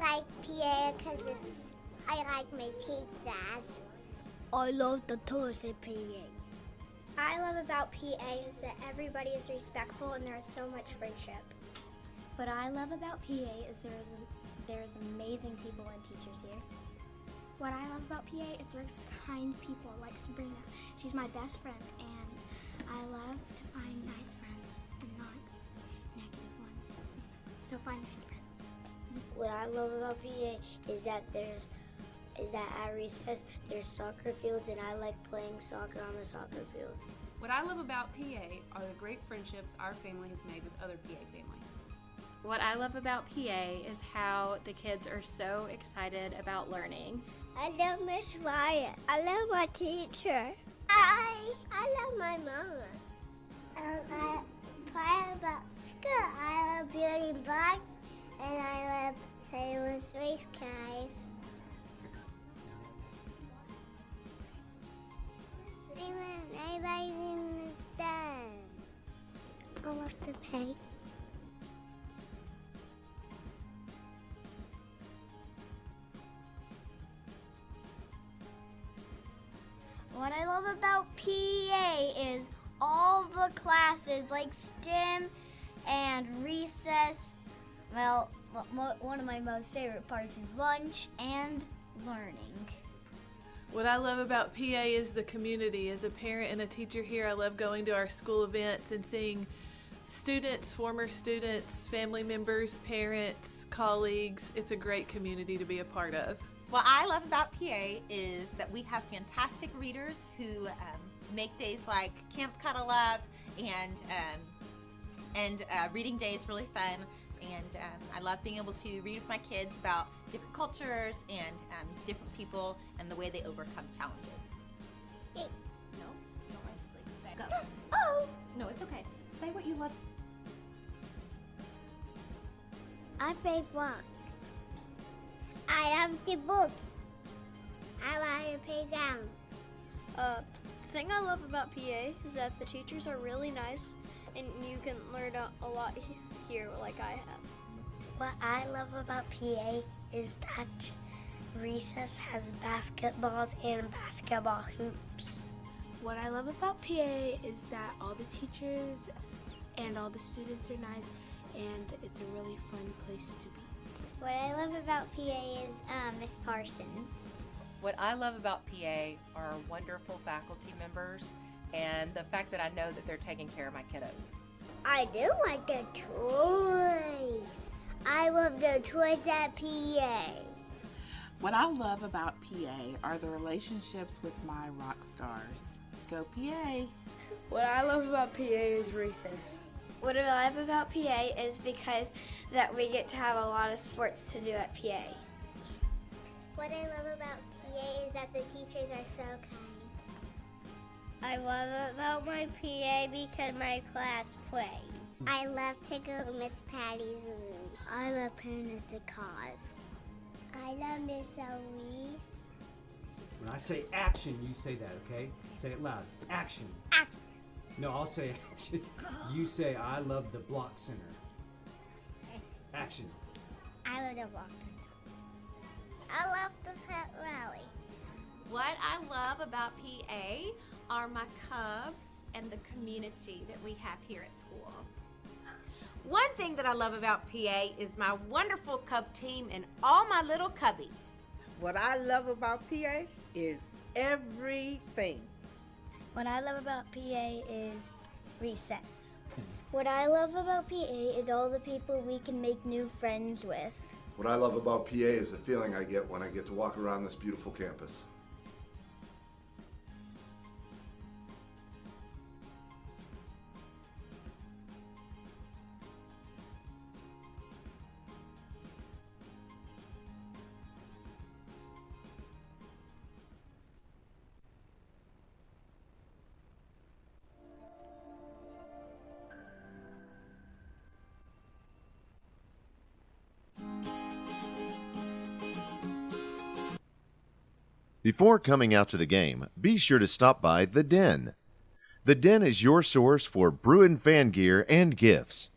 like PA because I like my teachers. I love the Thursday PA. I love about PA is that everybody is respectful and there is so much friendship. What I love about PA is there's amazing people and teachers here. What I love about PA is there's kind people like Sabrina. She's my best friend, and I love to find nice friends and not negative ones. So find nice friends. What I love about PA is that at recess there's soccer fields, and I like playing soccer on the soccer field. What I love about PA are the great friendships our family has made with other PA families. What I love about PA is how the kids are so excited about learning. I love Miss Wyatt. I love my teacher. I love my mama. I play about school. I love building blocks, and I love playing with race cars. I like in the sun. I love the paint. What I love about PA is all the classes like STEM and recess. Well, one of my most favorite parts is lunch and learning. What I love about PA is the community. As a parent and a teacher here, I love going to our school events and seeing students, former students, family members, parents, colleagues. It's a great community to be a part of. What I love about PA is that we have fantastic readers who make days like Camp Cuddle Up and reading day is really fun. And I love being able to read with my kids about different cultures and different people and the way they overcome challenges. No? You don't like to sleep. Say go. Oh! No, it's okay. Say what you love. I play block. I love the books. I like to play down. The thing I love about PA is that the teachers are really nice and you can learn a lot here like I have. What I love about PA is that recess has basketballs and basketball hoops. What I love about PA is that all the teachers and all the students are nice, and it's a really fun place to be. What I love about PA is Miss Parsons. What I love about PA are wonderful faculty members and the fact that I know that they're taking care of my kiddos. I do like the toys. I love the toys at PA. What I love about PA are the relationships with my rock stars. Go PA. What I love about PA is recess. What I love about PA is because that we get to have a lot of sports to do at PA. What I love about PA is that the teachers are so kind. I love about my PA because my class plays. I love to go to Miss Patty's room. I love playing with the cars. I love Miss Elise. When I say action, you say that, okay? Say it loud. Action. Action. No, I'll say action. You say, I love the block center. Action. I love the block center. I love the pet rally. What I love about PA are my cubs and the community that we have here at school. One thing that I love about PA is my wonderful Cub team and all my little Cubbies. What I love about PA is everything. What I love about PA is recess. What I love about PA is all the people we can make new friends with. What I love about PA is the feeling I get when I get to walk around this beautiful campus. Before coming out to the game, be sure to stop by The Den. The Den is your source for Bruin fan gear and gifts.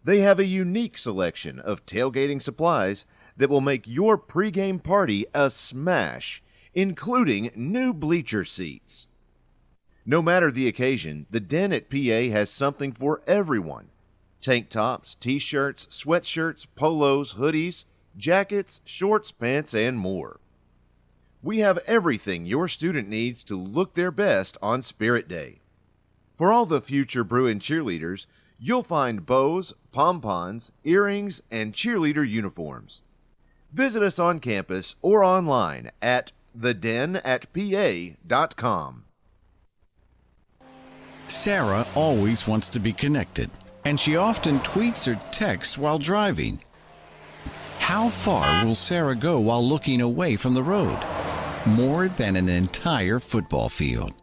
They have a unique selection of tailgating supplies that will make your pregame party a smash, including new bleacher seats. No matter the occasion, the Den at PA has something for everyone. Tank tops, t-shirts, sweatshirts, polos, hoodies, jackets, shorts, pants, and more. We have everything your student needs to look their best on Spirit Day. For all the future Bruin cheerleaders, you'll find bows, pom-poms, earrings, and cheerleader uniforms. Visit us on campus or online at thedenatpa.com. Sarah always wants to be connected, and she often tweets or texts while driving. How far will Sarah go while looking away from the road? More than an entire football field.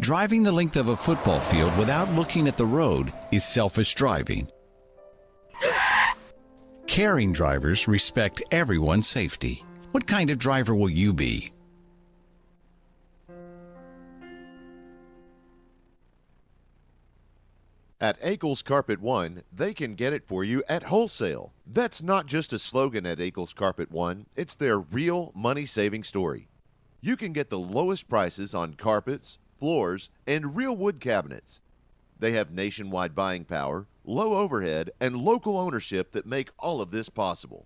Driving the length of a football field without looking at the road is selfish driving. Caring drivers respect everyone's safety. What kind of driver will you be? At Akel's Carpet One, they can get it for you at wholesale. That's not just a slogan at Akel's Carpet One, it's their real money-saving story. You can get the lowest prices on carpets, floors, and real wood cabinets. They have nationwide buying power, low overhead, and local ownership that make all of this possible.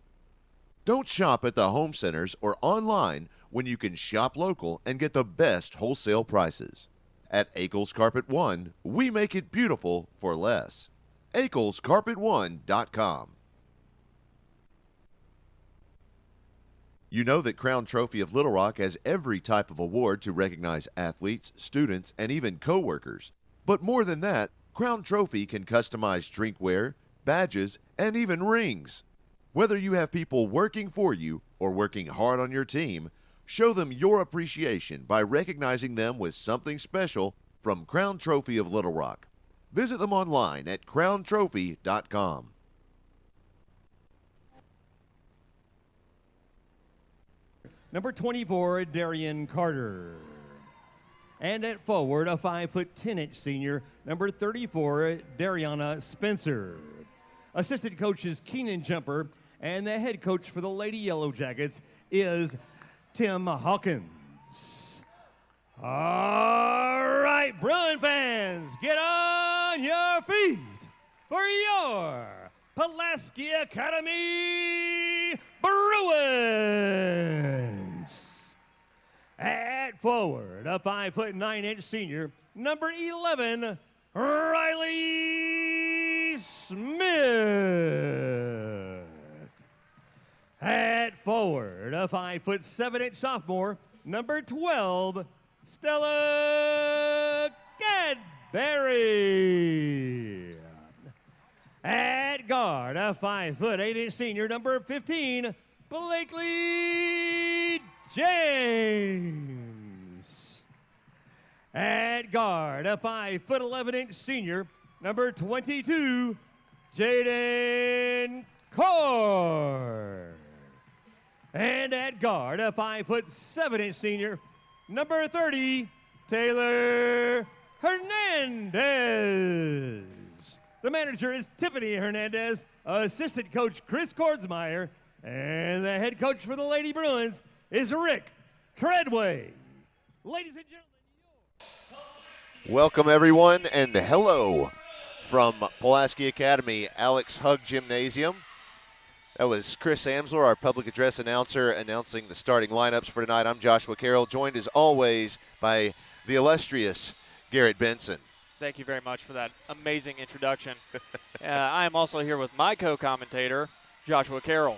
Don't shop at the home centers or online when you can shop local and get the best wholesale prices. At Akel's Carpet One, we make it beautiful for less. AkelsCarpet1.com. You know that Crown Trophy of Little Rock has every type of award to recognize athletes, students, and even co-workers. But more than that, Crown Trophy can customize drinkware, badges, and even rings. Whether you have people working for you or working hard on your team, show them your appreciation by recognizing them with something special from Crown Trophy of Little Rock. Visit them online at crowntrophy.com. Number 24, Darian Carter. And at forward, a 5'10" senior, number 34, Dariana Spencer. Assistant coach is Keenan Jumper, and the head coach for the Lady Yellowjackets is Tim Hawkins. All right, Bruin fans, get on your feet for your Pulaski Academy Bruins. At forward, a 5'9" senior, number 11, Riley Smith. At forward, a 5'7" sophomore, number 12, Stella Cadbury. At guard, a 5'8" senior, number 15, Blakely James. At guard, a 5'11" senior, number 22, Jaden Core. And at guard, a 5'7" senior, number 30, Taylor Hernandez. The manager is Tiffany Hernandez, assistant coach Chris Kordsmeyer, and the head coach for the Lady Bruins is Rick Treadway. Ladies and gentlemen. Welcome, everyone, and hello from Pulaski Academy, Alex Hug Gymnasium. That was Chris Amsler, our public address announcer, announcing the starting lineups for tonight. I'm Joshua Carroll, joined as always by the illustrious Garrett Benson. Thank you very much for that amazing introduction. I am also here with my co-commentator, Joshua Carroll.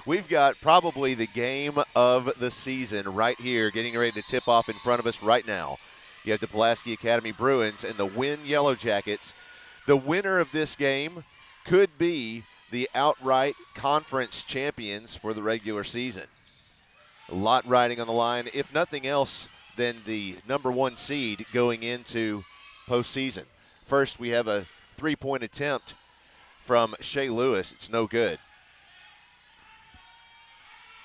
We've got probably the game of the season right here, getting ready to tip off in front of us right now. You have the Pulaski Academy Bruins and the Wynne Yellowjackets. The winner of this game could be the outright conference champions for the regular season. A lot riding on the line, if nothing else than the number one seed going into postseason. First, we have a three-point attempt from Shea Lewis. It's no good.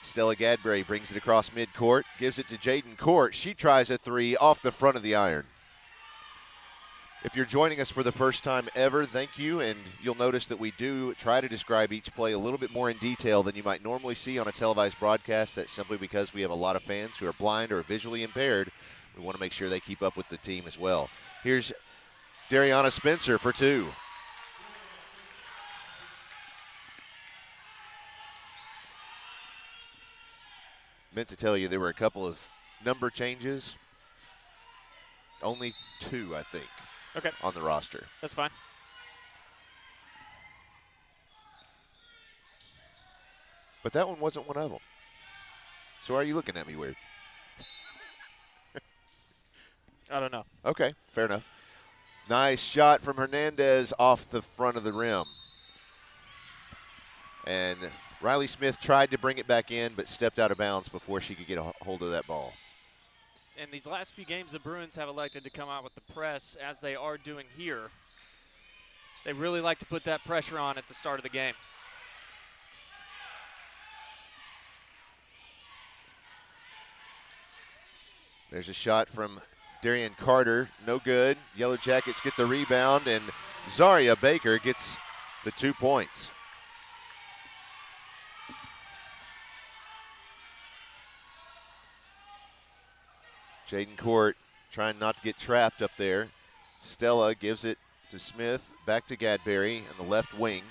Stella Gadbury brings it across midcourt, gives it to Jaden Court. She tries a three off the front of the iron. If you're joining us for the first time ever, thank you, and you'll notice that we do try to describe each play a little bit more in detail than you might normally see on a televised broadcast. That's simply because we have a lot of fans who are blind or visually impaired. We want to make sure they keep up with the team as well. Here's Dariana Spencer for 2. Meant to tell you there were a couple of number changes. Only 2, I think. Okay. On the roster. That's fine. But that one wasn't one of them. So why are you looking at me weird? I don't know. Okay, fair enough. Nice shot from Hernandez off the front of the rim. And Riley Smith tried to bring it back in, but stepped out of bounds before she could get a hold of that ball. In these last few games, the Bruins have elected to come out with the press, as they are doing here. They really like to put that pressure on at the start of the game. There's a shot from Darian Carter, no good. Yellow Jackets get the rebound, and Zaria Baker gets the 2 points. Jaden Court trying not to get trapped up there. Stella gives it to Smith, back to Gadberry in the left wing.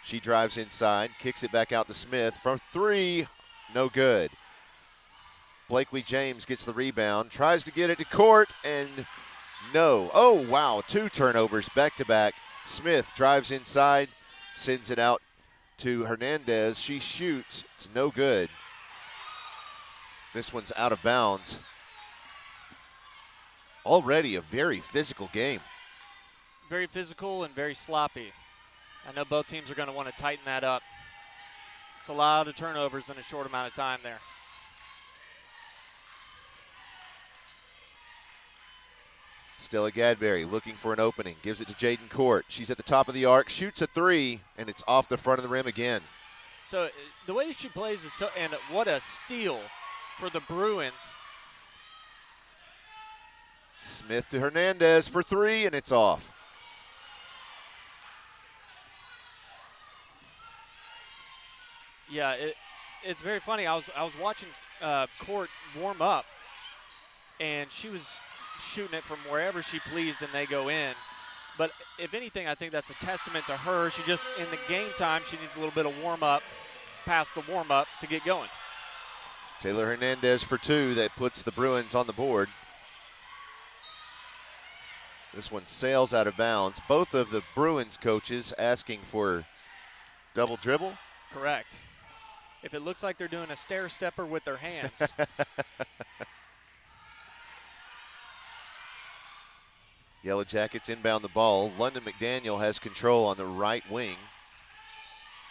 She drives inside, kicks it back out to Smith from 3, no good. Blakely James gets the rebound, tries to get it to Court, and no. Oh, wow, 2 turnovers back-to-back. Smith drives inside, sends it out to Hernandez. She shoots, it's no good. This one's out of bounds. Already a very physical game. Very physical and very sloppy. I know both teams are going to want to tighten that up. It's a lot of turnovers in a short amount of time there. Stella Gadberry looking for an opening, gives it to Jaden Court. She's at the top of the arc, shoots a 3, and it's off the front of the rim again. So the way she plays is so, and what a steal for the Bruins. Smith to Hernandez for 3, and it's off. Yeah, it's very funny. I was watching Court warm up, and she was shooting it from wherever she pleased, and they go in. But if anything, I think that's a testament to her. She just, in the game time, she needs a little bit of warm up, past the warm up to get going. Taylor Hernandez for 2. That puts the Bruins on the board. This one sails out of bounds. Both of the Bruins coaches asking for double dribble. Correct. If it looks like they're doing a stair stepper with their hands. Yellow Jackets inbound the ball. London McDaniel has control on the right wing.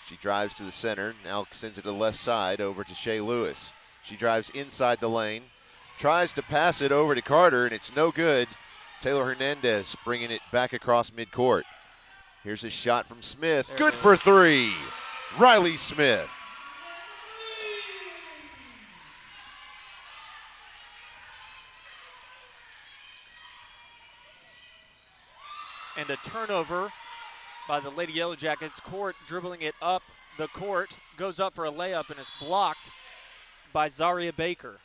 She drives to the center, now sends it to the left side over to Shea Lewis. She drives inside the lane, tries to pass it over to Carter, and it's no good. Taylor Hernandez bringing it back across midcourt. Here's a shot from Smith. Good for 3. Riley Smith. And a turnover by the Lady Yellow Jackets. Court dribbling it up the court, goes up for a layup and is blocked by Zaria Baker.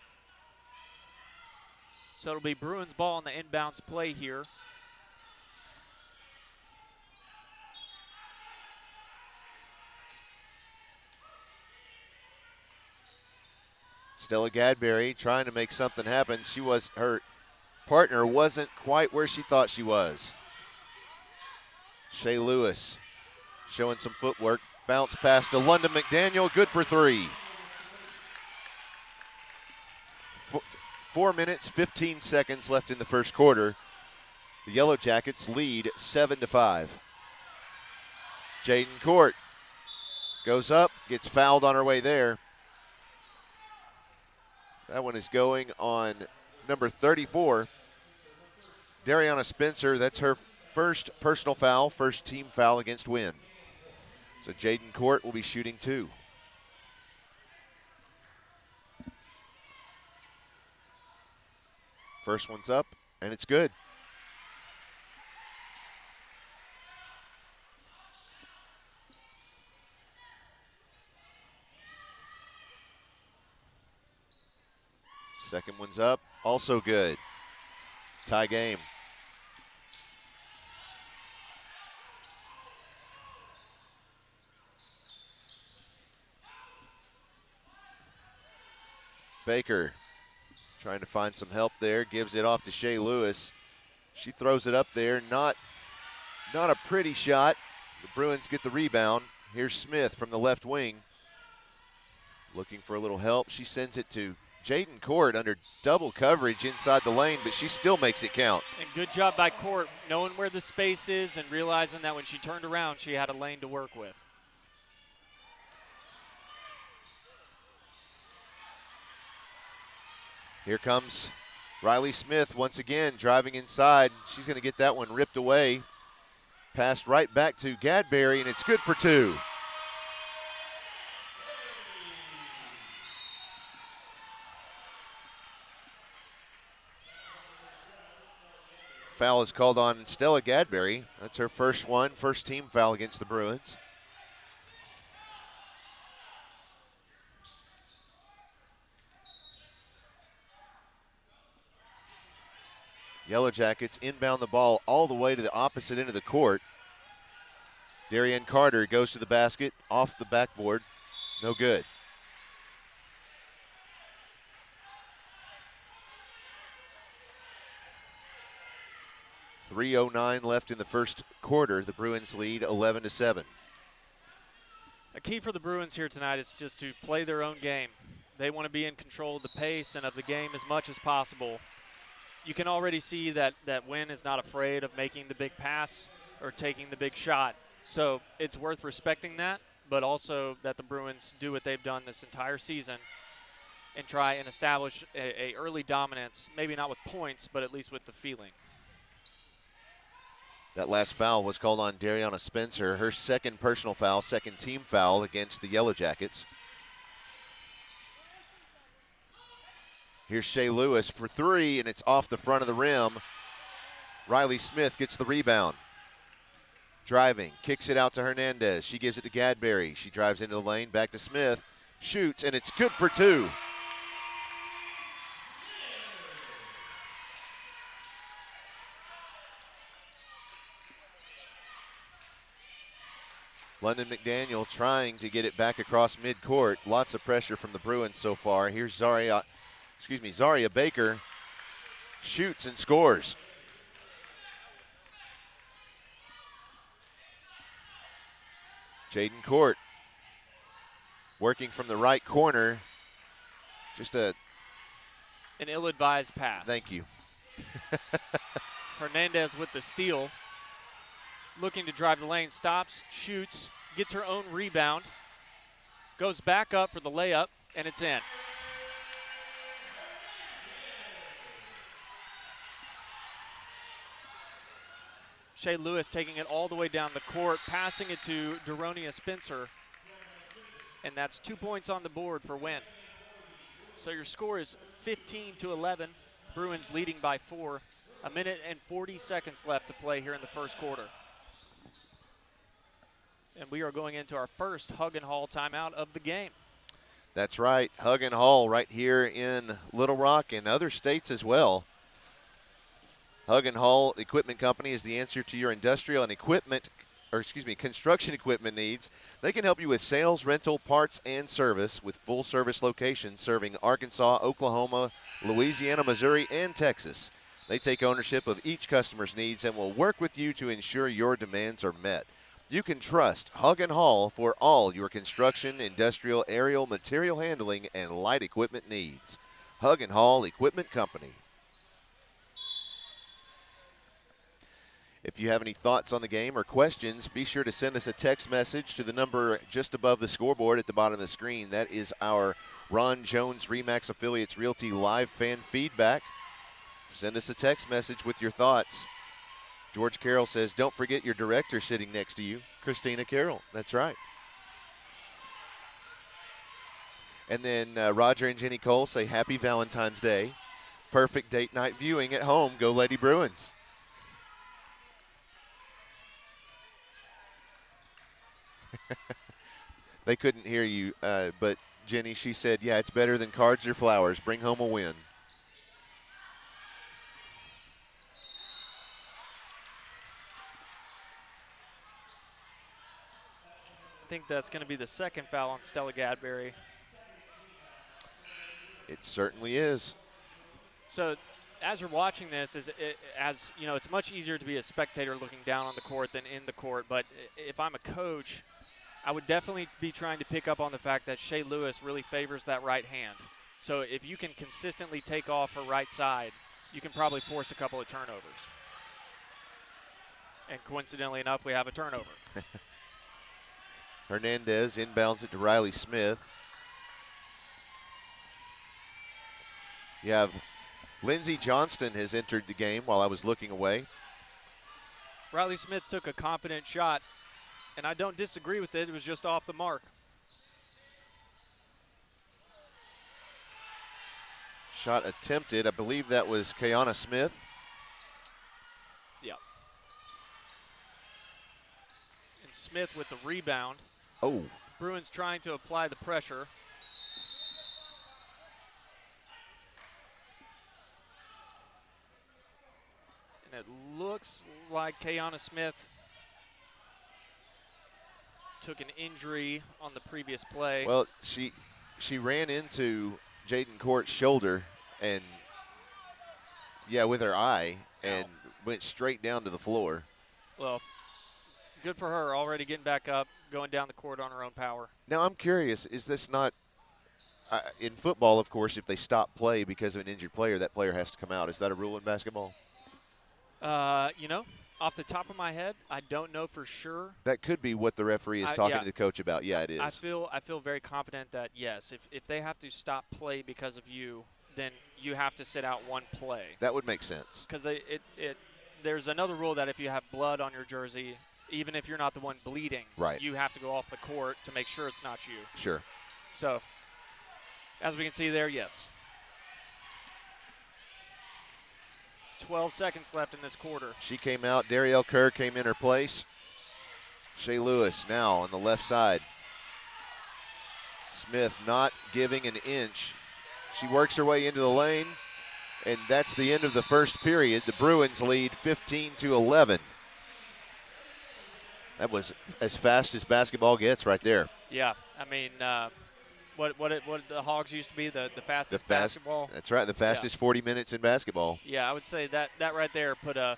So it'll be Bruins ball on the inbounds play here. Stella Gadberry trying to make something happen. Her partner wasn't quite where she thought she was. Shea Lewis showing some footwork. Bounce pass to London McDaniel. Good for 3. 4 minutes, 15 seconds left in the first quarter. The Yellow Jackets lead 7-5. Jaden Court goes up, gets fouled on her way there. That one is going on number 34. Dariana Spencer, that's her first personal foul, first team foul against Wynne. So Jaden Court will be shooting 2. First one's up, and it's good. Second one's up, also good. Tie game. Baker trying to find some help there, gives it off to Shea Lewis. She throws it up there, not a pretty shot. The Bruins get the rebound. Here's Smith from the left wing. Looking for a little help. She sends it to Jaden Court under double coverage inside the lane, but she still makes it count. And good job by Court, knowing where the space is and realizing that when she turned around, she had a lane to work with. Here comes Riley Smith once again driving inside. She's going to get that one ripped away. Passed right back to Gadberry, and it's good for two. Foul is called on Stella Gadberry. That's her first one, first team foul against the Bruins. Yellowjackets inbound the ball all the way to the opposite end of the court. Darian Carter goes to the basket, off the backboard, no good. .309 left in the first quarter. The Bruins lead 11-7. A key for the Bruins here tonight is just to play their own game. They want to be in control of the pace and of the game as much as possible. You can already see that Wynne is not afraid of making the big pass or taking the big shot. So it's worth respecting that, but also that the Bruins do what they've done this entire season and try and establish a early dominance, maybe not with points, but at least with the feeling. That last foul was called on Dariana Spencer, her second personal foul, second team foul against the Yellowjackets. Here's Shea Lewis for three, and it's off the front of the rim. Riley Smith gets the rebound. Driving, kicks it out to Hernandez. She gives it to Gadberry. She drives into the lane, back to Smith, shoots, and it's good for two. London McDaniel trying to get it back across midcourt. Lots of pressure from the Bruins so far. Here's Zaria Baker, shoots and scores. Jaden Court working from the right corner. Just an ill-advised pass. Thank you. Hernandez with the steal. Looking to drive the lane, stops, shoots, gets her own rebound, goes back up for the layup, and it's in. Shea Lewis taking it all the way down the court, passing it to Daronia Spencer, and that's 2 points on the board for Wynne. So your score is 15-11. Bruins leading by 4. 1 minute and 40 seconds left to play here in the first quarter. And we are going into our first Huggin Hall timeout of the game. That's right, Huggin Hall right here in Little Rock and other states as well. Huggin Hall Equipment Company is the answer to your industrial and construction equipment needs. They can help you with sales, rental, parts, and service with full service locations serving Arkansas, Oklahoma, Louisiana, Missouri, and Texas. They take ownership of each customer's needs and will work with you to ensure your demands are met. You can trust Huggin Hall for all your construction, industrial, aerial, material handling, and light equipment needs. Huggin Hall Equipment Company. If you have any thoughts on the game or questions, be sure to send us a text message to the number just above the scoreboard at the bottom of the screen. That is our Ron Jones RE/MAX Affiliates Realty live fan feedback. Send us a text message with your thoughts. George Carroll says, don't forget your director sitting next to you, Christina Carroll. That's right. And then Roger and Jenny Cole say, happy Valentine's Day. Perfect date night viewing at home. Go Lady Bruins. They couldn't hear you, but Jenny, she said, yeah, it's better than cards or flowers. Bring home a win. think that's going to be the second foul on Stella Gadberry. It certainly is. So as you're watching this, as you know, it's much easier to be a spectator looking down on the court than in the court. But if I'm a coach, I would definitely be trying to pick up on the fact that Shea Lewis really favors that right hand. So if you can consistently take off her right side, you can probably force a couple of turnovers. And coincidentally enough, we have a turnover. Hernandez inbounds it to Riley Smith. You have Lindsey Johnston has entered the game while I was looking away. Riley Smith took a confident shot, and I don't disagree with it. It was just off the mark. Shot attempted. I believe that was Kayana Smith. Yeah. And Smith with the rebound. Oh. Bruins trying to apply the pressure. And it looks like Kayana Smith took an injury on the previous play. Well, she ran into Jaden Court's shoulder and, yeah, with her eye, and went straight down to the floor. Well, good for her, already getting back up, going down the court on her own power. Now, I'm curious, is this not in football, of course, if they stop play because of an injured player, that player has to come out. Is that a rule in basketball? You know, off the top of my head, I don't know for sure. That could be what the referee is talking to the coach about. Yeah, it is. I feel very confident that, yes, if they have to stop play because of you, then you have to sit out one play. That would make sense. Because there's another rule that if you have blood on your jersey, even if you're not the one bleeding, right, you have to go off the court to make sure it's not you. Sure. So, as we can see there, yes. 12 seconds left in this quarter. She came out. Darielle Kerr came in her place. Shea Lewis now on the left side. Smith not giving an inch. She works her way into the lane, and that's the end of the first period. The Bruins lead 15-11. That was as fast as basketball gets right there. Yeah, I mean, what the Hogs used to be the fastest basketball. That's right, the fastest 40 minutes in basketball. Yeah, I would say that right there put up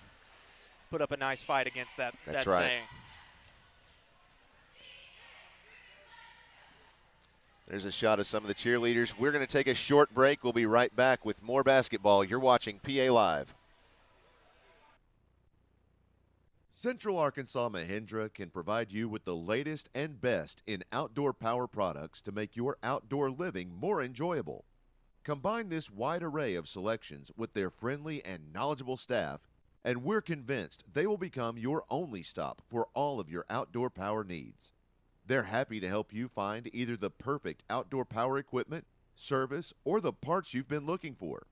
a nice fight against that That's right. saying. There's a shot of some of the cheerleaders. We're going to take a short break. We'll be right back with more basketball. You're watching PA Live. Central Arkansas Mahindra can provide you with the latest and best in outdoor power products to make your outdoor living more enjoyable. Combine this wide array of selections with their friendly and knowledgeable staff, and we're convinced they will become your only stop for all of your outdoor power needs. They're happy to help you find either the perfect outdoor power equipment, service, or the parts you've been looking for.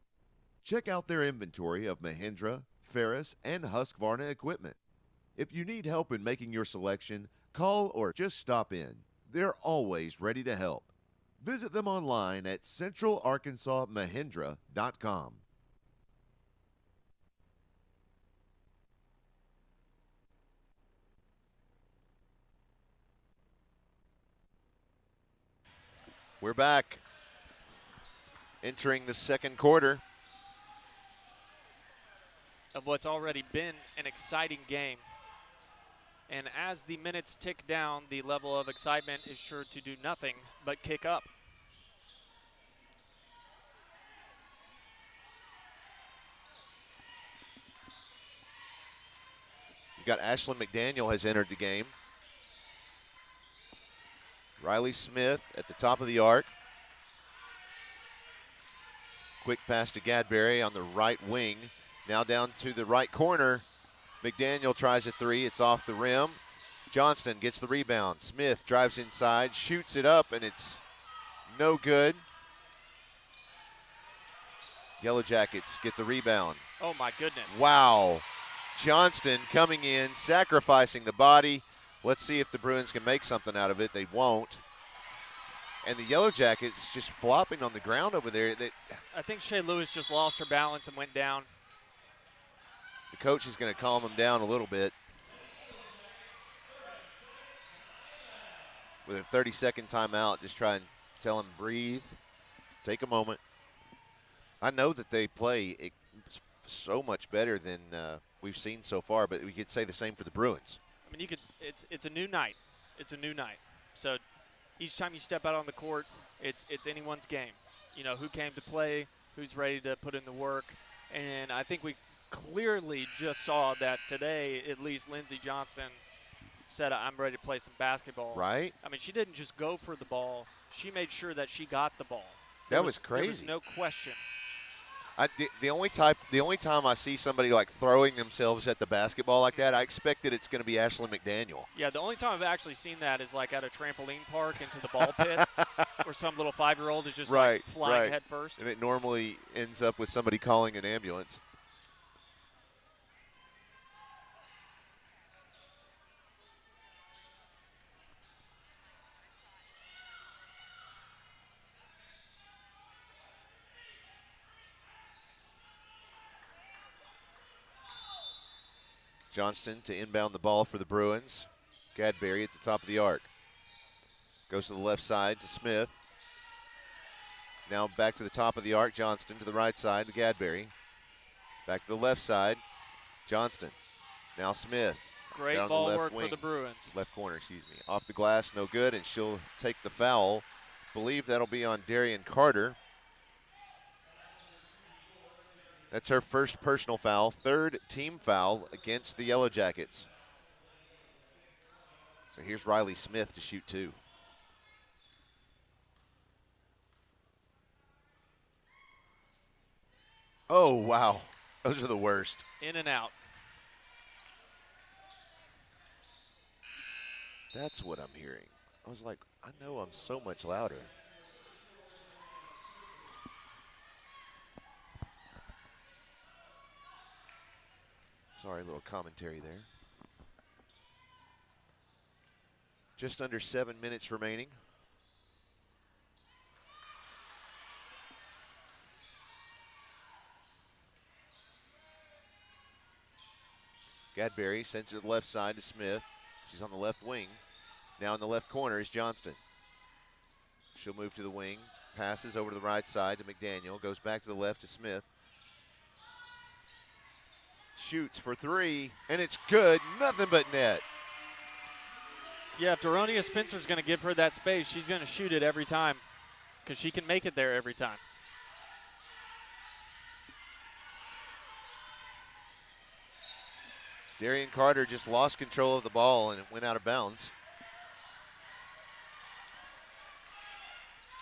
Check out their inventory of Mahindra, Ferris, and Husqvarna equipment. If you need help in making your selection, call or just stop in. They're always ready to help. Visit them online at centralarkansasmahindra.com. We're back, entering the second quarter Of what's already been an exciting game. And as the minutes tick down, the level of excitement is sure to do nothing but kick up. You've got Ashlyn McDaniel has entered the game. Riley Smith at the top of the arc. Quick pass to Gadberry on the right wing. Now down to the right corner. McDaniel tries a three. It's off the rim. Johnston gets the rebound. Smith drives inside, shoots it up, and it's no good. Yellowjackets get the rebound. Oh, my goodness. Wow. Johnston coming in, sacrificing the body. Let's see if the Bruins can make something out of it. They won't. And the Yellowjackets just flopping on the ground over there. I think Shea Lewis just lost her balance and went down. The coach is going to calm them down a little bit. with a 30-second timeout, just try and tell them, breathe, take a moment. I know that they play so much better than we've seen so far, but we could say the same for the Bruins. I mean, it's a new night. It's a new night. So each time you step out on the court, it's anyone's game. You know, who came to play, who's ready to put in the work. And I think we clearly just saw that today, at least Lindsey Johnston said, I'm ready to play some basketball. Right. I mean, she didn't just go for the ball. She made sure that she got the ball. That was crazy. There was no question. The only time I see somebody like throwing themselves at the basketball like that, I expect that it's going to be Ashley McDaniel. Yeah, the only time I've actually seen that is like at a trampoline park into the ball pit where some little 5-year-old is just like flying head first. And it normally ends up with somebody calling an ambulance. Johnston to inbound the ball for the Bruins. Gadberry at the top of the arc. Goes to the left side to Smith. Now back to the top of the arc. Johnston to the right side to Gadberry. Back to the left side. Johnston. Now Smith. Great down ball the left work wing. for the Bruins. Left corner, excuse me. Off the glass, no good, and she'll take the foul. Believe that'll be on Darian Carter. That's her first personal foul, third team foul against the Yellowjackets. So here's Riley Smith to shoot two. Oh, wow. Those are the worst. In and out. That's what I'm hearing. I was like, I know I'm so much louder. Sorry, a little commentary there. Just under 7 minutes remaining. Gadberry sends it to the left side to Smith. She's on the left wing. Now in the left corner is Johnston. She'll move to the wing. Passes over to the right side to McDaniel. Goes back to the left to Smith. Shoots for three, and it's good. Nothing but net. Yeah, if Daronia Spencer's going to give her that space, she's going to shoot it every time because she can make it there every time. Darian Carter just lost control of the ball, and it went out of bounds.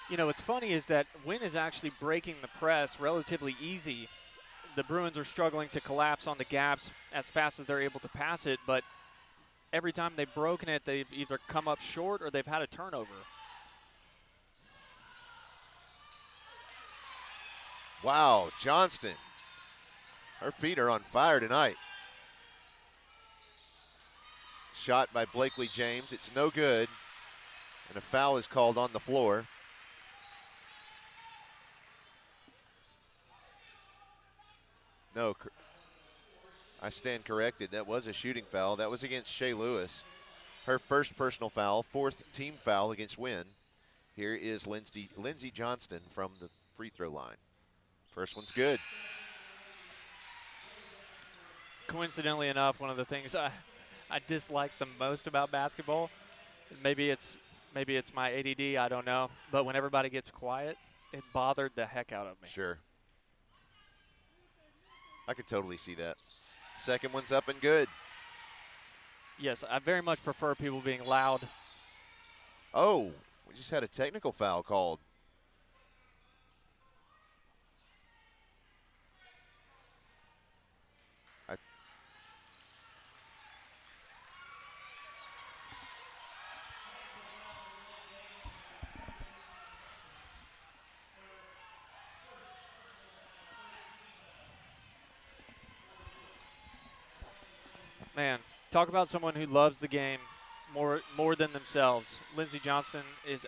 You know, what's funny is that Wynne is actually breaking the press relatively easy. The Bruins are struggling to collapse on the gaps as fast as they're able to pass it, but every time they've broken it, they've either come up short or they've had a turnover. Wow, Johnston. Her feet are on fire tonight. Shot by Blakely James. It's no good. And a foul is called on the floor. No, I stand corrected. That was a shooting foul. That was against Shea Lewis. Her first personal foul, fourth team foul against Wynne. Here is Lindsey Johnston from the free throw line. First one's good. Coincidentally enough, one of the things I dislike the most about basketball, maybe it's my ADD, I don't know, but when everybody gets quiet, it bothered the heck out of me. Sure. I could totally see that. Second one's up and good. Yes, I very much prefer people being loud. Oh, we just had a technical foul called. Man, talk about someone who loves the game more than themselves. Lindsey Johnston is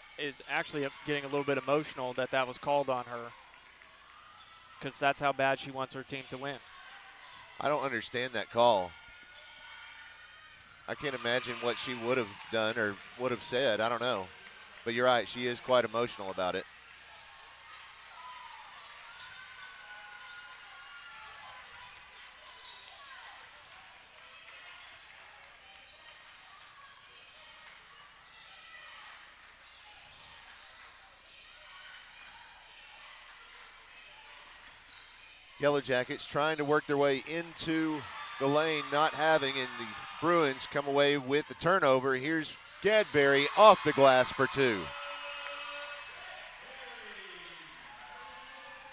actually getting a little bit emotional that was called on her because that's how bad she wants her team to win. I don't understand that call. I can't imagine what she would have done or would have said. I don't know. But you're right, she is quite emotional about it. Yellowjackets trying to work their way into the lane, not having, and the Bruins come away with the turnover. Here's Gadberry off the glass for 2.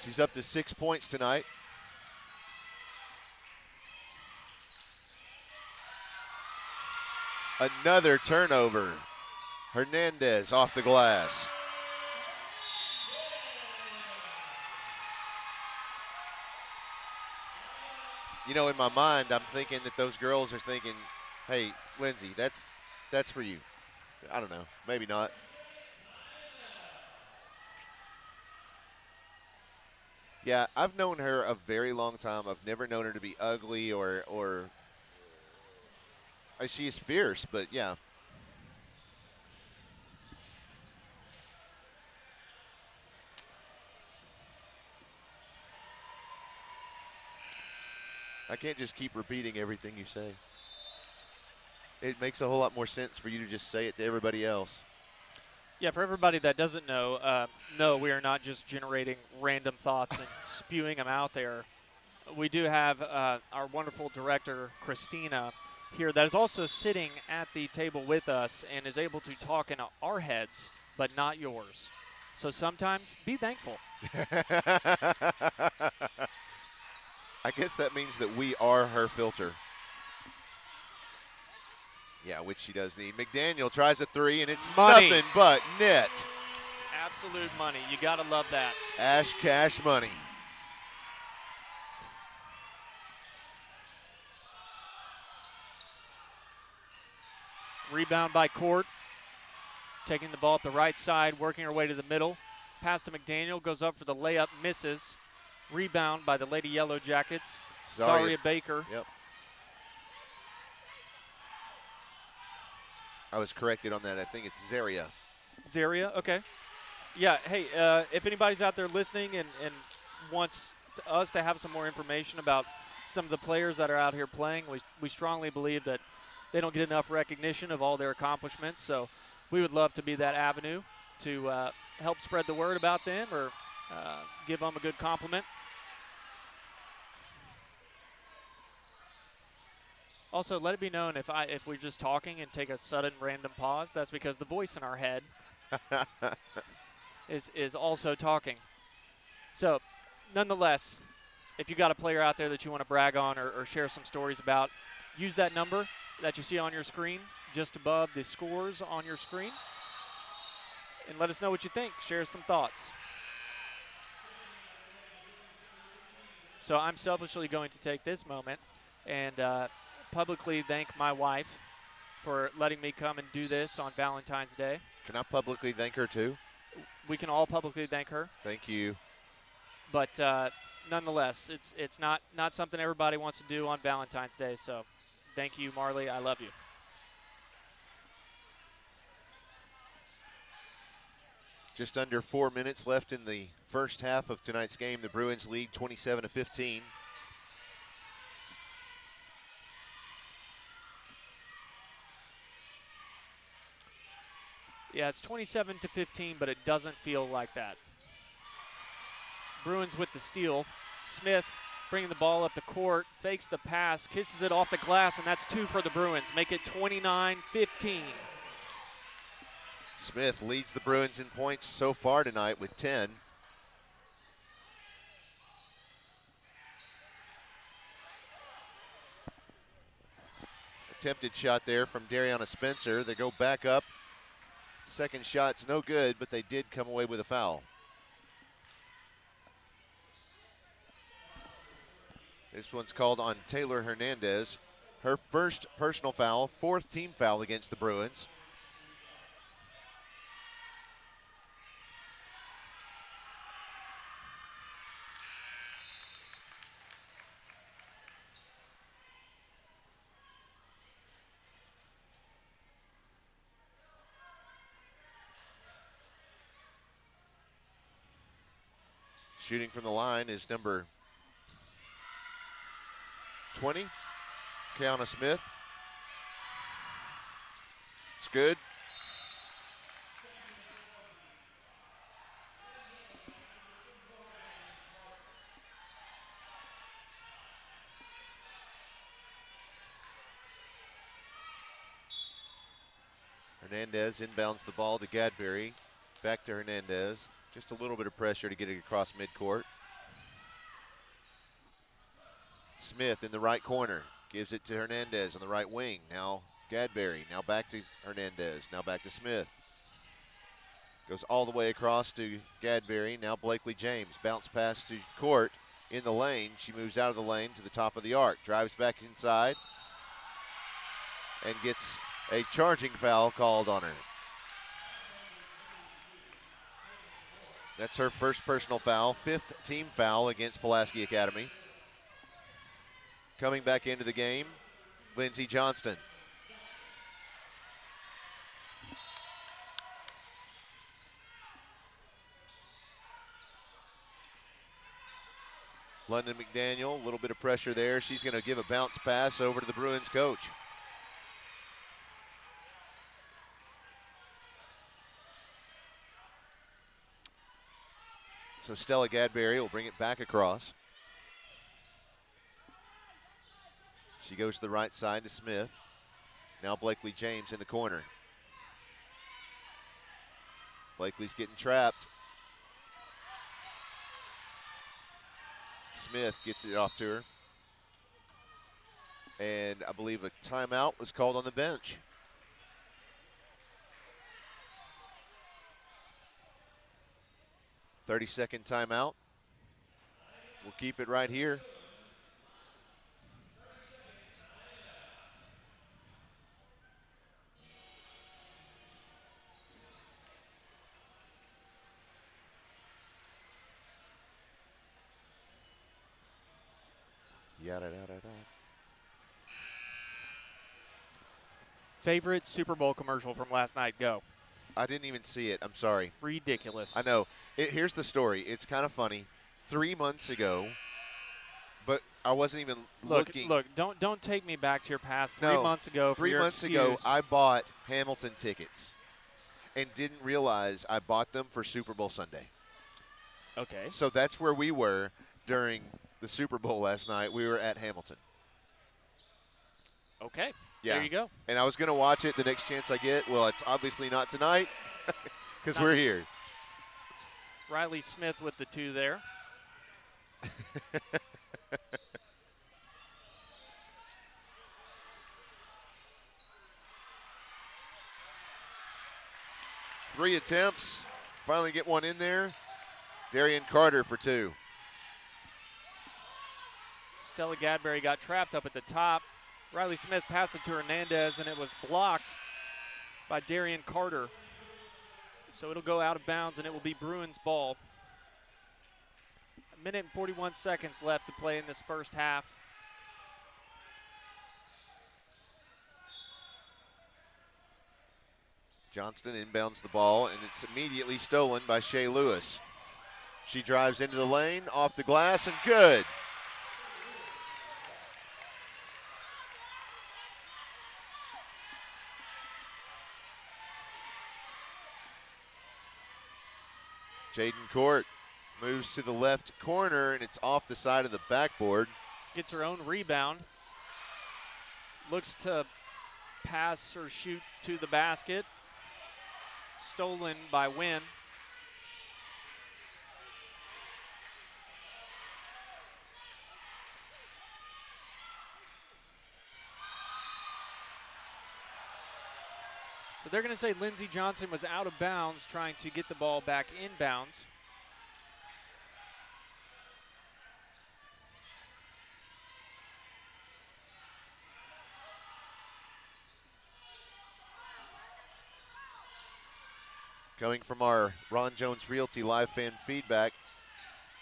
She's up to 6 points tonight. Another turnover. Hernandez off the glass. You know, in my mind, I'm thinking that those girls are thinking, hey, Lindsay, that's for you. I don't know. Maybe not. Yeah, I've known her a very long time. I've never known her to be ugly or she is fierce, but yeah. I can't just keep repeating everything you say. It makes a whole lot more sense for you to just say it to everybody else. Yeah, for everybody that doesn't know, no, we are not just generating random thoughts and spewing them out there. We do have our wonderful director, Christina, here that is also sitting at the table with us and is able to talk in our heads, but not yours. So sometimes be thankful. I guess that means that we are her filter. Yeah, which she does need. McDaniel tries a 3, and it's money. Nothing but net. Absolute money. You got to love that. Ash Cash money. Rebound by Court. Taking the ball up the right side, working her way to the middle. Pass to McDaniel, goes up for the layup, misses. Rebound by the Lady Yellowjackets. Zaria Baker. Yep. I was corrected on that. I think it's Zaria. Zaria, okay. Yeah, hey, if anybody's out there listening and wants us to have some more information about some of the players that are out here playing, we strongly believe that they don't get enough recognition of all their accomplishments. So we would love to be that avenue to help spread the word about them or give them a good compliment. Also, let it be known if we're just talking and take a sudden random pause, that's because the voice in our head is also talking. So, nonetheless, if you got a player out there that you want to brag on or share some stories about, use that number that you see on your screen, just above the scores on your screen, and let us know what you think. Share some thoughts. So I'm selfishly going to take this moment and publicly thank my wife for letting me come and do this on Valentine's Day. Can I publicly thank her too? We can all publicly thank her. Thank you. But nonetheless, it's not something everybody wants to do on Valentine's Day. So thank you, Marley. I love you. Just under 4 minutes left in the first half of tonight's game. The Bruins lead 27-15. Yeah, it's 27-15, but it doesn't feel like that. Bruins with the steal. Smith bringing the ball up the court, fakes the pass, kisses it off the glass, and that's 2 for the Bruins. Make it 29-15. Smith leads the Bruins in points so far tonight with 10. Attempted shot there from Dariana Spencer. They go back up. Second shot's no good, but they did come away with a foul. This one's called on Taylor Hernandez. Her first personal foul, 4th team foul against the Bruins. Shooting from the line is number 20, Kiana Smith. It's good. Hernandez inbounds the ball to Gadberry. Back to Hernandez. Just a little bit of pressure to get it across midcourt. Smith in the right corner. Gives it to Hernandez on the right wing. Now Gadberry. Now back to Hernandez. Now back to Smith. Goes all the way across to Gadberry. Now Blakely James. Bounce pass to Court in the lane. She moves out of the lane to the top of the arc. Drives back inside. And gets a charging foul called on her. That's her first personal foul, 5th team foul against Pulaski Academy. Coming back into the game, Lindsey Johnston. London McDaniel, a little bit of pressure there. She's going to give a bounce pass over to the Bruins coach. So Stella Gadberry will bring it back across. She goes to the right side to Smith. Now Blakely James in the corner. Blakely's getting trapped. Smith gets it off to her. And I believe a timeout was called on the bench. "30-second timeout. We'll keep it right here. Yada, yada, yada. Favorite Super Bowl commercial from last night? Go. I didn't even see it. I'm sorry. Ridiculous. I know. Here's the story. It's kind of funny. 3 months ago, but I wasn't even looking. Look, don't take me back to your past. 3 months ago. For 3 your months excuse. ago, I bought Hamilton tickets and didn't realize I bought them for Super Bowl Sunday. Okay. So that's where we were during the Super Bowl last night. We were at Hamilton. Okay. Yeah. There you go. And I was going to watch it the next chance I get. Well, it's obviously not tonight because we're here. Riley Smith with the 2 there. Three attempts. Finally get one in there. Darian Carter for 2. Stella Gadberry got trapped up at the top. Riley Smith passed it to Hernandez, and it was blocked by Darian Carter. So it'll go out of bounds, and it will be Bruins ball. 1 minute and 41 seconds left to play in this first half. Johnston inbounds the ball, and it's immediately stolen by Shea Lewis. She drives into the lane, off the glass, and good. Jaden Court moves to the left corner, and it's off the side of the backboard. Gets her own rebound. Looks to pass or shoot to the basket. Stolen by Wynne. So they're going to say Lindsey Johnson was out of bounds trying to get the ball back inbounds. Coming from our Ron Jones Realty live fan feedback,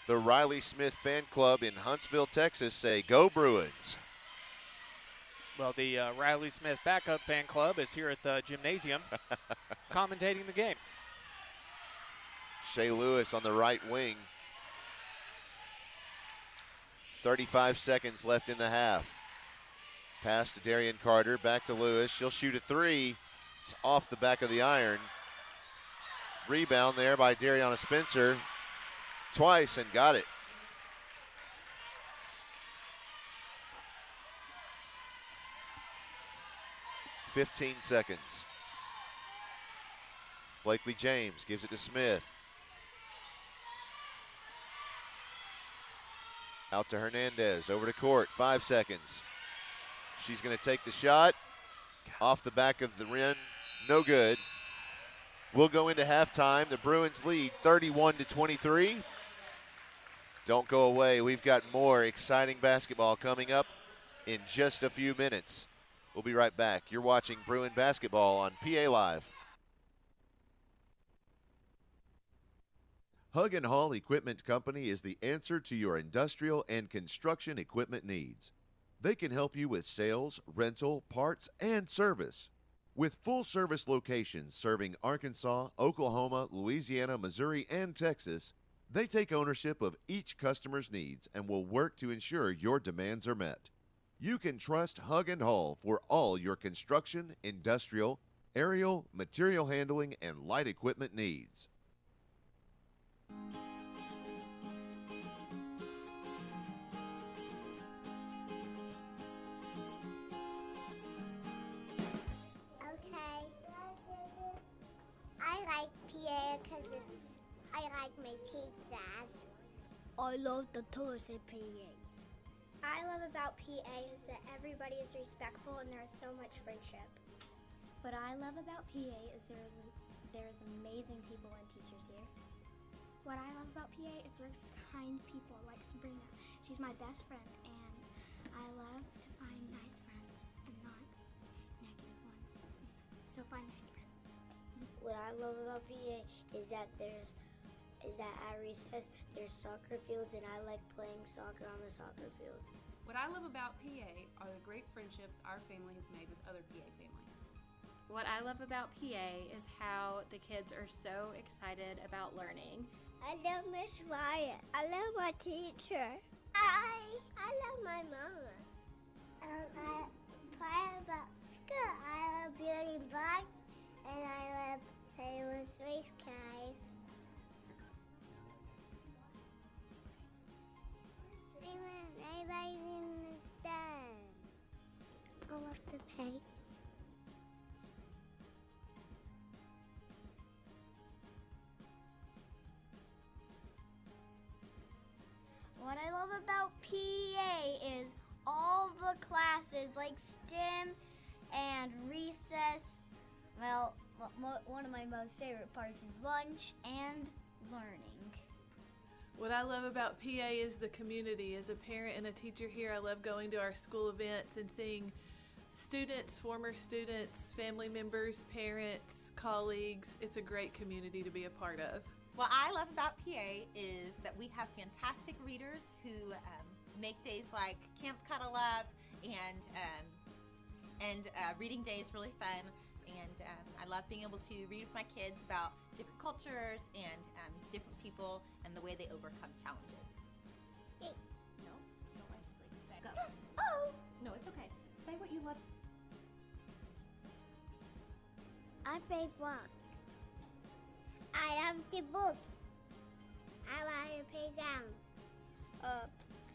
the Riley Smith fan club in Huntsville, Texas say, "Go Bruins." Well, the Riley Smith backup fan club is here at the gymnasium commentating the game. Shea Lewis on the right wing. 35 seconds left in the half. Pass to Darian Carter, back to Lewis. She'll shoot a three. It's off the back of the iron. Rebound there by Dariana Spencer. Twice and got it. "15 seconds. Blakely James gives it to Smith. Out to Hernandez, over to court, 5 seconds. She's going to take the shot. Off the back of the rim, no good. We'll go into halftime. The Bruins lead 31-23. Don't go away. We've got more exciting basketball coming up in just a few minutes. We'll be right back. You're watching Bruin basketball on PA Live. Huggin Hall Equipment Company is the answer to your industrial and construction equipment needs. They can help you with sales, rental, parts, and service. With full-service locations serving Arkansas, Oklahoma, Louisiana, Missouri, and Texas, they take ownership of each customer's needs and will work to ensure your demands are met. You can trust Huggin Hall for all your construction, industrial, aerial, material handling, and light equipment needs. I like PA because I like my teachers. I love the tours at PA. I love about PA is that everybody is respectful and there is so much friendship. What I love about PA is there's amazing people and teachers here. What I love about PA is there's kind people like Sabrina. She's my best friend, and I love to find nice friends and not negative ones. So find nice friends. What I love about PA is that at recess there's soccer fields, and I like playing soccer on the soccer field. What I love about PA are the great friendships our family has made with other PA families. What I love about PA is how the kids are so excited about learning. I love Miss Wyatt. I love my teacher. I love my mama. I play about school. I love building blocks, and I love playing with race cars. I like in the sun. I love to paint. What I love about PA is all the classes like STEM and recess. Well, one of my most favorite parts is lunch and learning. What I love about PA is the community. As a parent and a teacher here, I love going to our school events and seeing students, former students, family members, parents, colleagues. It's a great community to be a part of. What I love about PA is that we have fantastic readers who make days like Camp Cuddle Up and reading day is really fun. And I love being able to read with my kids about different cultures and different people and the way they overcome challenges. No, you don't like to say. Go. Oh! No, it's okay. Say what you love. I play block. I love the books. I like to play down. The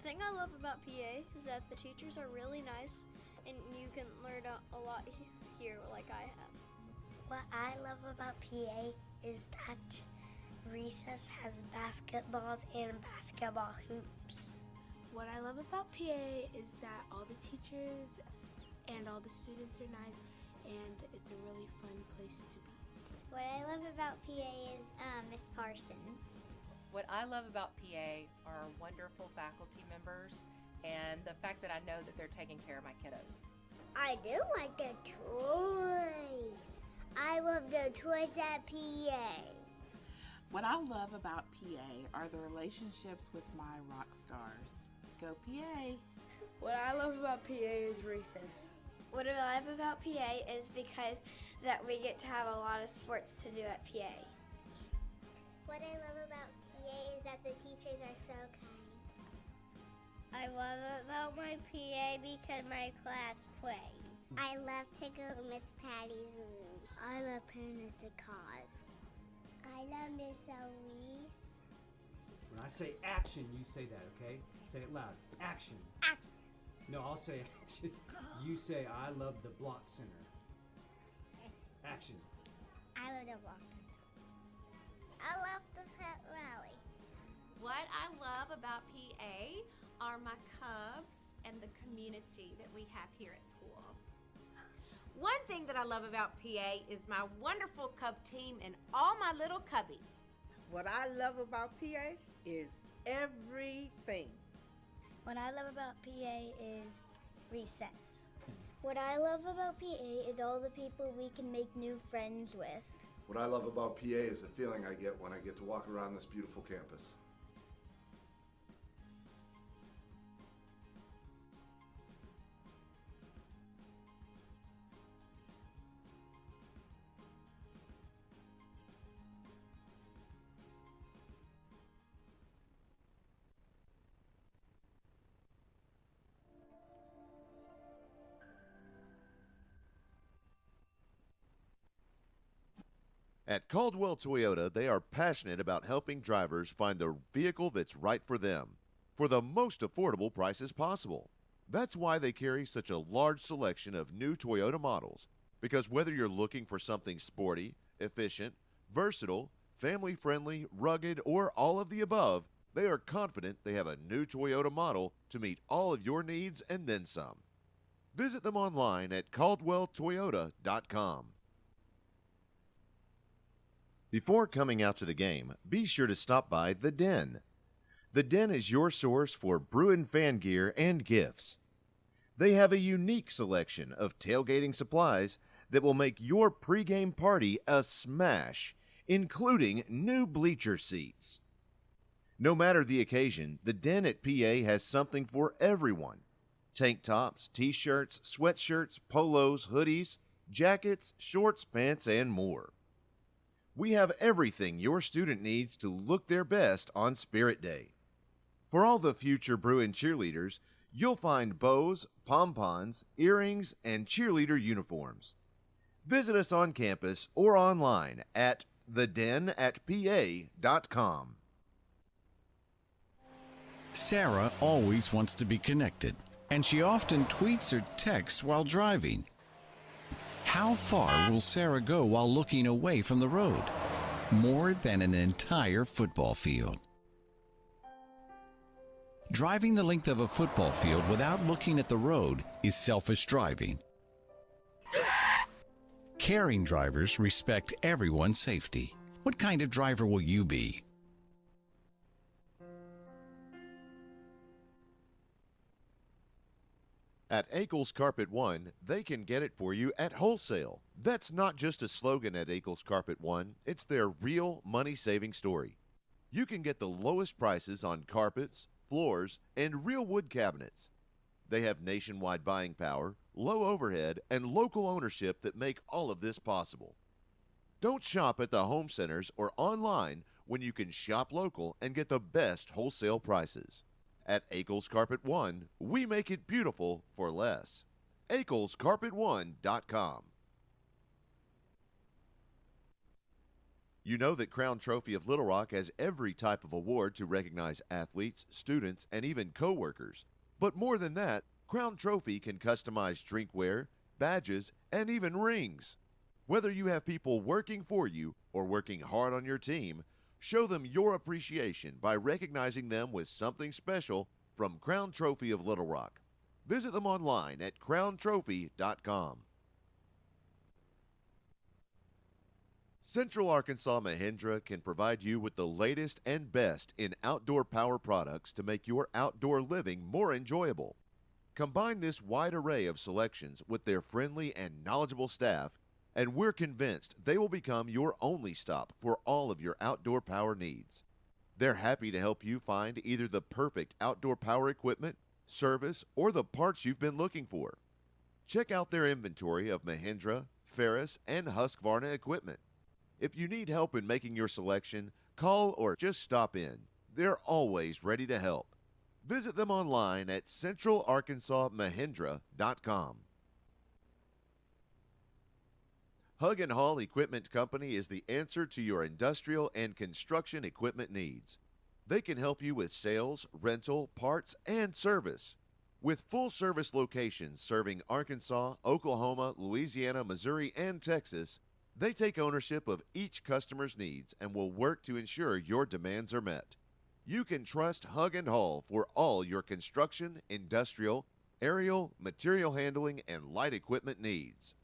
thing I love about PA is that the teachers are really nice and you can learn a lot here like I have. What I love about PA is that recess has basketballs and basketball hoops. What I love about PA is that all the teachers and all the students are nice, and it's a really fun place to be. What I love about PA is Miss Parsons. What I love about PA are wonderful faculty members and the fact that I know that they're taking care of my kiddos. I do like the toys. I love the toys at PA. What I love about PA are the relationships with my rock stars. Go PA. What I love about PA is recess. What I love about PA is because that we get to have a lot of sports to do at PA. What I love about PA is that the teachers are so kind. I love about my PA because my class plays. I love to go to Miss Patty's room. I love playing with the cars. I love Miss Elise. When I say action, you say that, okay? Say it loud. Action. Action. No, I'll say action. You say, I love the block center. Action. I love the block. I love the pet rally. What I love about PA are my cubs and the community that we have here at school. One thing that I love about PA is my wonderful Cub team and all my little cubbies. What I love about PA is everything. What I love about PA is recess. What I love about PA is all the people we can make new friends with. What I love about PA is the feeling I get when I get to walk around this beautiful campus. At Caldwell Toyota, they are passionate about helping drivers find the vehicle that's right for them for the most affordable prices possible. That's why they carry such a large selection of new Toyota models, because whether you're looking for something sporty, efficient, versatile, family-friendly, rugged, or all of the above, they are confident they have a new Toyota model to meet all of your needs and then some. Visit them online at caldwelltoyota.com. Before coming out to the game, be sure to stop by The Den. The Den is your source for Bruin fan gear and gifts. They have a unique selection of tailgating supplies that will make your pregame party a smash, including new bleacher seats. No matter the occasion, The Den at PA has something for everyone. Tank tops, t-shirts, sweatshirts, polos, hoodies, jackets, shorts, pants, and more. We have everything your student needs to look their best on Spirit Day. For all the future Bruin cheerleaders, you'll find bows, pom-poms, earrings, and cheerleader uniforms. Visit us on campus or online at thedenatpa.com. Sarah always wants to be connected, and she often tweets or texts while driving. How far will Sarah go while looking away from the road? More than an entire football field. Driving the length of a football field without looking at the road is selfish driving. Caring drivers respect everyone's safety. What kind of driver will you be? At Akel's Carpet One, they can get it for you at wholesale. That's not just a slogan at Akel's Carpet One, it's their real money-saving story. You can get the lowest prices on carpets, floors, and real wood cabinets. They have nationwide buying power, low overhead, and local ownership that make all of this possible. Don't shop at the home centers or online when you can shop local and get the best wholesale prices. At Akel's Carpet One, we make it beautiful for less. AkelsCarpet1.com. You know that Crown Trophy of Little Rock has every type of award to recognize athletes, students, and even co-workers. But more than that, Crown Trophy can customize drinkware, badges, and even rings. Whether you have people working for you or working hard on your team, show them your appreciation by recognizing them with something special from Crown Trophy of Little Rock. Visit them online at crowntrophy.com. Central Arkansas Mahindra can provide you with the latest and best in outdoor power products to make your outdoor living more enjoyable. Combine this wide array of selections with their friendly and knowledgeable staff, and we're convinced they will become your only stop for all of your outdoor power needs. They're happy to help you find either the perfect outdoor power equipment, service, or the parts you've been looking for. Check out their inventory of Mahindra, Ferris, and Husqvarna equipment. If you need help in making your selection, call or just stop in. They're always ready to help. Visit them online at centralarkansasmahindra.com. Huggin Hall Equipment Company is the answer to your industrial and construction equipment needs. They can help you with sales, rental, parts, and service. With full-service locations serving Arkansas, Oklahoma, Louisiana, Missouri, and Texas, they take ownership of each customer's needs and will work to ensure your demands are met. You can trust Huggin Hall for all your construction, industrial, aerial, material handling, and light equipment needs.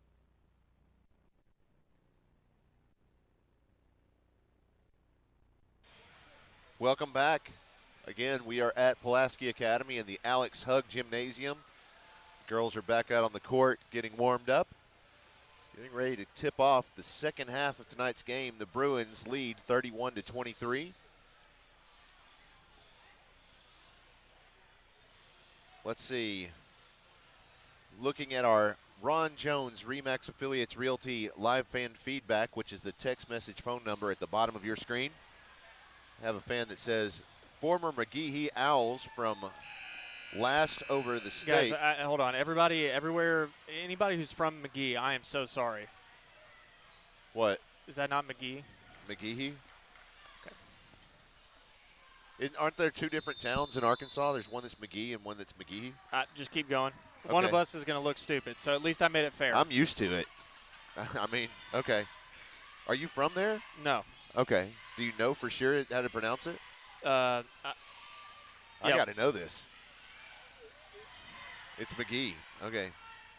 Welcome back. Again, we are at Pulaski Academy in the Alex Hugg Gymnasium. The girls are back out on the court getting warmed up. Getting ready to tip off the second half of tonight's game. The Bruins lead 31-23. Let's see. Looking at our Ron Jones RE/MAX Affiliates Realty live fan feedback, which is the text message phone number at the bottom of your screen. I have a fan that says, former McGehee Owls from last over the state. Guys, hold on. Everybody, everywhere, anybody who's from McGehee, I am so sorry. What? Is that not McGehee? McGehee? Okay. Aren't there two different towns in Arkansas? There's one that's McGehee and one that's McGehee? Just keep going. Okay. One of us is going to look stupid, so at least I made it fair. I'm used to it. I mean, okay. Are you from there? No. Okay. Do you know for sure how to pronounce it? I got to know this. It's McGehee. Okay.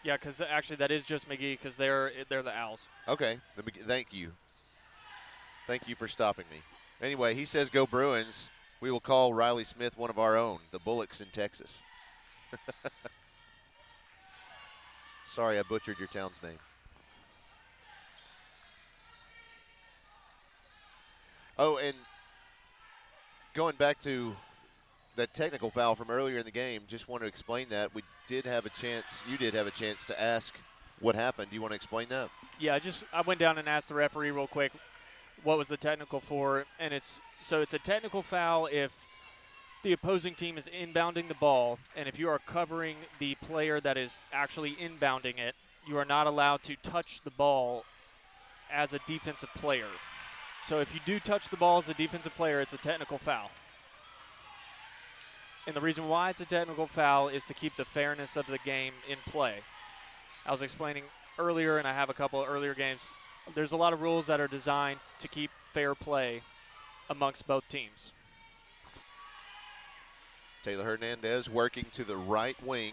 Yeah, because actually that is just McGehee because they're the Owls. Okay. Thank you. Thank you for stopping me. Anyway, he says go Bruins. We will call Riley Smith one of our own, the Bullocks in Texas. Sorry, I butchered your town's name. Oh, and going back to that technical foul from earlier in the game, just want to explain that. You did have a chance to ask what happened. Do you want to explain that? Yeah, I went down and asked the referee real quick what was the technical for, and it's a technical foul if the opposing team is inbounding the ball, and if you are covering the player that is actually inbounding it, you are not allowed to touch the ball as a defensive player. So if you do touch the ball as a defensive player, it's a technical foul. And the reason why it's a technical foul is to keep the fairness of the game in play. I was explaining earlier, and I have a couple of earlier games, there's a lot of rules that are designed to keep fair play amongst both teams. Taylor Hernandez working to the right wing.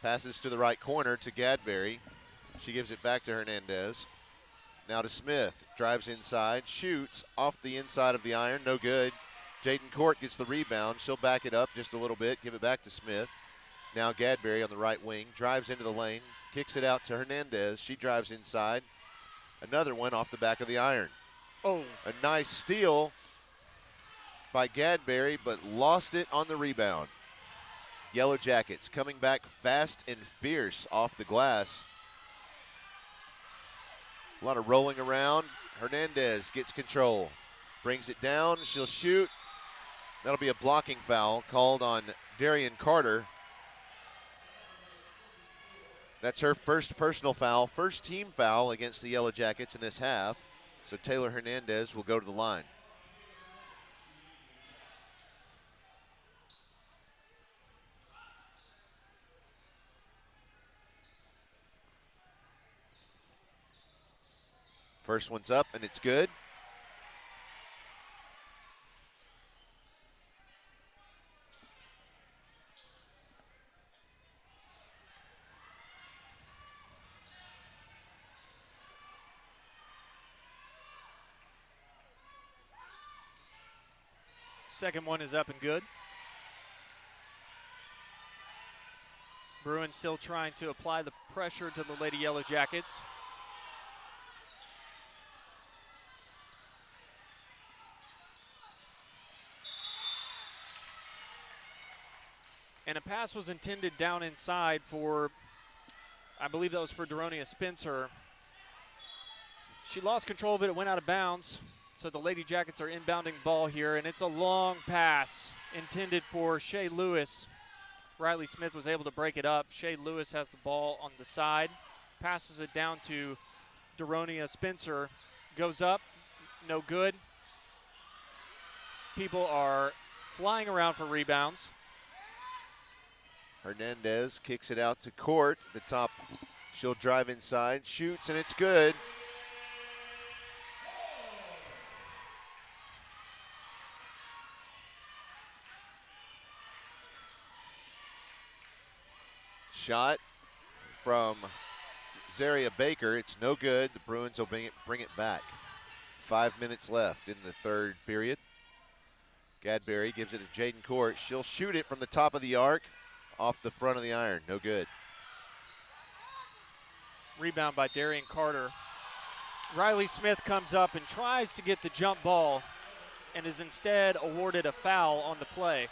Passes to the right corner to Gadberry. She gives it back to Hernandez. Now to Smith. Drives inside. Shoots off the inside of the iron. No good. Jaden Court gets the rebound. She'll back it up just a little bit. Give it back to Smith. Now Gadberry on the right wing. Drives into the lane. Kicks it out to Hernandez. She drives inside. Another one off the back of the iron. Oh. A nice steal by Gadberry, but lost it on the rebound. Yellowjackets coming back fast and fierce off the glass. A lot of rolling around. Hernandez gets control. Brings it down. She'll shoot. That'll be a blocking foul called on Darian Carter. That's her first personal foul, first team foul against the Yellowjackets in this half. So Taylor Hernandez will go to the line. First one's up, and it's good. Second one is up and good. Bruins still trying to apply the pressure to the Lady Yellowjackets. And a pass was intended down inside for, I believe that was for Daronia Spencer. She lost control of it. It went out of bounds. So the Lady Jackets are inbounding ball here, and it's a long pass intended for Shea Lewis. Riley Smith was able to break it up. Shea Lewis has the ball on the side, passes it down to Deronia Spencer. Goes up, no good. People are flying around for rebounds. Hernandez kicks it out to Court. The top, she'll drive inside, shoots, and it's good. Shot from Zaria Baker. It's no good. The Bruins will bring it back. 5 minutes left in the third period. Gadberry gives it to Jaden Court. She'll shoot it from the top of the arc. Off the front of the iron, no good. Rebound by Darian Carter. Riley Smith comes up and tries to get the jump ball and is instead awarded a foul on the play.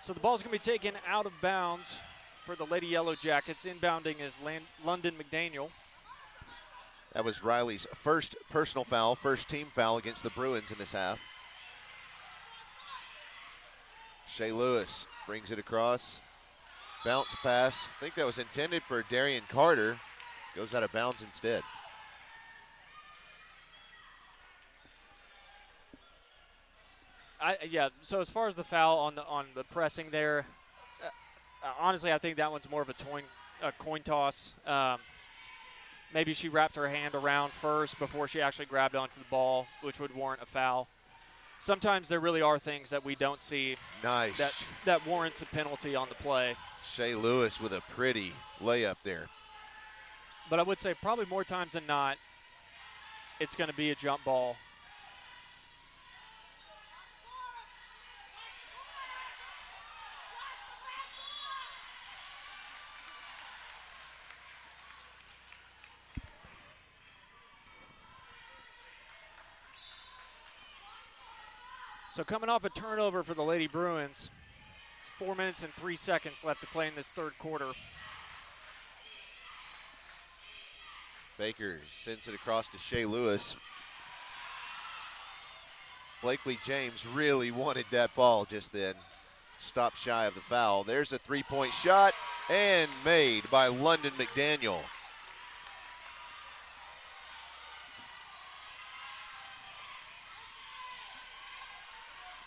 So the ball's going to be taken out of bounds for the Lady Yellowjackets. Inbounding is London McDaniel. That was Riley's first personal foul, first team foul against the Bruins in this half. Shea Lewis brings it across. Bounce pass. I think that was intended for Darian Carter. Goes out of bounds instead. So as far as the foul on the pressing there, honestly, I think that one's more of a coin toss. Maybe she wrapped her hand around first before she actually grabbed onto the ball, which would warrant a foul. Sometimes there really are things that we don't see that warrants a penalty on the play. Shea Lewis with a pretty layup there. But I would say probably more times than not, it's going to be a jump ball. So coming off a turnover for the Lady Bruins, 4 minutes and 3 seconds left to play in this third quarter. Baker sends it across to Shea Lewis. Blakely James really wanted that ball just then. Stopped shy of the foul. There's a three-point shot and made by London McDaniel.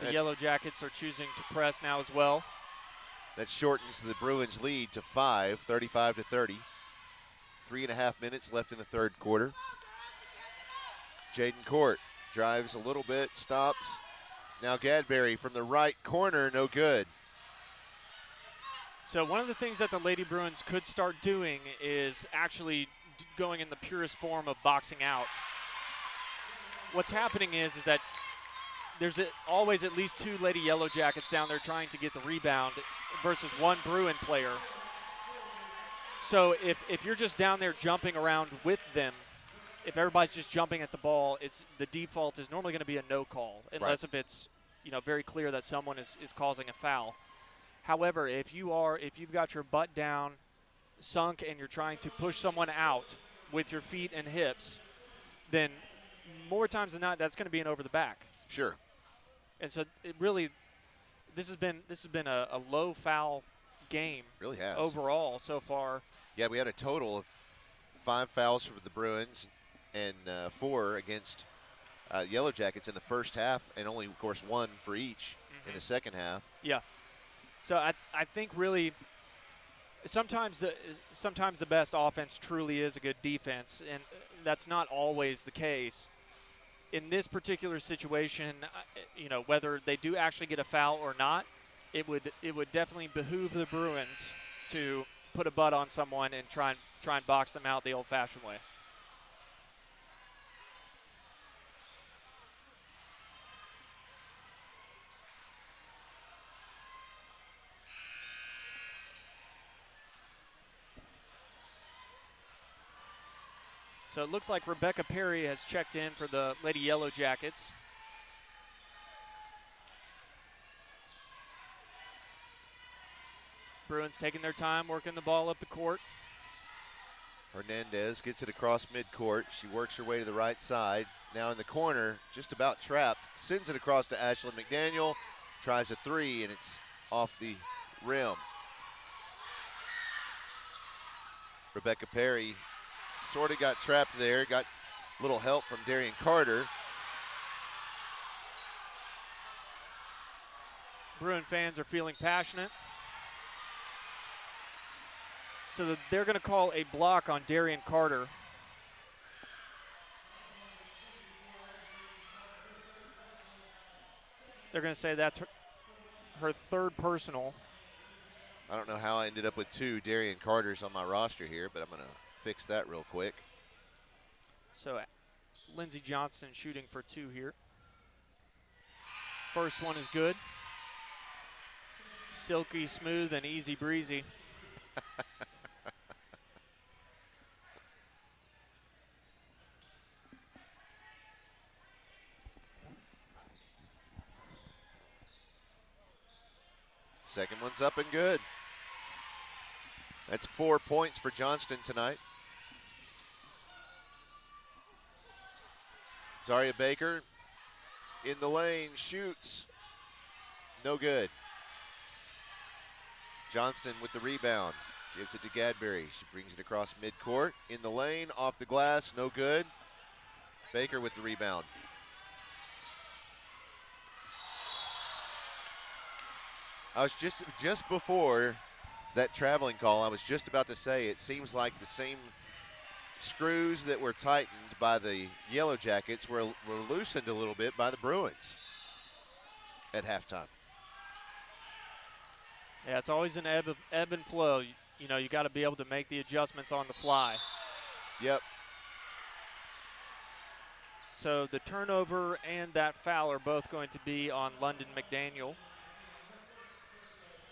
The Yellow Jackets are choosing to press now as well. That shortens the Bruins' lead to 5, 35-30. 3.5 minutes left in the third quarter. Jaden Court drives a little bit, stops. Now Gadberry from the right corner, no good. So one of the things that the Lady Bruins could start doing is actually going in the purest form of boxing out. What's happening is that there's always at least two Lady Yellow Jackets down there trying to get the rebound versus one Bruin player. So if you're just down there jumping around with them, if everybody's just jumping at the ball, the default is normally going to be a no call, unless if it's very clear that someone is causing a foul. However, if you've got your butt down, sunk, and you're trying to push someone out with your feet and hips, then more times than not, that's going to be an over the back. Sure. And so this has been a low foul game. Really has. Overall so far. Yeah, we had a total of 5 fouls for the Bruins and 4 against Yellow Jackets in the first half, and only, of course, 1 for each in the second half. Yeah. So I think really sometimes the best offense truly is a good defense, and that's not always the case. In this particular situation, whether they do actually get a foul or not, it would definitely behoove the Bruins to put a butt on someone and try and box them out the old-fashioned way. So it looks like Rebecca Perry has checked in for the Lady Yellow Jackets. Bruins taking their time, working the ball up the court. Hernandez gets it across midcourt. She works her way to the right side. Now in the corner, just about trapped. Sends it across to Ashlyn McDaniel. Tries a three, and it's off the rim. Rebecca Perry sort of got trapped there. Got a little help from Darian Carter. Bruin fans are feeling passionate. So they're going to call a block on Darian Carter. They're going to say that's her third personal. I don't know how I ended up with 2 Darian Carters on my roster here, but I'm going to fix that real quick. So Lindsey Johnston shooting for 2 here. First one is good. Silky smooth and easy breezy. Second one's up and good. That's 4 points for Johnston tonight. Zaria Baker in the lane, shoots. No good. Johnston with the rebound. Gives it to Gadberry. She brings it across midcourt. In the lane, off the glass, no good. Baker with the rebound. I was just before that traveling call, I was just about to say it seems like the same screws that were tightened by the Yellowjackets were loosened a little bit by the Bruins at halftime. Yeah, it's always an ebb and flow. You know, you got to be able to make the adjustments on the fly. Yep. So the turnover and that foul are both going to be on London McDaniel.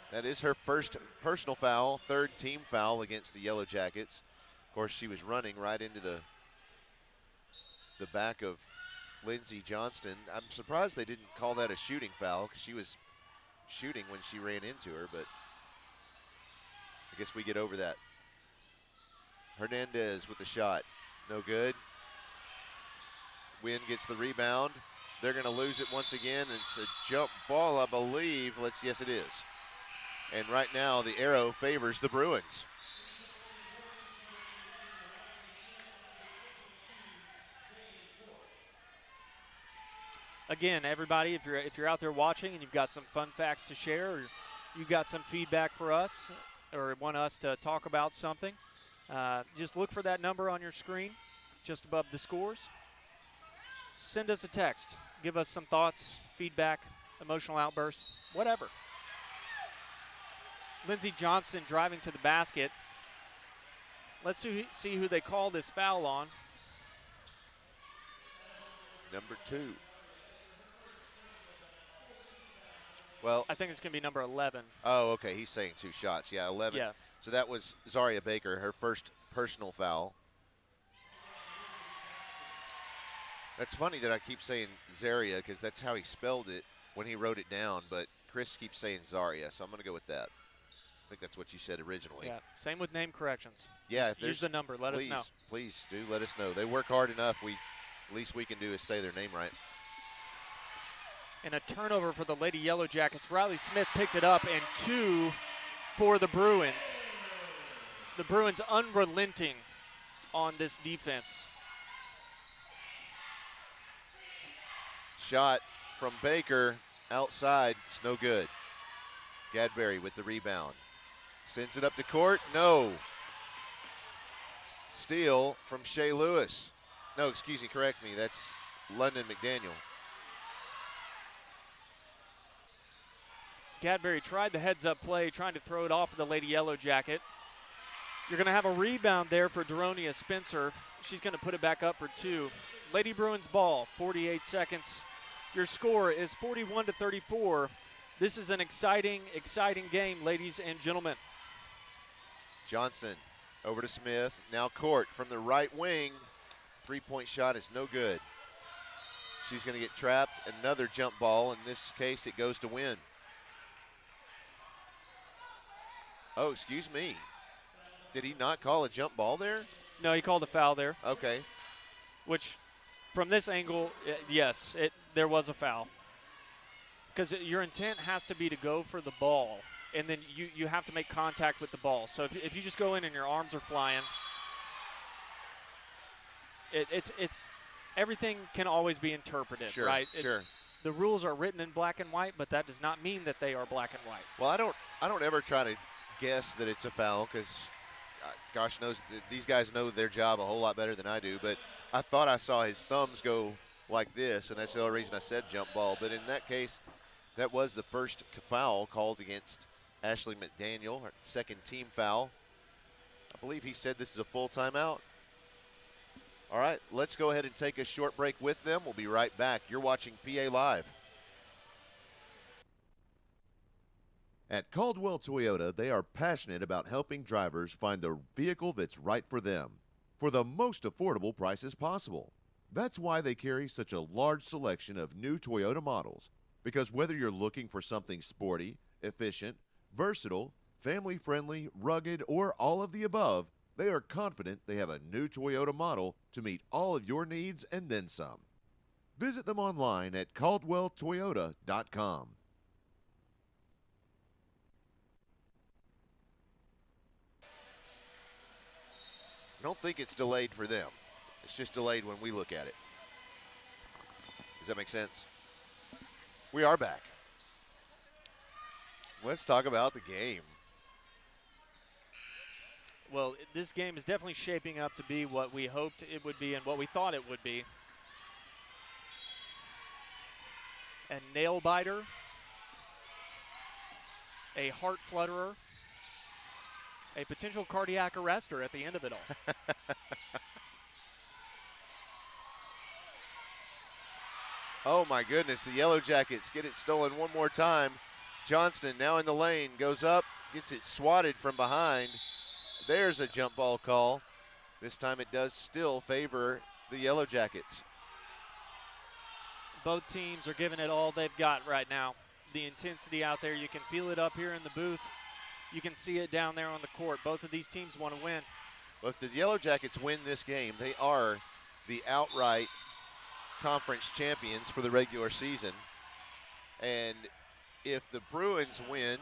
That is her first personal foul, third team foul against the Yellowjackets. Of course, she was running right into the back of Lindsey Johnston. I'm surprised they didn't call that a shooting foul because she was shooting when she ran into her, but I guess we get over that. Hernandez with the shot. No good. Wynne gets the rebound. They're going to lose it once again. It's a jump ball, I believe. Yes, it is. And right now, the arrow favors the Bruins. Again, everybody, if you're out there watching and you've got some fun facts to share, or you've got some feedback for us, or want us to talk about something, just look for that number on your screen, just above the scores. Send us a text. Give us some thoughts, feedback, emotional outbursts, whatever. Lindsey Johnston driving to the basket. Let's see who they call this foul on. Number 2. Well, I think it's going to be number 11. Oh, okay. He's saying 2 shots. Yeah, 11. Yeah. So that was Zaria Baker, her first personal foul. That's funny that I keep saying Zaria because that's how he spelled it when he wrote it down, but Chris keeps saying Zaria, so I'm going to go with that. I think that's what you said originally. Yeah, same with name corrections. Yeah, Just use the number. Let us know. Please do let us know. They work hard enough. Least we can do is say their name right. And a turnover for the Lady Yellowjackets. Riley Smith picked it up, and 2 for the Bruins. The Bruins unrelenting on this defense. Shot from Baker outside. It's no good. Gadberry with the rebound. Sends it up to court. No. Steal from Shea Lewis. No, excuse me, correct me. That's London McDaniel. Gadberry tried the heads-up play, trying to throw it off of the Lady Yellowjacket. You're going to have a rebound there for Daronia Spencer. She's going to put it back up for 2. Lady Bruins ball, 48 seconds. Your score is 41-34. This is an exciting, exciting game, ladies and gentlemen. Johnston over to Smith. Now Court from the right wing. 3-point shot is no good. She's going to get trapped. Another jump ball. In this case, it goes to Wynne. Oh, excuse me. Did he not call a jump ball there? No, he called a foul there. Okay. Which, from this angle, yes, there was a foul. Because your intent has to be to go for the ball, and then you have to make contact with the ball. So if you just go in and your arms are flying, it's everything can always be interpreted, Sure, right? Sure. The rules are written in black and white, but that does not mean that they are black and white. Well, I don't ever try to guess that it's a foul because, gosh knows, these guys know their job a whole lot better than I do. But I thought I saw his thumbs go like this, and that's the only reason I said jump ball. But in that case, that was the first foul called against Ashley McDaniel, her second team foul. I believe he said this is a full timeout. All right, let's go ahead and take a short break with them. We'll be right back. You're watching PA Live. At Caldwell Toyota, they are passionate about helping drivers find the vehicle that's right for them for the most affordable prices possible. That's why they carry such a large selection of new Toyota models, because whether you're looking for something sporty, efficient, versatile, family-friendly, rugged, or all of the above, they are confident they have a new Toyota model to meet all of your needs and then some. Visit them online at caldwelltoyota.com. I don't think it's delayed for them. It's just delayed when we look at it. Does that make sense? We are back. Let's talk about the game. Well, this game is definitely shaping up to be what we hoped it would be and what we thought it would be. A nail biter, a heart flutterer, a potential cardiac arrester at the end of it all. Oh my goodness, the Yellowjackets get it stolen one more time. Johnston now in the lane, goes up, gets it swatted from behind. There's a jump ball call. This time it does still favor the Yellowjackets. Both teams are giving it all they've got right now. The intensity out there, you can feel it up here in the booth. You can see it down there on the court. Both of these teams want to win. Well, if the Yellowjackets win this game, they are the outright conference champions for the regular season. And if the Bruins win,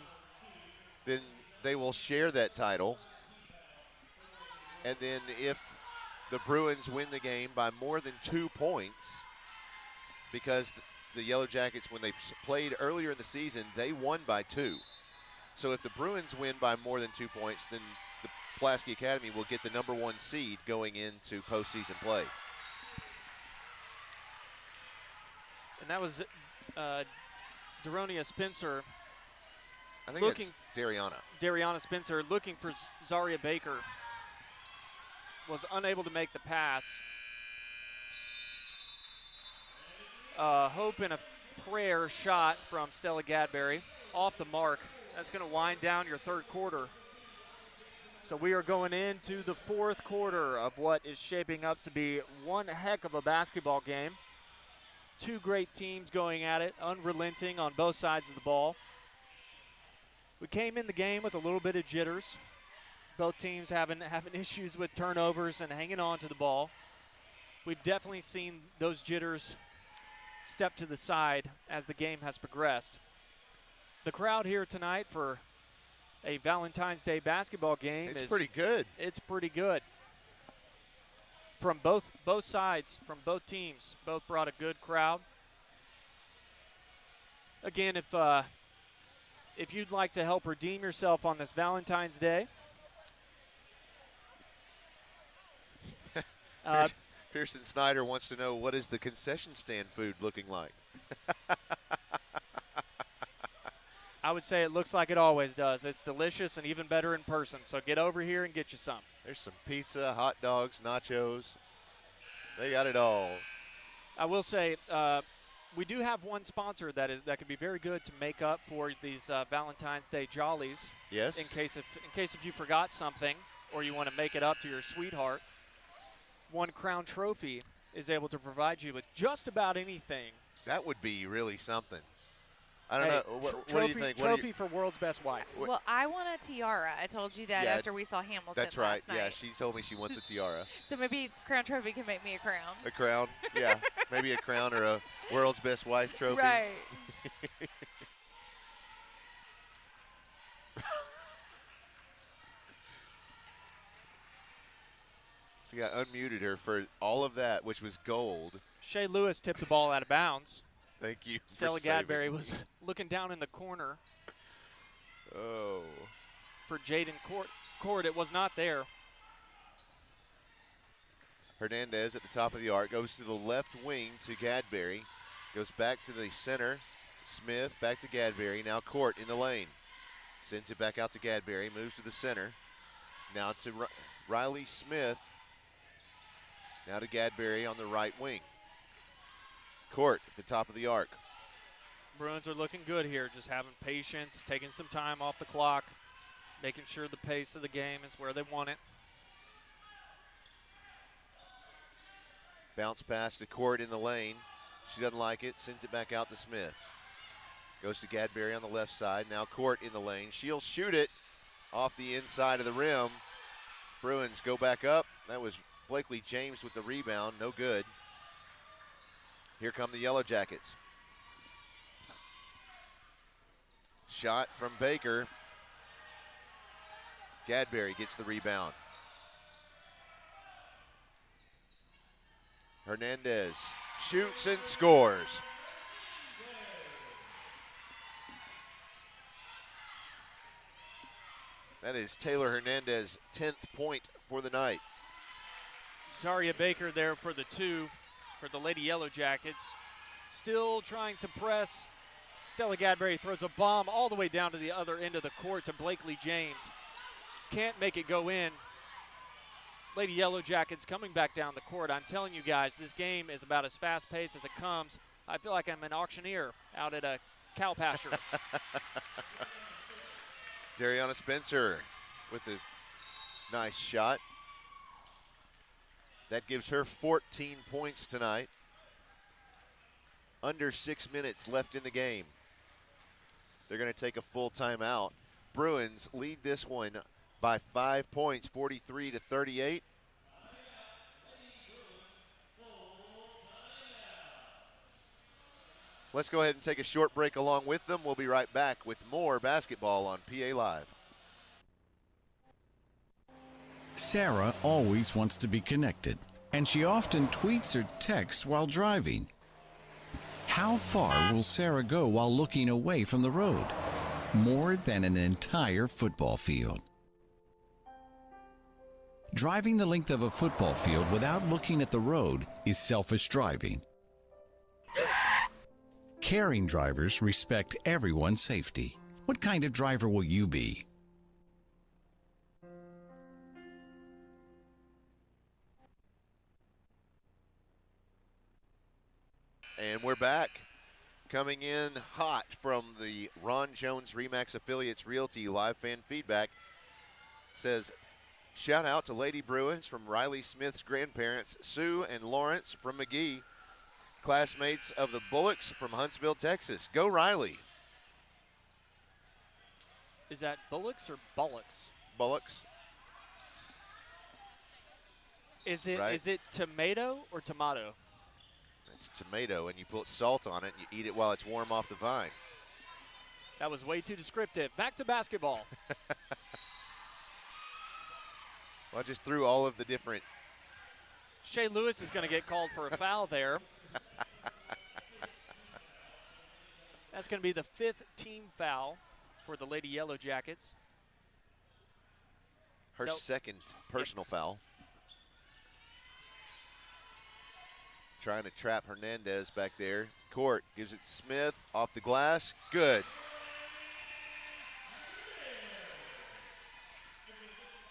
then they will share that title. And then if the Bruins win the game by more than 2 points, because the Yellowjackets, when they played earlier in the season, they won by 2. So if the Bruins win by more than 2 points, then the Pulaski Academy will get the #1 seed going into postseason play. And that was Daronia Spencer. I think that's Dariana. Dariana Spencer looking for Zaria Baker. Was unable to make the pass. Hope and a prayer shot from Stella Gadberry off the mark. That's going to wind down your third quarter. So we are going into the fourth quarter of what is shaping up to be one heck of a basketball game. Two great teams going at it, unrelenting on both sides of the ball. We came in the game with a little bit of jitters. Both teams having issues with turnovers and hanging on to the ball. We've definitely seen those jitters step to the side as the game has progressed. The crowd here tonight for a Valentine's Day basketball game is pretty good. It's pretty good. From both sides, from both teams, both brought a good crowd. Again, if you'd like to help redeem yourself on this Valentine's Day, Pearson Snyder wants to know, what is the concession stand food looking like? I would say it looks like it always does. It's delicious and even better in person. So get over here and get you some. There's some pizza, hot dogs, nachos. They got it all. I will say we do have one sponsor that could be very good to make up for these Valentine's Day jollies. Yes. In case if you forgot something or you want to make it up to your sweetheart, One Crown Trophy is able to provide you with just about anything. That would be really something. I don't Hey, know. What do trophy, you think? Trophy for world's best wife. Well, I want a tiara. I told you that Yeah, after we saw Hamilton That's right. last night. Yeah, she told me she wants a tiara. So maybe Crown Trophy can make me a crown. A crown? Yeah. Maybe a crown or a world's best wife trophy. Right. See, I unmuted her for all of that, which was gold. Shea Lewis tipped the ball out of bounds. Thank you. Stella for saving Gadberry me. was looking down in the corner. Oh. For Jaden Court, it was not there. Hernandez at the top of the arc goes to the left wing to Gadberry. Goes back to the center. Smith back to Gadberry. Now Court in the lane. Sends it back out to Gadberry. Moves to the center. Now to Riley Smith. Now to Gadberry on the right wing. Court at the top of the arc. Bruins are looking good here, just having patience, taking some time off the clock, making sure the pace of the game is where they want it. Bounce pass to Court in the lane. She doesn't like it. Sends it back out to Smith. Goes to Gadberry on the left side. Now Court in the lane. She'll shoot it off the inside of the rim. Bruins go back up. That was Blakely James with the rebound. No good. Here come the Yellowjackets. Shot from Baker. Gadberry gets the rebound. Hernandez shoots and scores. That is Taylor Hernandez's 10th point for the night. Zaria Baker there for the 2 for the Lady Yellowjackets. Still trying to press. Stella Gadberry throws a bomb all the way down to the other end of the court to Blakely James. Can't make it go in. Lady Yellowjackets coming back down the court. I'm telling you guys, this game is about as fast-paced as it comes. I feel like I'm an auctioneer out at a cow pasture. Dariana Spencer with a nice shot. That gives her 14 points tonight. Under 6 minutes left in the game. They're going to take a full timeout. Bruins lead this one by 5 points, 43-38. Let's go ahead and take a short break along with them. We'll be right back with more basketball on PA Live. Sarah always wants to be connected, and she often tweets or texts while driving. How far will Sarah go while looking away from the road? More than an entire football field. Driving the length of a football field without looking at the road is selfish driving. Caring drivers respect everyone's safety. What kind of driver will you be? And we're back. Coming in hot from the Ron Jones Remax Affiliates Realty live fan feedback. Says, shout out to Lady Bruins from Riley Smith's grandparents, Sue and Lawrence from McGee. Classmates of the Bullocks from Huntsville, Texas. Go Riley. Is that Bullocks or Bullocks? Bullocks. Is it Right. is it tomato or tomato? It's tomato, and you put salt on it, and you eat it while it's warm off the vine. That was way too descriptive. Back to basketball. Well, I just threw all of the different. Shea Lewis is going to get called for a foul there. That's going to be the 5th team foul for the Lady Yellowjackets. Her second personal foul. Trying to trap Hernandez back there. Court gives it to Smith off the glass. Good.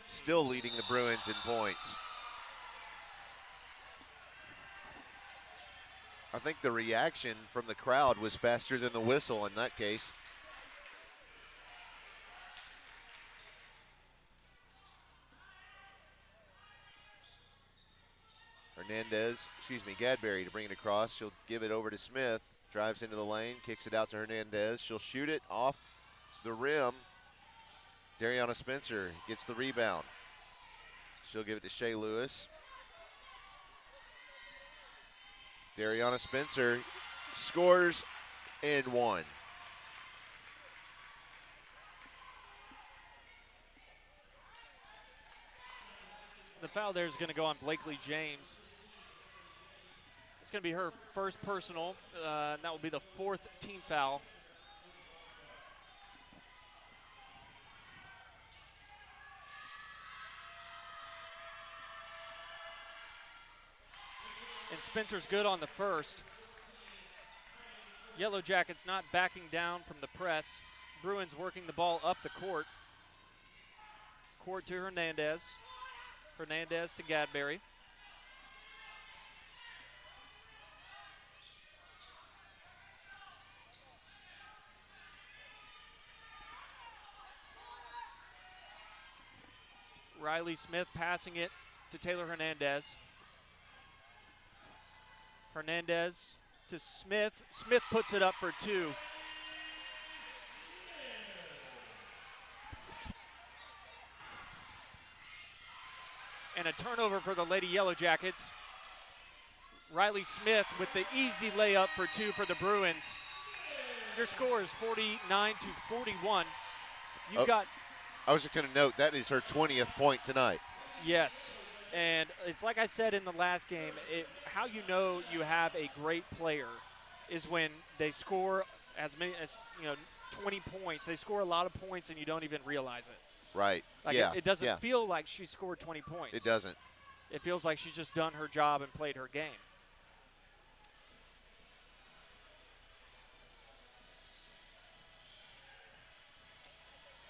Still leading the Bruins in points. I think the reaction from the crowd was faster than the whistle in that case. Gadberry to bring it across. She'll give it over to Smith. Drives into the lane, kicks it out to Hernandez. She'll shoot it off the rim. Dariana Spencer gets the rebound. She'll give it to Shea Lewis. Dariana Spencer scores and one. The foul there is going to go on Blakely James. It's going to be her first personal, and that will be the 4th team foul. And Spencer's good on the first. Yellow Jackets not backing down from the press. Bruins working the ball up the court. Court to Hernandez. Hernandez to Gadberry. Riley Smith passing it to Taylor Hernandez. Hernandez to Smith. Smith puts it up for two. And a turnover for the Lady Yellow Jackets. Riley Smith with the easy layup for two for the Bruins. Your score is 49-41. You've got. I was just going to note that is her 20th point tonight. Yes, and it's like I said in the last game. How you know you have a great player is when they score as many as 20 points. They score a lot of points and you don't even realize it. Right. Like yeah. It doesn't feel like she scored 20 points. It doesn't. It feels like she's just done her job and played her game.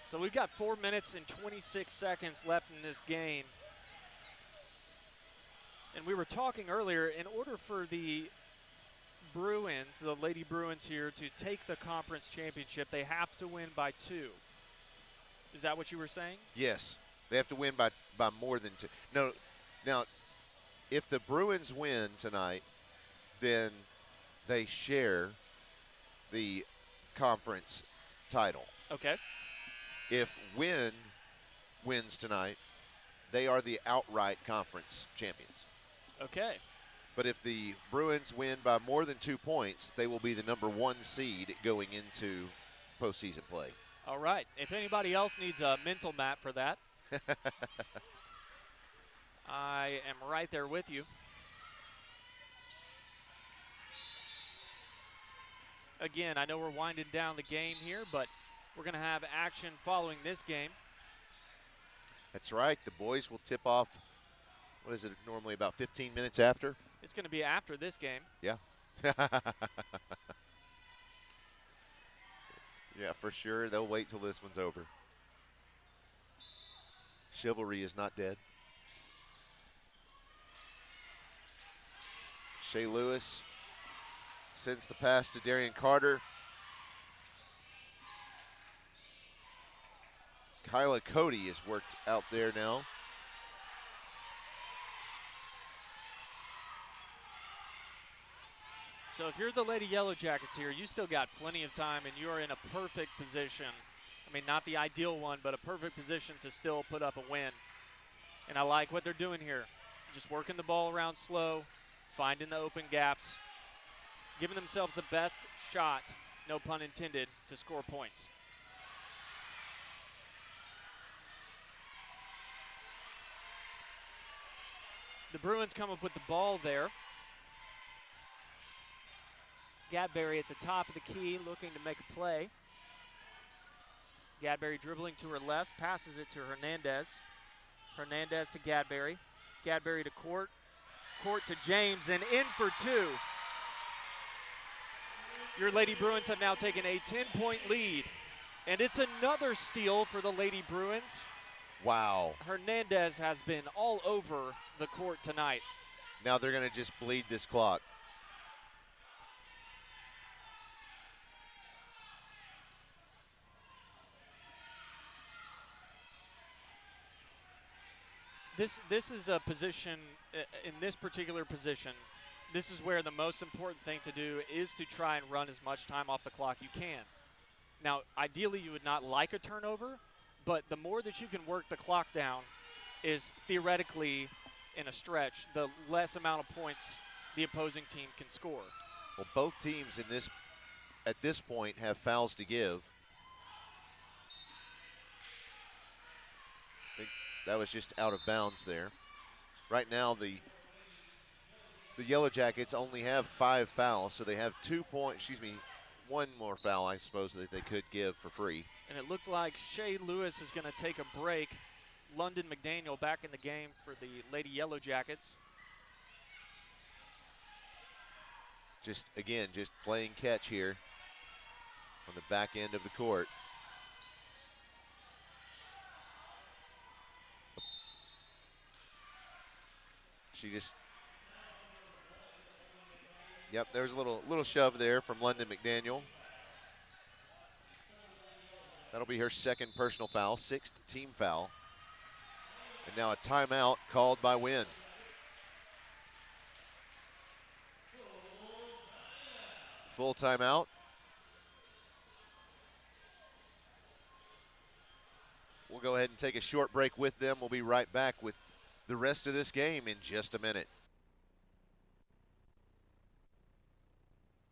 So we've got 4 minutes and 26 seconds left in this game. And we were talking earlier, in order for the Bruins, the Lady Bruins here, to take the conference championship, they have to win by 2. Is that what you were saying? Yes. They have to win by more than 2. No. Now, if the Bruins win tonight, then they share the conference title. Okay. If Wynne wins tonight, they are the outright conference champions. Okay. But if the Bruins win by more than 2 points, they will be the number 1 seed going into postseason play. All right. If anybody else needs a mental map for that, I am right there with you. Again, I know we're winding down the game here, but we're going to have action following this game. That's right. The boys will tip off, what is it, normally about 15 minutes after? It's going to be after this game. Yeah. Yeah, for sure. They'll wait till this one's over. Chivalry is not dead. Shea Lewis sends the pass to Darian Carter. Kyla Cody is worked out there now. So if you're the Lady Yellow Jackets here, you still got plenty of time and you are in a perfect position. I mean, not the ideal one, but a perfect position to still put up a win. And I like what they're doing here. Just working the ball around slow, finding the open gaps, giving themselves the best shot, no pun intended, to score points. The Bruins come up with the ball there. Gadberry at the top of the key looking to make a play. Gadberry dribbling to her left, passes it to Hernandez. Hernandez to Gadberry. Gadberry to Court. Court to James, and in for two. Your Lady Bruins have now taken a 10-point lead. And it's another steal for the Lady Bruins. Wow. Hernandez has been all over the court tonight. Now they're going to just bleed this clock. This is a position, in this particular position, this is where the most important thing to do is to try and run as much time off the clock you can. Now, ideally, you would not like a turnover, but the more that you can work the clock down is theoretically, in a stretch, the less amount of points the opposing team can score. Well, both teams at this point have fouls to give. I think that was just out of bounds there. Right now, the Yellowjackets only have 5 fouls, so they have 2 points, one more foul, I suppose, that they could give for free. And it looks like Shea Lewis is going to take a break. London McDaniel back in the game for the Lady Yellowjackets. Just playing catch here on the back end of the court. Yep, there's a little shove there from London McDaniel. That'll be her second personal foul, 6th team foul. And now a timeout called by Wynne. Full timeout. We'll go ahead and take a short break with them. We'll be right back with the rest of this game in just a minute.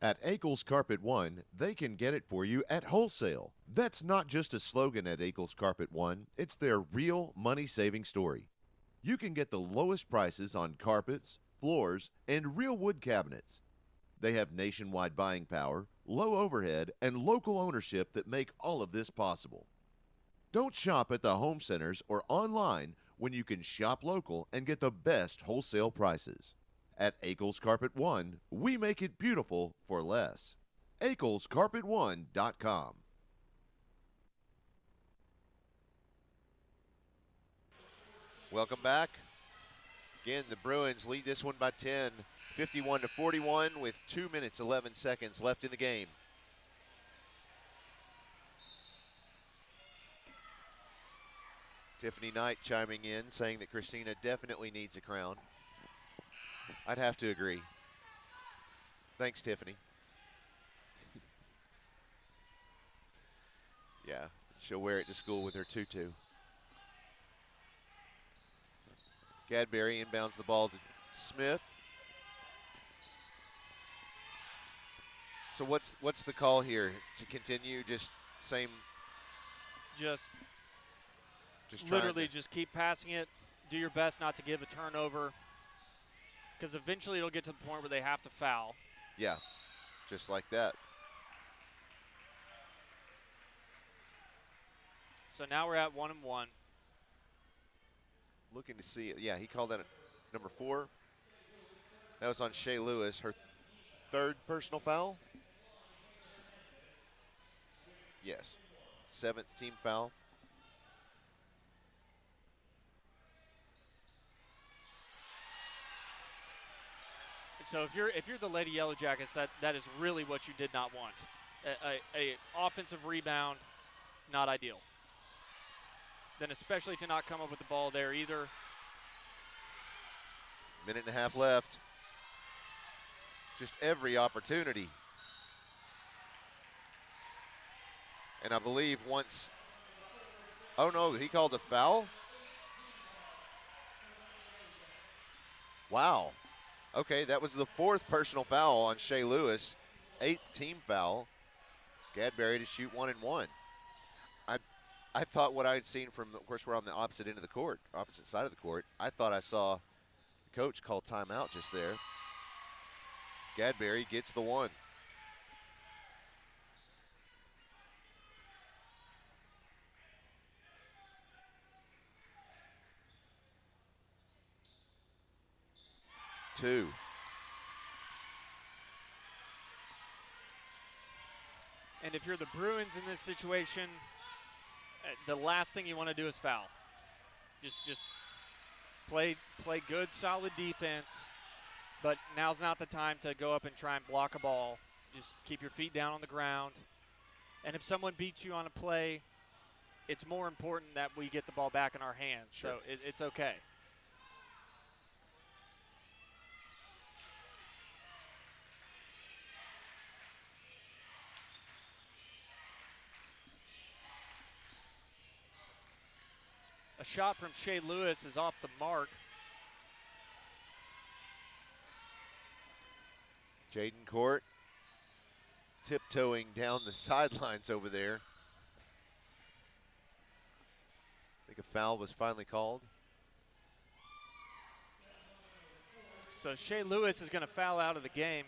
At Akel's Carpet One, they can get it for you at wholesale. That's not just a slogan at Akel's Carpet One, it's their real money-saving story. You can get the lowest prices on carpets, floors, and real wood cabinets. They have nationwide buying power, low overhead, and local ownership that make all of this possible. Don't shop at the home centers or online when you can shop local and get the best wholesale prices. At Akel's Carpet One, we make it beautiful for less. AkelsCarpet1.com. Welcome back. Again, the Bruins lead this one by 10, 51-41 with 2 minutes, 11 seconds left in the game. Tiffany Knight chiming in, saying that Christina definitely needs a crown. I'd have to agree. Thanks, Tiffany. Yeah, she'll wear it to school with her tutu. Gadberry inbounds the ball to Smith. So what's the call here? To continue just same? Just trying literally to, just keep passing it. Do your best not to give a turnover, because eventually it'll get to the point where they have to foul. Yeah, just like that. So now we're at 1-1. Looking to see it. Yeah, he called that number 4. That was on Shea Lewis, her third personal foul. Yes, 7th team foul. And so if you're the Lady Yellowjackets, that is really what you did not want. A offensive rebound, not ideal. Then especially to not come up with the ball there either. Minute and a half left. Just every opportunity. And I believe once, oh no, he called a foul? Wow. Okay, that was the 4th personal foul on Shea Lewis. 8th team foul. Gadberry to shoot 1 and 1. I thought what I had seen from, of course, we're on the opposite end of the court, opposite side of the court. I thought I saw the coach call timeout just there. Gadberry gets the 1. Two. And if you're the Bruins in this situation, the last thing you want to do is foul. Just play good, solid defense. But now's not the time to go up and try and block a ball. Just keep your feet down on the ground. And if someone beats you on a play, it's more important that we get the ball back in our hands. Sure. So it's okay. A shot from Shea Lewis is off the mark. Jaden Court tiptoeing down the sidelines over there. I think a foul was finally called. So Shea Lewis is going to foul out of the game.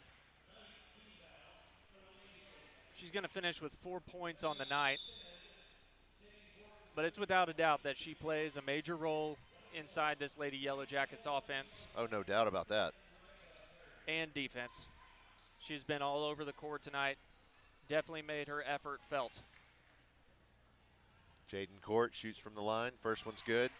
She's going to finish with 4 points on the night. But it's without a doubt that she plays a major role inside this Lady Yellowjackets offense. Oh, no doubt about that. And defense. She's been all over the court tonight. Definitely made her effort felt. Jaden Court shoots from the line. First one's good.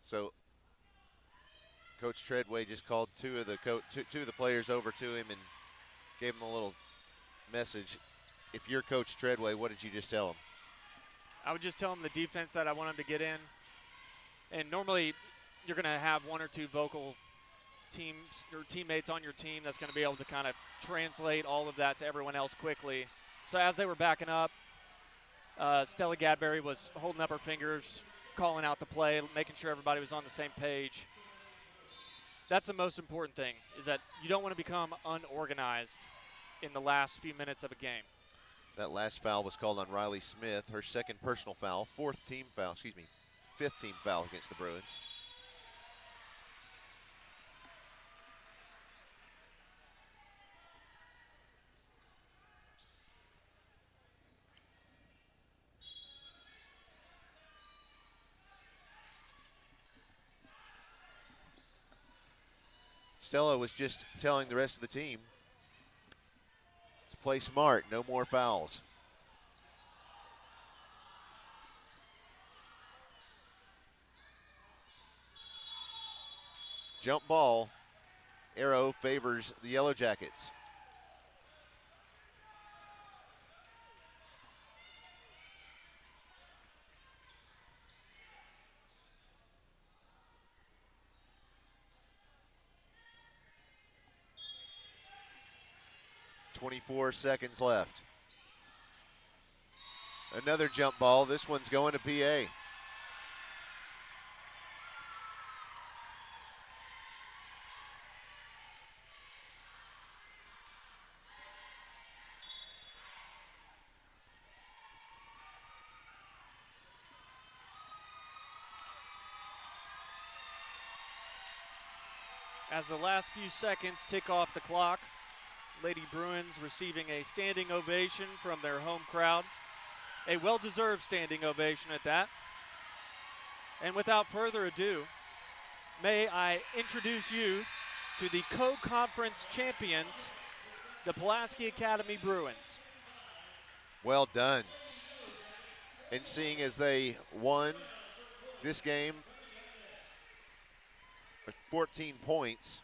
So Coach Treadway just called two of the players over to him and gave him a little message. If you're Coach Treadway, what did you just tell him? I would just tell him the defense that I want him to get in. And normally you're going to have one or two vocal teams or teammates on your team that's going to be able to kind of translate all of that to everyone else quickly. So as they were backing up, Stella Gadberry was holding up her fingers, calling out the play, making sure everybody was on the same page. That's the most important thing, is that you don't want to become unorganized in the last few minutes of a game. That last foul was called on Riley Smith, her second personal foul, fifth team foul against the Bruins. Stella was just telling the rest of the team to play smart, no more fouls. Jump ball, arrow favors the Yellowjackets. .24 seconds left. Another jump ball. This one's going to PA. As the last few seconds tick off the clock, Lady Bruins receiving a standing ovation from their home crowd. A well-deserved standing ovation at that. And without further ado, may I introduce you to the co-conference champions, the Pulaski Academy Bruins. Well done. And seeing as they won this game with 14 points,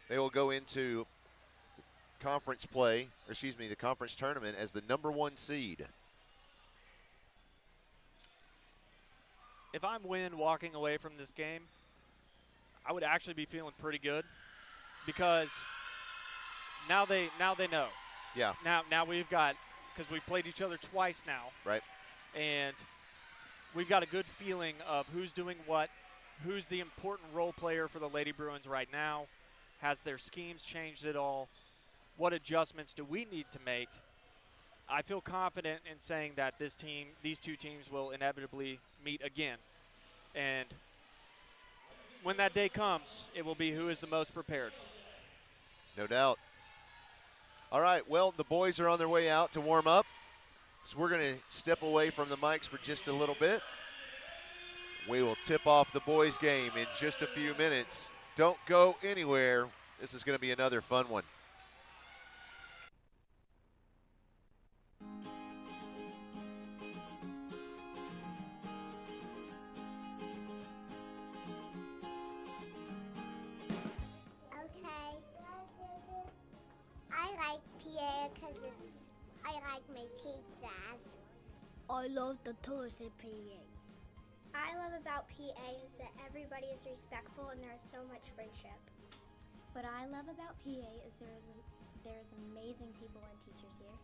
they will go into conference play, or excuse me, the conference tournament as the #1 seed. If I'm Wynne walking away from this game, I would actually be feeling pretty good, because now they know. Yeah. Now we've got, because we've played each other twice now. Right. And we've got a good feeling of who's doing what, who's the important role player for the Lady Bruins right now. Has their schemes changed at all? What adjustments do we need to make? I feel confident in saying that these two teams will inevitably meet again. And when that day comes, it will be who is the most prepared. No doubt. All right, well, the boys are on their way out to warm up. So we're going to step away from the mics for just a little bit. We will tip off the boys' game in just a few minutes. Don't go anywhere. This is going to be another fun one. I like my pizzas. I love the tours at PA. I love about PA is that everybody is respectful and there is so much friendship. What I love about PA is there's amazing people and teachers here.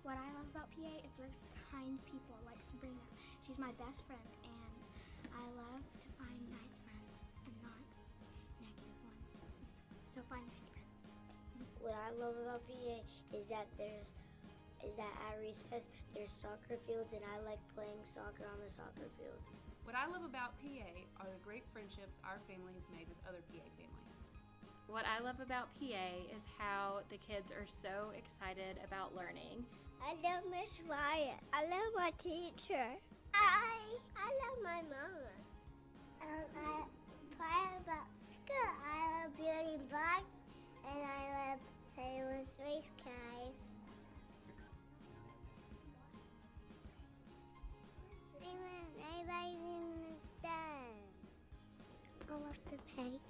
What I love about PA is there's kind people like Sabrina. She's my best friend, and I love to find nice friends and not negative ones. So find nice friends. What I love about PA is that at recess there's soccer fields, and I like playing soccer on the soccer field. What I love about PA are the great friendships our family has made with other PA families. What I love about PA is how the kids are so excited about learning. I love Miss Wyatt. I love my teacher. I love my mama. I play about school. I love building blocks, and I love playing with space guys. Everything is done. I love to paint.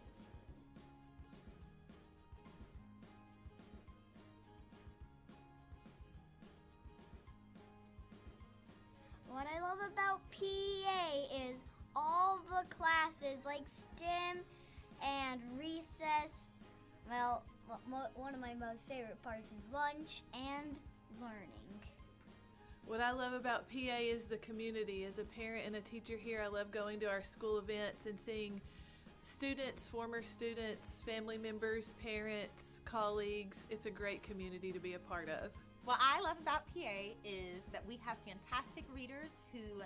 What I love about PA is all the classes like STEM and recess. Well, one of my most favorite parts is lunch and learning. What I love about PA is the community. As a parent and a teacher here, I love going to our school events and seeing students, former students, family members, parents, colleagues. It's a great community to be a part of. What I love about PA is that we have fantastic readers who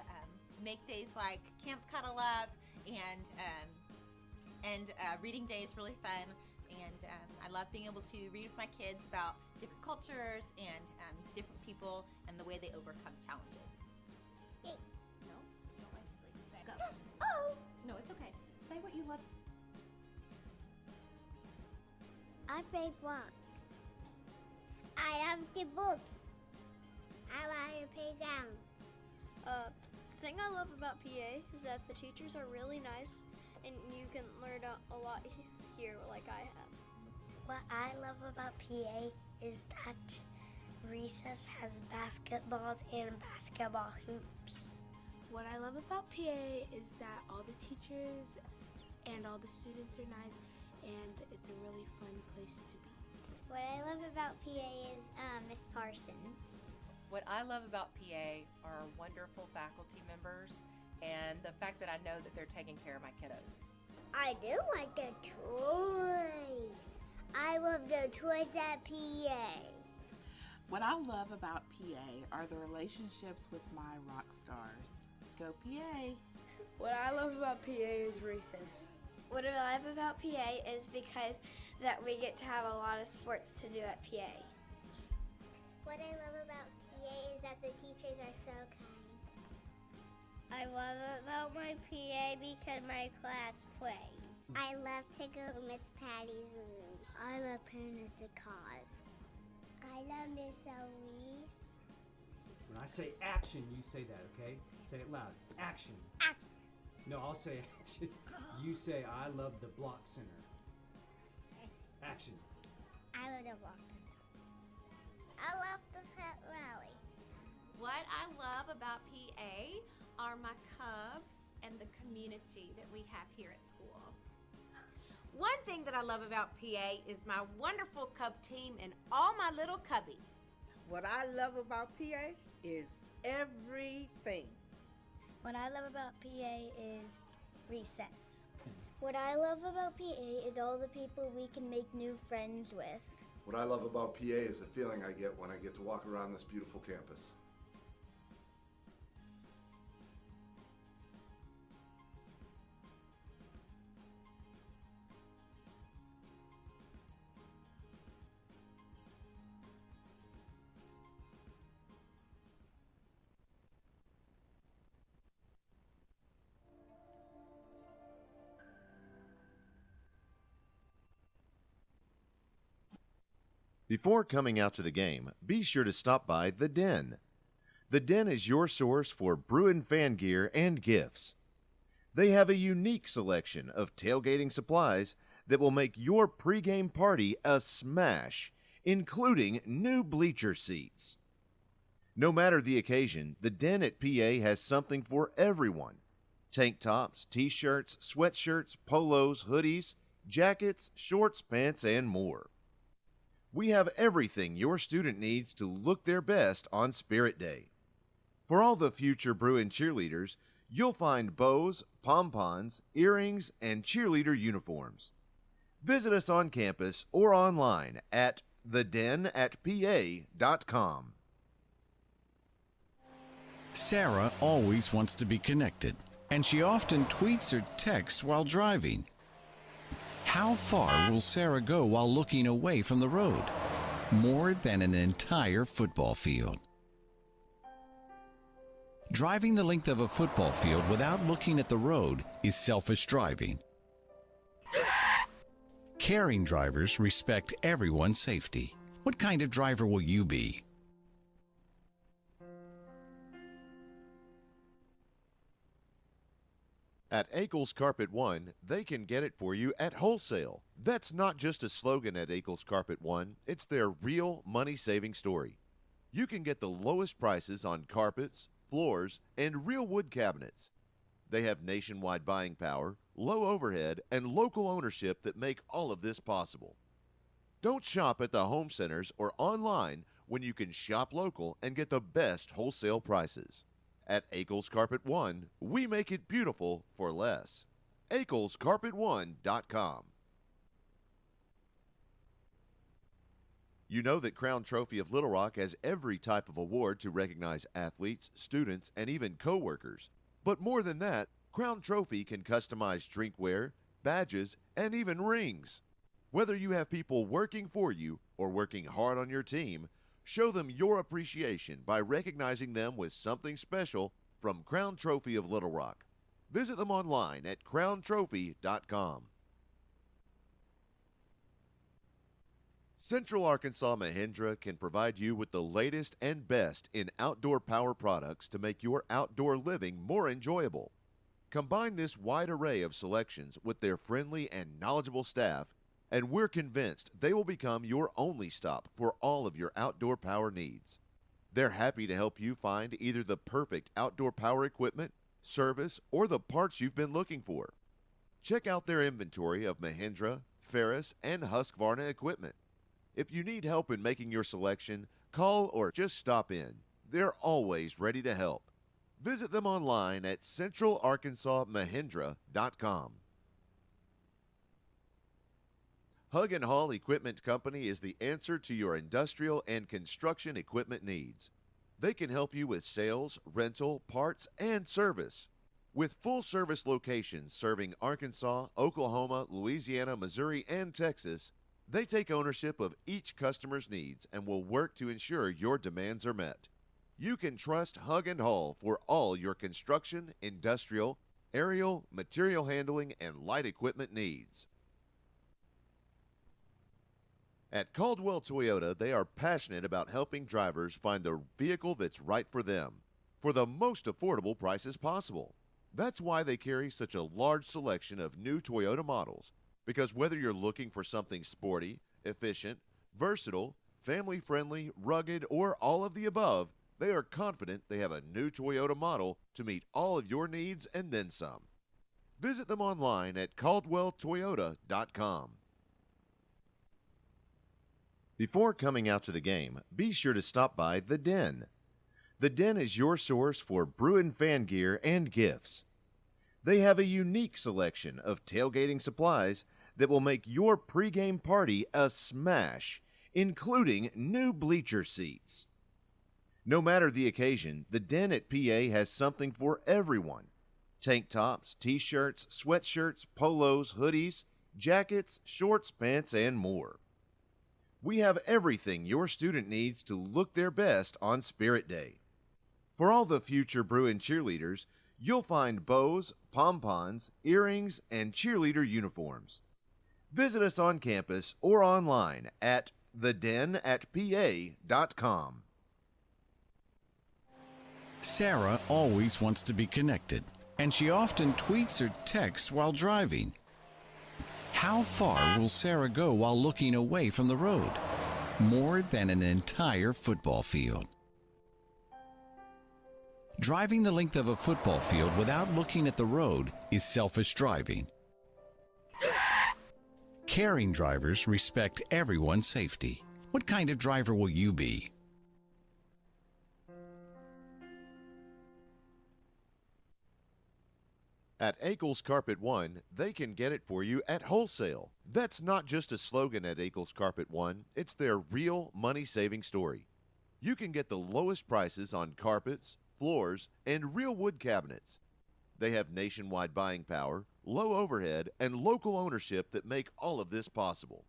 make days like Camp Cuddle Up and reading day is really fun. And I love being able to read with my kids about different cultures and different people and the way they overcome challenges. No, you don't like to sleep. Say go. Oh! No, it's okay. Say what you love. I play block. I love the books. I want to play down. Thing I love about PA is that the teachers are really nice, and you can learn a lot here like I have. What I love about PA is that recess has basketballs and basketball hoops. What I love about PA is that all the teachers and all the students are nice, and it's a really fun place to be. What I love about PA is Miss Parsons. What I love about PA are wonderful faculty members and the fact that I know that they're taking care of my kiddos. I do like the toys. I love the toys at PA. What I love about PA are the relationships with my rock stars. Go PA! What I love about PA is recess. What I love about PA is because that we get to have a lot of sports to do at PA. What I love about PA is that the teachers are so kind. I love about my PA because my class plays. I love to go to Miss Patty's room. I love playing with the cars. I love Miss Elise. When I say action, you say that, okay? Say it loud. Action. Action. No, I'll say action. You say, I love the block center. Action. I love the block center. I love the pet rally. What I love about PA are my Cubs and the community that we have here at school. One thing that I love about PA is my wonderful Cub team and all my little Cubbies. What I love about PA is everything. What I love about PA is recess. What I love about PA is all the people we can make new friends with. What I love about PA is the feeling I get when I get to walk around this beautiful campus. Before coming out to the game, be sure to stop by The Den. The Den is your source for Bruin fan gear and gifts. They have a unique selection of tailgating supplies that will make your pregame party a smash, including new bleacher seats. No matter the occasion, The Den at PA has something for everyone. tank tops, t-shirts, sweatshirts, polos, hoodies, jackets, shorts, pants, and more. We have everything your student needs to look their best on Spirit Day. For all the future Bruin cheerleaders, you'll find bows, pom-poms, earrings, and cheerleader uniforms. Visit us on campus or online at thedenatpa.com. Sarah always wants to be connected, and she often tweets or texts while driving. How far will Sarah go while looking away from the road? More than an entire football field. Driving the length of a football field without looking at the road is selfish driving. Caring drivers respect everyone's safety. What kind of driver will you be? At Akel's Carpet One, they can get it for you at wholesale. That's not just a slogan at Akel's Carpet One, it's their real money-saving story. You can get the lowest prices on carpets, floors, and real wood cabinets. They have nationwide buying power, low overhead, and local ownership that make all of this possible. Don't shop at the home centers or online when you can shop local and get the best wholesale prices. At Akel's Carpet One, we make it beautiful for less. AkelsCarpet1.com. You know that Crown Trophy of Little Rock has every type of award to recognize athletes, students, and even co-workers. But more than that, Crown Trophy can customize drinkware, badges, and even rings. Whether you have people working for you or working hard on your team, show them your appreciation by recognizing them with something special from Crown Trophy of Little Rock. Visit them online at crowntrophy.com. Central Arkansas Mahindra can provide you with the latest and best in outdoor power products to make your outdoor living more enjoyable. Combine this wide array of selections with their friendly and knowledgeable staff, and we're convinced they will become your only stop for all of your outdoor power needs. They're happy to help you find either the perfect outdoor power equipment, service, or the parts you've been looking for. Check out their inventory of Mahindra, Ferris, and Husqvarna equipment. If you need help in making your selection, call or just stop in. They're always ready to help. Visit them online at centralarkansasmahindra.com. Huggin Hall Equipment Company is the answer to your industrial and construction equipment needs. They can help you with sales, rental, parts, and service. With full-service locations serving Arkansas, Oklahoma, Louisiana, Missouri, and Texas, they take ownership of each customer's needs and will work to ensure your demands are met. You can trust Huggin Hall for all your construction, industrial, aerial, material handling, and light equipment needs. At Caldwell Toyota, they are passionate about helping drivers find the vehicle that's right for them for the most affordable prices possible. That's why they carry such a large selection of new Toyota models, because whether you're looking for something sporty, efficient, versatile, family-friendly, rugged, or all of the above, they are confident they have a new Toyota model to meet all of your needs and then some. Visit them online at caldwelltoyota.com. Before coming out to the game, be sure to stop by The Den. The Den is your source for Bruin fan gear and gifts. They have a unique selection of tailgating supplies that will make your pregame party a smash, including new bleacher seats. No matter the occasion, The Den at PA has something for everyone. Tank tops, t-shirts, sweatshirts, polos, hoodies, jackets, shorts, pants, and more. We have everything your student needs to look their best on Spirit Day. For all the future Bruin cheerleaders, you'll find bows, pom-poms, earrings, and cheerleader uniforms. Visit us on campus or online at thedenatpa.com. Sarah always wants to be connected, and she often tweets or texts while driving. How far will Sarah go while looking away from the road? More than an entire football field. Driving the length of a football field without looking at the road is selfish driving. Caring drivers respect everyone's safety. What kind of driver will you be? At Akel's Carpet One, they can get it for you at wholesale. That's not just a slogan at Akel's Carpet One, it's their real money-saving story. You can get the lowest prices on carpets, floors, and real wood cabinets. They have nationwide buying power, low overhead, and local ownership that make all of this possible.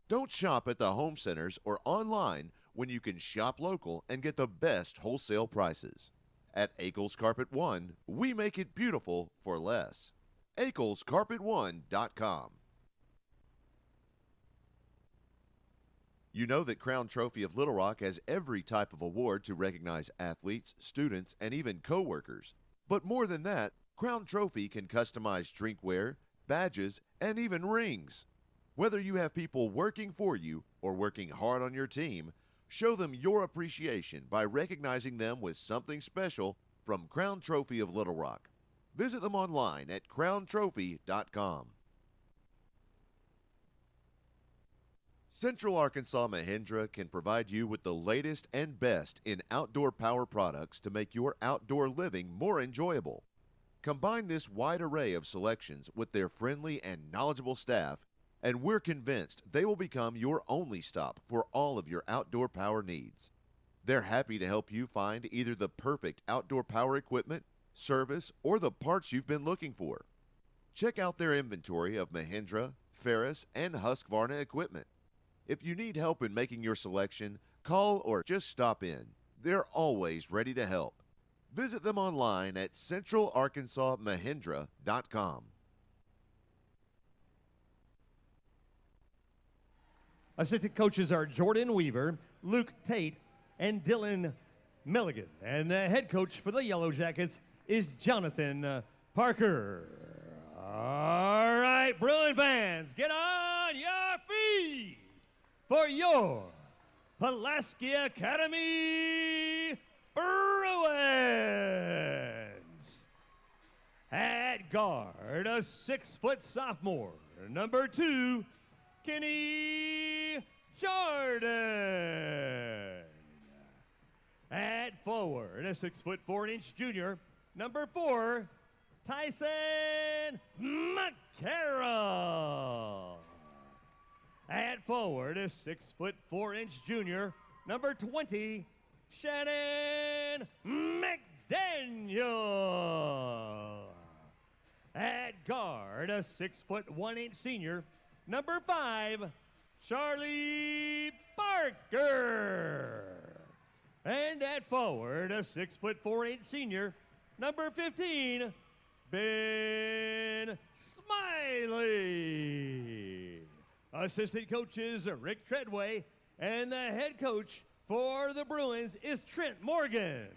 Don't shop at the home centers or online when you can shop local and get the best wholesale prices. At Akel's Carpet One, we make it beautiful for less. AkelsCarpet1.com. You know that Crown Trophy of Little Rock has every type of award to recognize athletes, students, and even co-workers. But more than that, Crown Trophy can customize drinkware, badges, and even rings. Whether you have people working for you or working hard on your team, show them your appreciation by recognizing them with something special from Crown Trophy of Little Rock. Visit them online at crowntrophy.com. Central Arkansas Mahindra can provide you with the latest and best in outdoor power products to make your outdoor living more enjoyable. Combine this wide array of selections with their friendly and knowledgeable staff, and we're convinced they will become your only stop for all of your outdoor power needs. They're happy to help you find either the perfect outdoor power equipment, service, or the parts you've been looking for. Check out their inventory of Mahindra, Ferris, and Husqvarna equipment. If you need help in making your selection, call or just stop in. They're always ready to help. Visit them online at centralarkansasmahindra.com. Assistant coaches are Jordan Weaver, Luke Tate, and Dylan Milligan. And the head coach for the Yellowjackets is Jonathan Parker. All right, Bruin fans, get on your feet for your Pulaski Academy Bruins. At guard, a 6-foot sophomore, number 2, Kenny Jordan. At forward, a 6-foot 4-inch junior, number 4, Tyson McCarroll. At forward, a 6-foot 4-inch junior, number 20, Shannon McDaniel. At guard, a 6-foot 1-inch senior, number 5, Charlie Parker. And at forward, a 6-foot 4-inch senior, number 15, Ben Smiley. Assistant coaches Rick Treadway, and the head coach for the Bruins is Trent Morgan.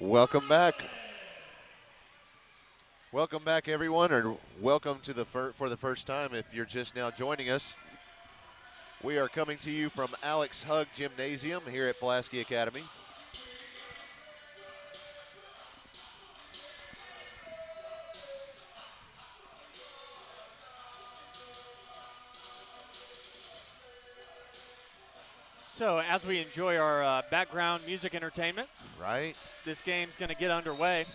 Welcome back. Welcome back, everyone, or welcome to for the first time if you're just now joining us. We are coming to you from Alex Hugg Gymnasium here at Pulaski Academy. So as we enjoy our background music entertainment, right, this game's going to get underway.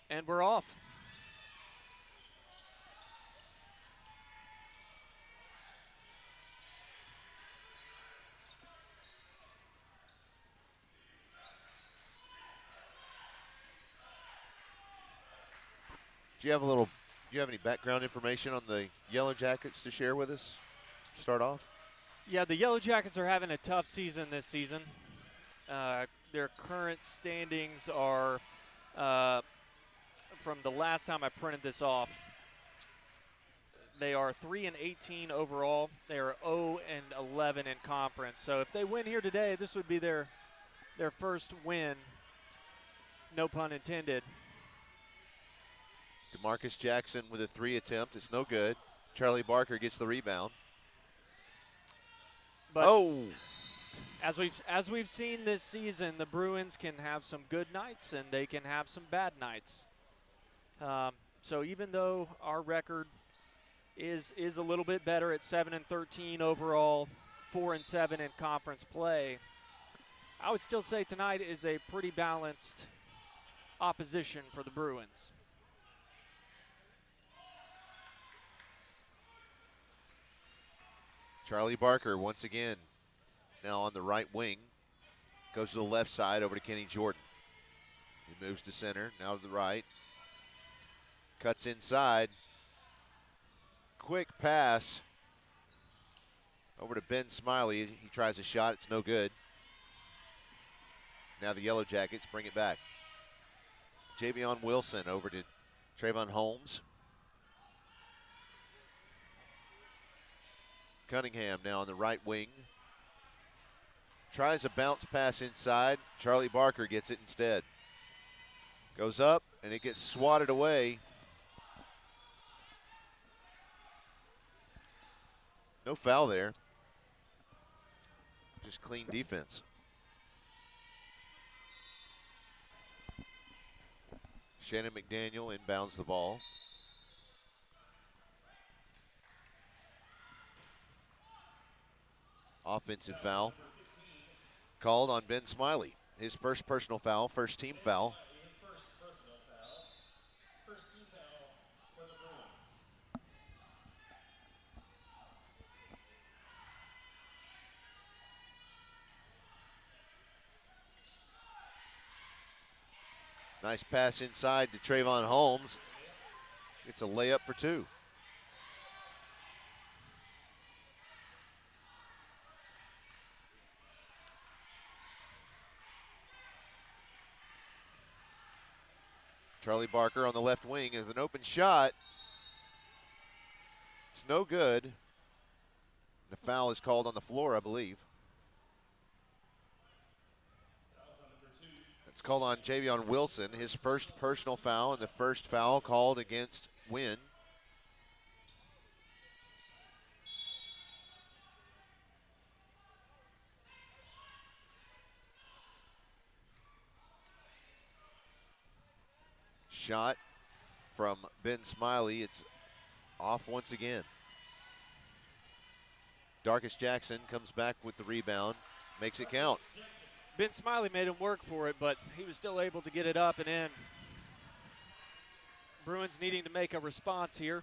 And we're off. Do you have any background information on the Yellowjackets to share with us? Start off. Yeah, the Yellowjackets are having a tough season this season. Their current standings are, from the last time I printed this off, they are 3-18 overall. They are 0-11 in conference. So if they win here today, this would be their first win. No pun intended. Marcus Jackson with a 3 attempt. It's no good. Charlie Barker gets the rebound. But as we've seen this season, the Bruins can have some good nights and they can have some bad nights. So even though our record is a little bit better at 7-13 overall, 4-7 in conference play, I would still say tonight is a pretty balanced opposition for the Bruins. Charlie Barker once again now on the right wing. Goes to the left side over to Kenny Jordan. He moves to center, now to the right. Cuts inside. Quick pass over to Ben Smiley. He tries a shot, it's no good. Now the Yellow Jackets bring it back. Javion Wilson over to Trayvon Holmes. Cunningham now on the right wing. Tries a bounce pass inside. Charlie Barker gets it instead. Goes up, and it gets swatted away. No foul there. Just clean defense. Shannon McDaniel inbounds the ball. Offensive foul called on Ben Smiley. His first personal foul, first team foul. Nice pass inside to Trayvon Holmes. It's a layup for 2. Charlie Barker on the left wing is an open shot. It's no good. The foul is called on the floor, I believe. It's called on Javion Wilson, his first personal foul and the first foul called against Wynne. Shot from Ben Smiley. It's off once again. Darkus Jackson comes back with the rebound, makes it count. Ben Smiley made him work for it, but he was still able to get it up and in. Bruins needing to make a response here.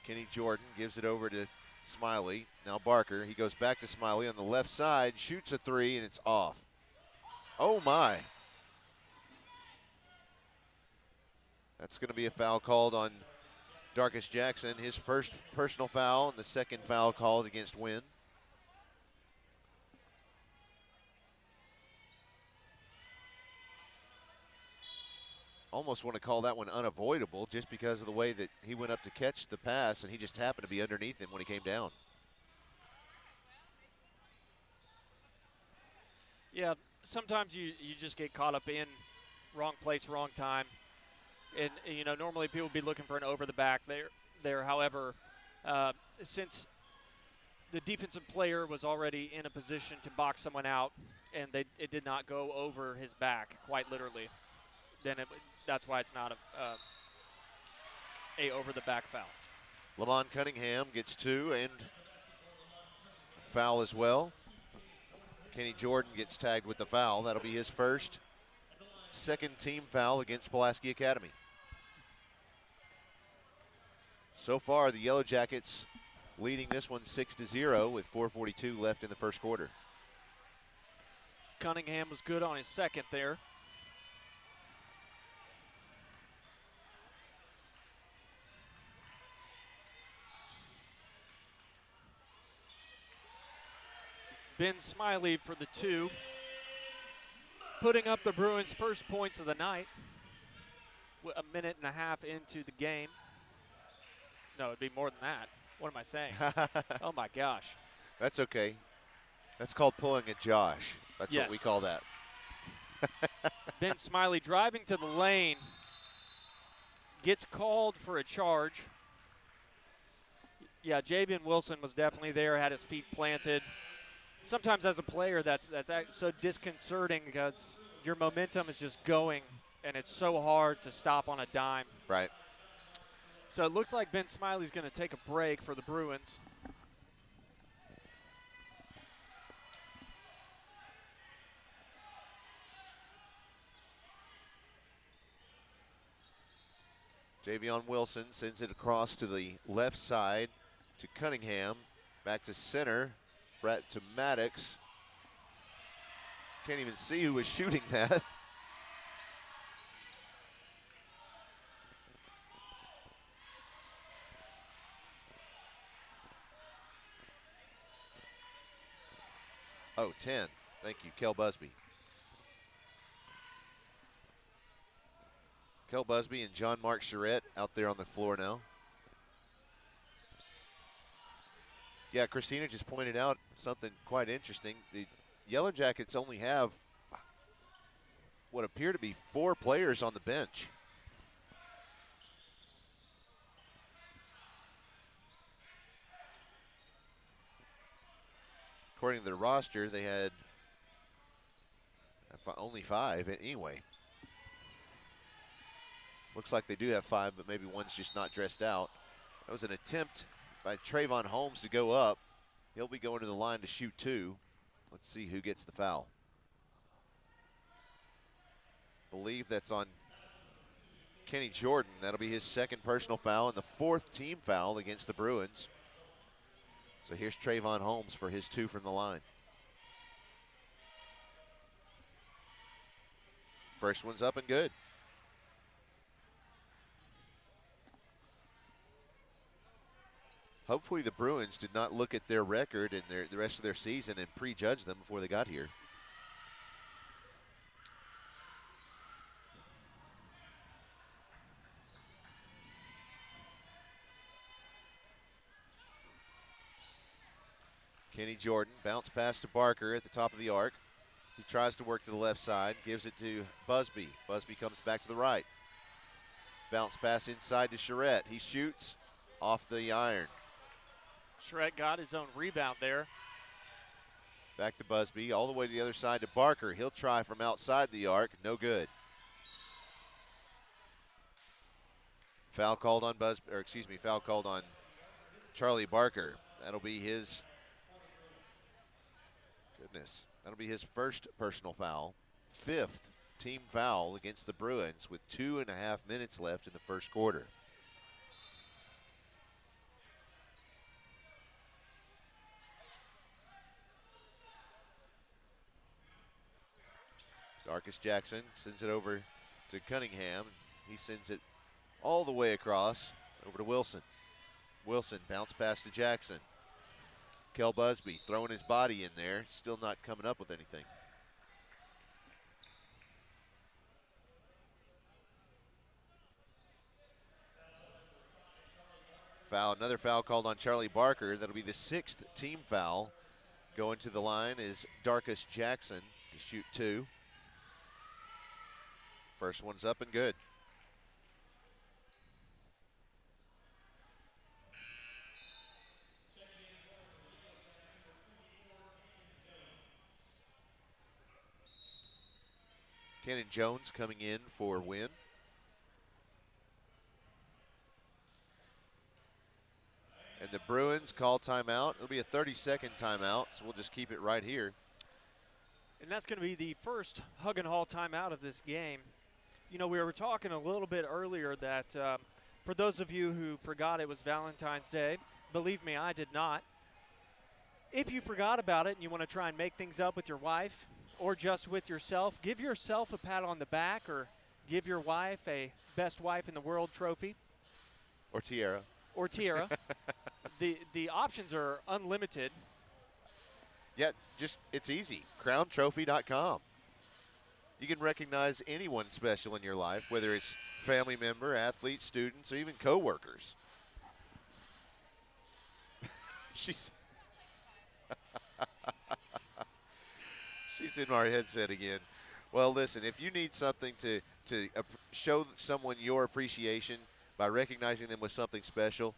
Kenny Jordan gives it over to Smiley. Now Barker, he goes back to Smiley on the left side, shoots a 3, and it's off. Oh my. That's going to be a foul called on Darkus Jackson, his first personal foul and the second foul called against Wynne. Almost want to call that one unavoidable just because of the way that he went up to catch the pass and he just happened to be underneath him when he came down. Yeah, sometimes you just get caught up in wrong place, wrong time. And, you know, normally people would be looking for an over the back there. However, since the defensive player was already in a position to box someone out and it did not go over his back, quite literally, then that's why it's not a over the back foul. Lamont Cunningham gets 2 and a foul as well. Kenny Jordan gets tagged with the foul. That'll be his first, second team foul against Pulaski Academy. So far, the Yellow Jackets leading this one 6-0 with 4:42 left in the first quarter. Cunningham was good on his second there. Ben Smiley for the 2, putting up the Bruins' first points of the night. A minute and a half into the game. No, it'd be more than that. What am I saying? Oh my gosh. That's okay. That's called pulling a Josh. That's what we call that. Ben Smiley driving to the lane. gets called for a charge. Yeah, Javian Wilson was definitely there, had his feet planted. Sometimes as a player that's so disconcerting because your momentum is just going, and it's so hard to stop on a dime. Right. So it looks like Ben Smiley's going to take a break for the Bruins. Javion Wilson sends it across to the left side to Cunningham. Back to center. Brett to Maddox. Can't even see who was shooting that. Oh, 10. Thank you, Kel Busby. Kel Busby and John Mark Charette out there on the floor now. Yeah, Christina just pointed out something quite interesting. The Yellow Jackets only have what appear to be 4 players on the bench. According to the roster, they had only 5 anyway. Looks like they do have 5, but maybe one's just not dressed out. That was an attempt by Trayvon Holmes to go up. He'll be going to the line to shoot 2. Let's see who gets the foul. Believe that's on Kenny Jordan. That'll be his 2nd personal foul and the 4th team foul against the Bruins. So here's Trayvon Holmes for his 2 from the line. First one's up and good. Hopefully the Bruins did not look at their record and the rest of their season and prejudge them before they got here. Kenny Jordan, bounce pass to Barker at the top of the arc. He tries to work to the left side, gives it to Busby. Busby comes back to the right. Bounce pass inside to Charette. He shoots off the iron. Charette got his own rebound there. Back to Busby, all the way to the other side to Barker. He'll try from outside the arc, no good. Foul called on foul called on Charlie Barker. That'll be his, that'll be his 1st personal foul, 5th team foul against the Bruins with 2.5 minutes left in the 1st quarter. Darkus Jackson sends it over to Cunningham. He sends it all the way across over to Wilson. Wilson bounce pass to Jackson. Kel Busby throwing his body in there, still not coming up with anything. Foul, another foul called on Charlie Barker. That'll be the 6th team foul. Going to the line is Darkus Jackson to shoot 2. First one's up and good. Cannon Jones coming in for Wynne. And the Bruins call timeout. It'll be a 30-second timeout, so we'll just keep it right here. And that's going to be the first Huggin Hall timeout of this game. You know, we were talking a little bit earlier that for those of you who forgot it was Valentine's Day, believe me, I did not. If you forgot about it and you want to try and make things up with your wife or just with yourself, give yourself a pat on the back or give your wife a Best Wife in the World trophy. Or tiara. Or tiara. The options are unlimited. Yeah, it's easy. CrownTrophy.com. You can recognize anyone special in your life, whether it's family member, athlete, students, or even coworkers. She's in our headset again. Well, listen, if you need something to to show someone your appreciation by recognizing them with something special,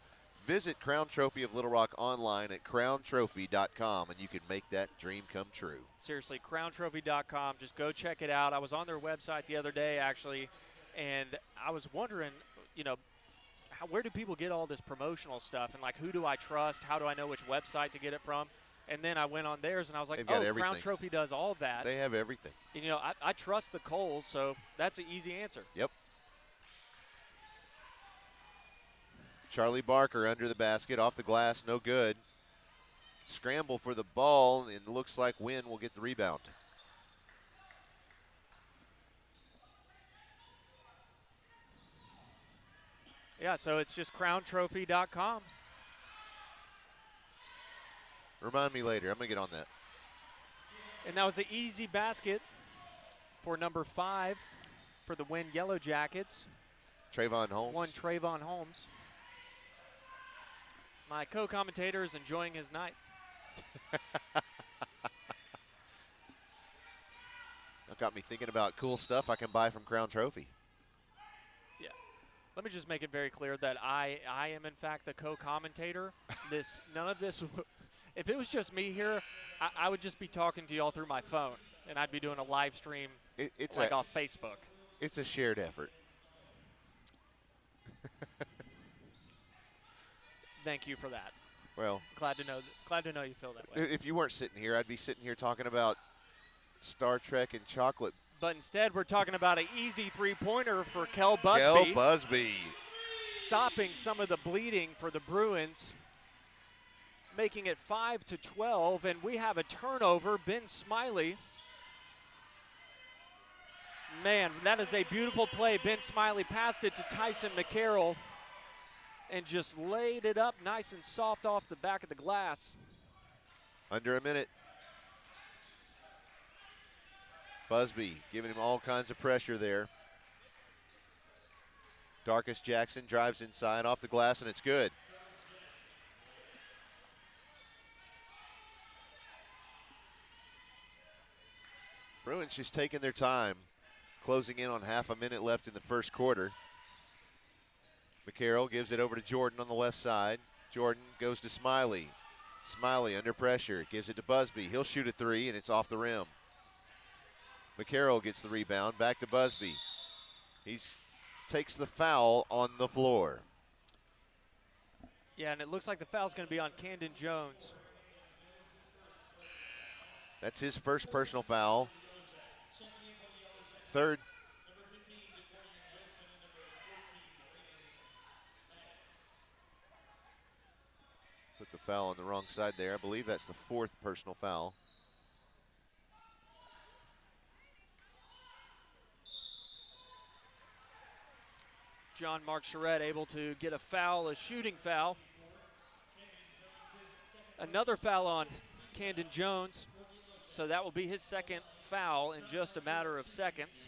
visit Crown Trophy of Little Rock online at crowntrophy.com, and you can make that dream come true. Seriously, crowntrophy.com. Just go check it out. I was on their website the other day, actually, and I was wondering, you know, where do people get all this promotional stuff? And, like, who do I trust? How do I know which website to get it from? And then I went on theirs, and I was like, oh, Crown Trophy does all that. They have everything. And, you know, I trust the Coles, so that's an easy answer. Yep. Charlie Barker under the basket, off the glass, no good. Scramble for the ball, and it looks like Wynne will get the rebound. Yeah, so it's just crowntrophy.com. Remind me later. I'm going to get on that. And that was an easy basket for number 5 for the Wynne Yellowjackets. Trayvon Holmes. One Trayvon Holmes. My co-commentator is enjoying his night. That got me thinking about cool stuff I can buy from Crown Trophy. Yeah. Let me just make it very clear that I am, in fact, the co-commentator. None of this, if it was just me here, I would just be talking to you all through my phone, and I'd be doing a live stream off Facebook. It's a shared effort. Thank you for that. Well, glad to know you feel that way. If you weren't sitting here, I'd be sitting here talking about Star Trek and chocolate. But instead, we're talking about an easy three-pointer for Kel Busby. Kel Busby. Stopping some of the bleeding for the Bruins, making it 5-12, and we have a turnover. Ben Smiley. Man, that is a beautiful play. Ben Smiley passed it to Tyson McCarroll and just laid it up nice and soft off the back of the glass. Under a minute. Busby giving him all kinds of pressure there. Darkus Jackson drives inside off the glass, and it's good. Bruins just taking their time, closing in on half a minute left in the first quarter. McCarroll gives it over to Jordan on the left side. Jordan goes to Smiley. Smiley under pressure, gives it to Busby. He'll shoot a three, and it's off the rim. McCarroll gets the rebound, back to Busby. He takes the foul on the floor. Yeah, and it looks like the foul's going to be on Camden Jones. That's his first personal foul. Third. Put the foul on the wrong side there. I believe that's the fourth personal foul. John Mark Charette able to get a foul, a shooting foul. Another foul on Camden Jones. So that will be his second foul in just a matter of seconds.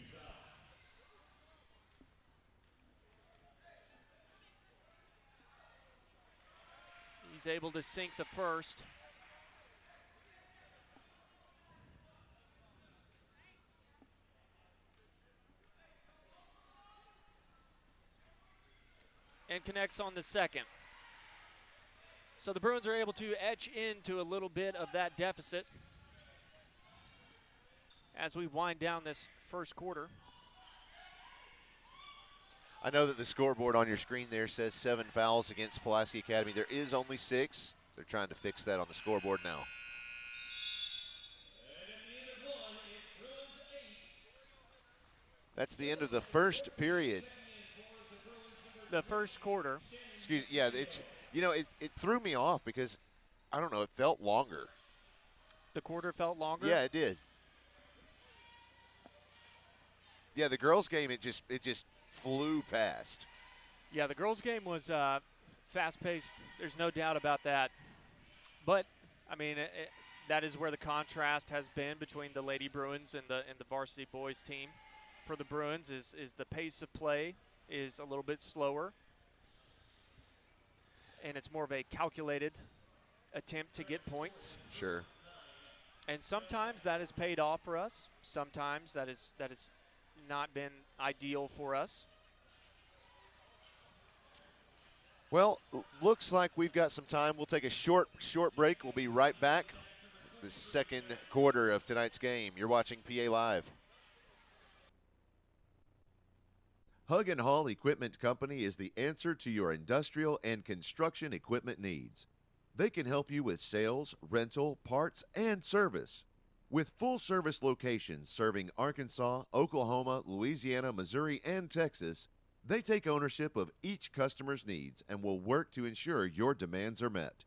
He's able to sink the first. And connects on the second. So the Bruins are able to etch into a little bit of that deficit as we wind down this first quarter. I know that the scoreboard on your screen there says 7 fouls against Pulaski Academy. There is only 6. They're trying to fix that on the scoreboard now. That's the end of the first period. The first quarter. Excuse me, yeah, it's, you know, it threw me off because, I don't know, it felt longer. The quarter felt longer? Yeah, it did. Yeah, the girls' game, it just flew past. Yeah, the girls' game was fast-paced. There's no doubt about that. But, I mean, that is where the contrast has been between the Lady Bruins and the varsity boys team. For the Bruins is the pace of play is a little bit slower, and it's more of a calculated attempt to get points. Sure. And sometimes that has paid off for us. Sometimes that is not been ideal for us. Well, looks like we've got some time. We'll take a short break. We'll be right back. The second quarter of tonight's game. You're watching PA Live. Huggin Hall Equipment Company is the answer to your industrial and construction equipment needs. They can help you with sales, rental, parts, and service. With full-service locations serving Arkansas, Oklahoma, Louisiana, Missouri, and Texas, they take ownership of each customer's needs and will work to ensure your demands are met.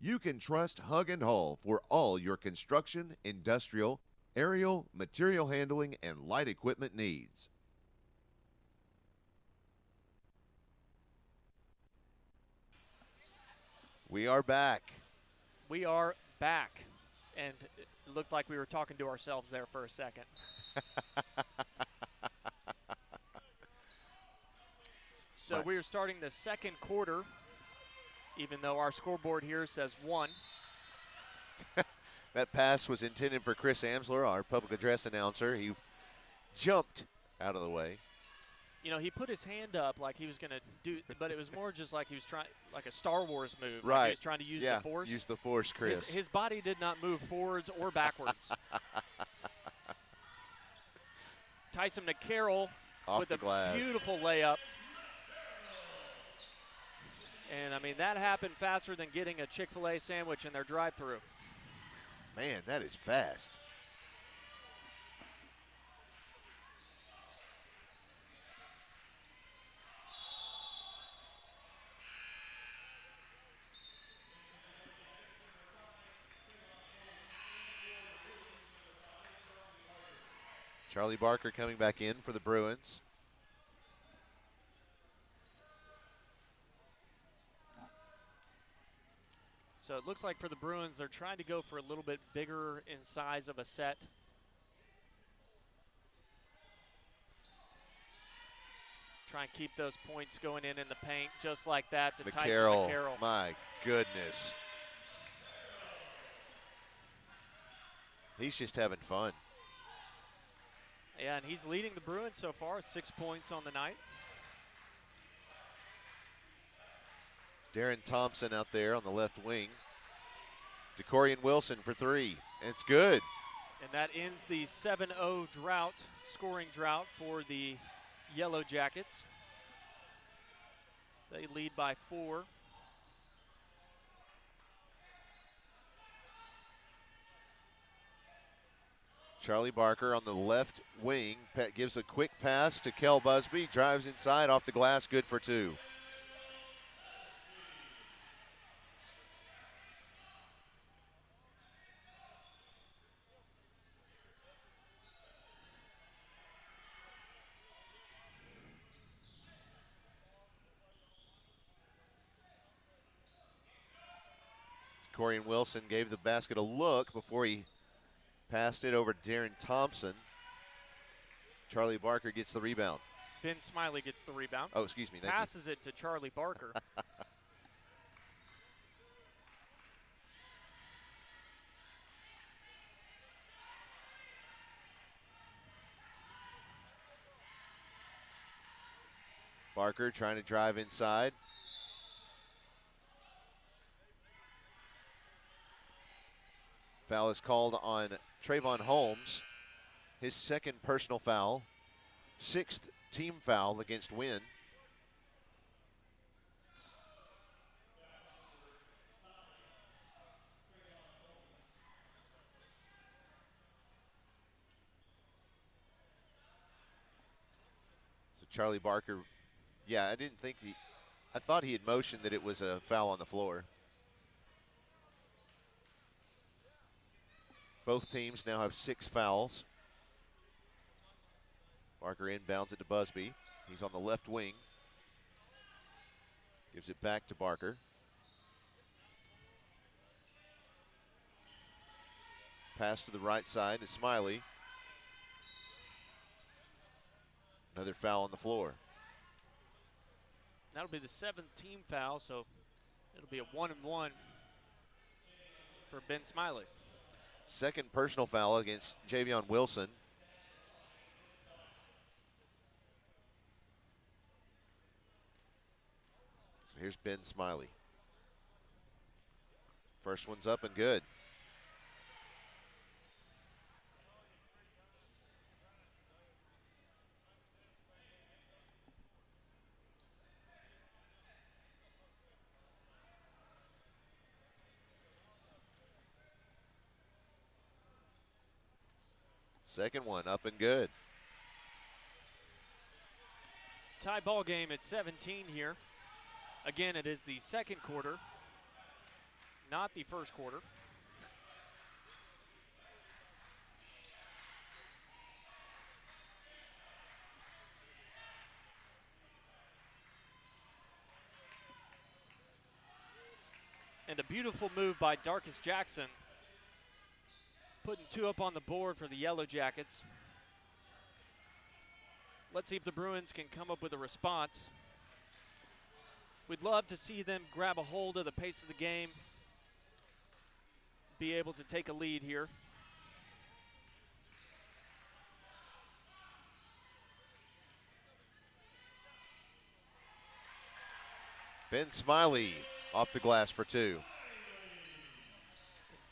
You can trust Huggin Hall for all your construction, industrial, aerial, material handling, and light equipment needs. We are back. We are back. And it looked like we were talking to ourselves there for a second. So we are starting the second quarter, even though our scoreboard here says 1. That pass was intended for Chris Amsler, our public address announcer. He jumped out of the way. You know, he put his hand up like he was going to do, but it was more just like he was trying, like a Star Wars move. Right. Like he was trying to use the force. Use the force, Chris. His body did not move forwards or backwards. Tyson McCarroll with a beautiful layup. And, I mean, that happened faster than getting a Chick-fil-A sandwich in their drive-thru. Man, that is fast. Charlie Barker coming back in for the Bruins. So it looks like for the Bruins, they're trying to go for a little bit bigger in size of a set. Try and keep those points going in the paint just like that to Tyson McCarroll. My goodness. He's just having fun. Yeah, and he's leading the Bruins so far, 6 points on the night. Darren Thompson out there on the left wing. DeCorian Wilson for 3. It's good. And that ends the 7-0 drought, scoring drought for the Yellowjackets. They lead by 4. Charlie Barker on the left wing. Gives a quick pass to Kel Busby. Drives inside off the glass. Good for 2. Corian Wilson gave the basket a look before he passed it over to Darren Thompson. Charlie Barker gets the rebound. Ben Smiley gets the rebound. Oh, excuse me. Thank Passes it to Charlie Barker. Barker trying to drive inside. Foul is called on Trayvon Holmes. His second personal foul. 6th team foul against Wynne. So Charlie Barker, yeah, I thought he had motioned that it was a foul on the floor. Both teams now have 6 fouls. Barker inbounds it to Busby. He's on the left wing. Gives it back to Barker. Pass to the right side to Smiley. Another foul on the floor. That'll be the 7th team foul, so it'll be a 1-and-1 for Ben Smiley. Second personal foul against Javion Wilson. Here's Ben Smiley. First one's up and good. Second one up and good. Tie ball game at 17 here. Again, it is the second quarter, not the first quarter. And a beautiful move by Darkus Jackson, putting 2 up on the board for the Yellowjackets. Let's see if the Bruins can come up with a response. We'd love to see them grab a hold of the pace of the game, be able to take a lead here. Ben Smiley off the glass for 2.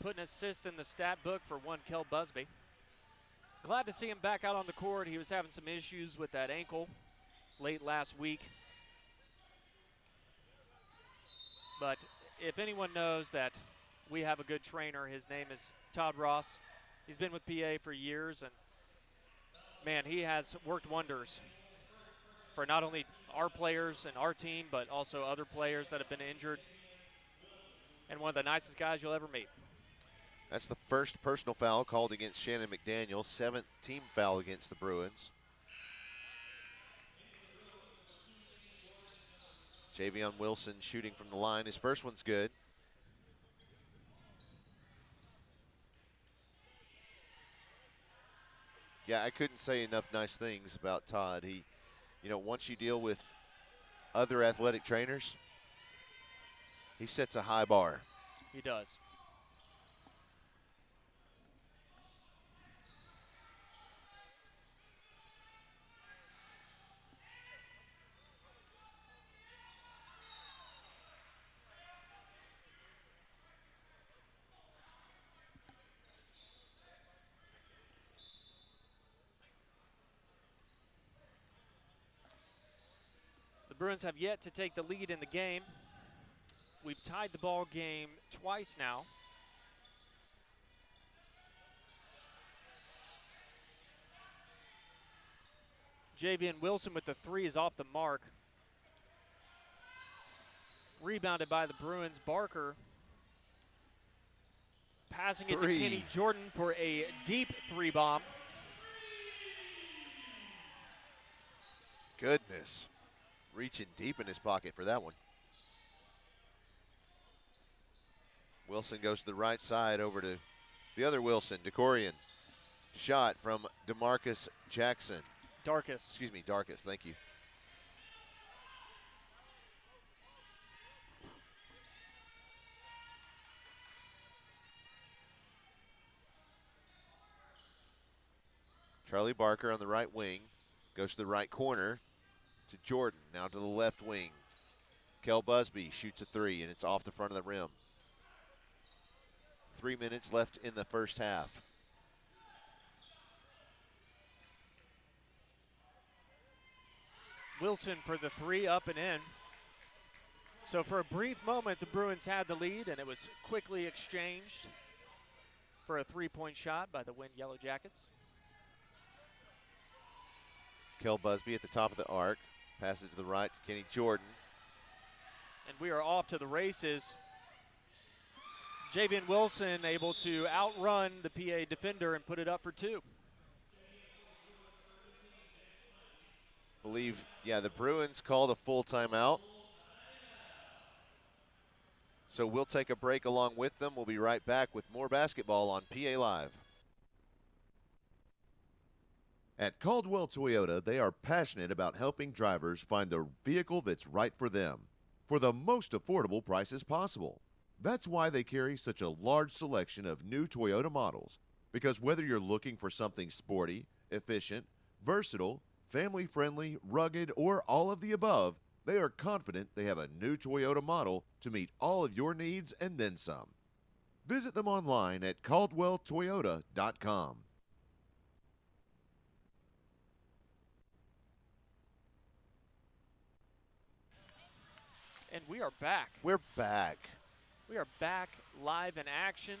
Put an assist in the stat book for one Kel Busby. Glad to see him back out on the court. He was having some issues with that ankle late last week. But if anyone knows that we have a good trainer, his name is Todd Ross. He's been with PA for years, and man, he has worked wonders for not only our players and our team, but also other players that have been injured. And one of the nicest guys you'll ever meet. That's the first personal foul called against Shannon McDaniel, 7th team foul against the Bruins. Javion Wilson shooting from the line. His first one's good. Yeah, I couldn't say enough nice things about Todd. He, you know, once you deal with other athletic trainers, he sets a high bar. He does. The Bruins have yet to take the lead in the game. We've tied the ball game twice now. Javion Wilson with the 3 is off the mark. Rebounded by the Bruins. Barker passing it to Kenny Jordan for a deep 3-bomb. Goodness. Reaching deep in his pocket for that one. Wilson goes to the right side over to the other Wilson, DeCorian. Shot from DeMarcus Jackson. Darkus. Excuse me, Darkus, thank you. Charlie Barker on the right wing. Goes to the right corner to Jordan. Now to the left wing. Kel Busby shoots a 3, and it's off the front of the rim. 3 minutes left in the first half. Wilson for the 3, up and in. So for a brief moment, the Bruins had the lead, and it was quickly exchanged for a 3-point shot by the Wynne Yellowjackets. Kel Busby at the top of the arc. Passes to the right to Kenny Jordan. And we are off to the races. Javion Wilson able to outrun the PA defender and put it up for 2. Believe, yeah, the Bruins called a full timeout. So we'll take a break along with them. We'll be right back with more basketball on PA Live. At Caldwell Toyota, they are passionate about helping drivers find the vehicle that's right for them for the most affordable prices possible. That's why they carry such a large selection of new Toyota models, because whether you're looking for something sporty, efficient, versatile, family-friendly, rugged, or all of the above, they are confident they have a new Toyota model to meet all of your needs and then some. Visit them online at caldwelltoyota.com. And we are back. We're back. We are back live in action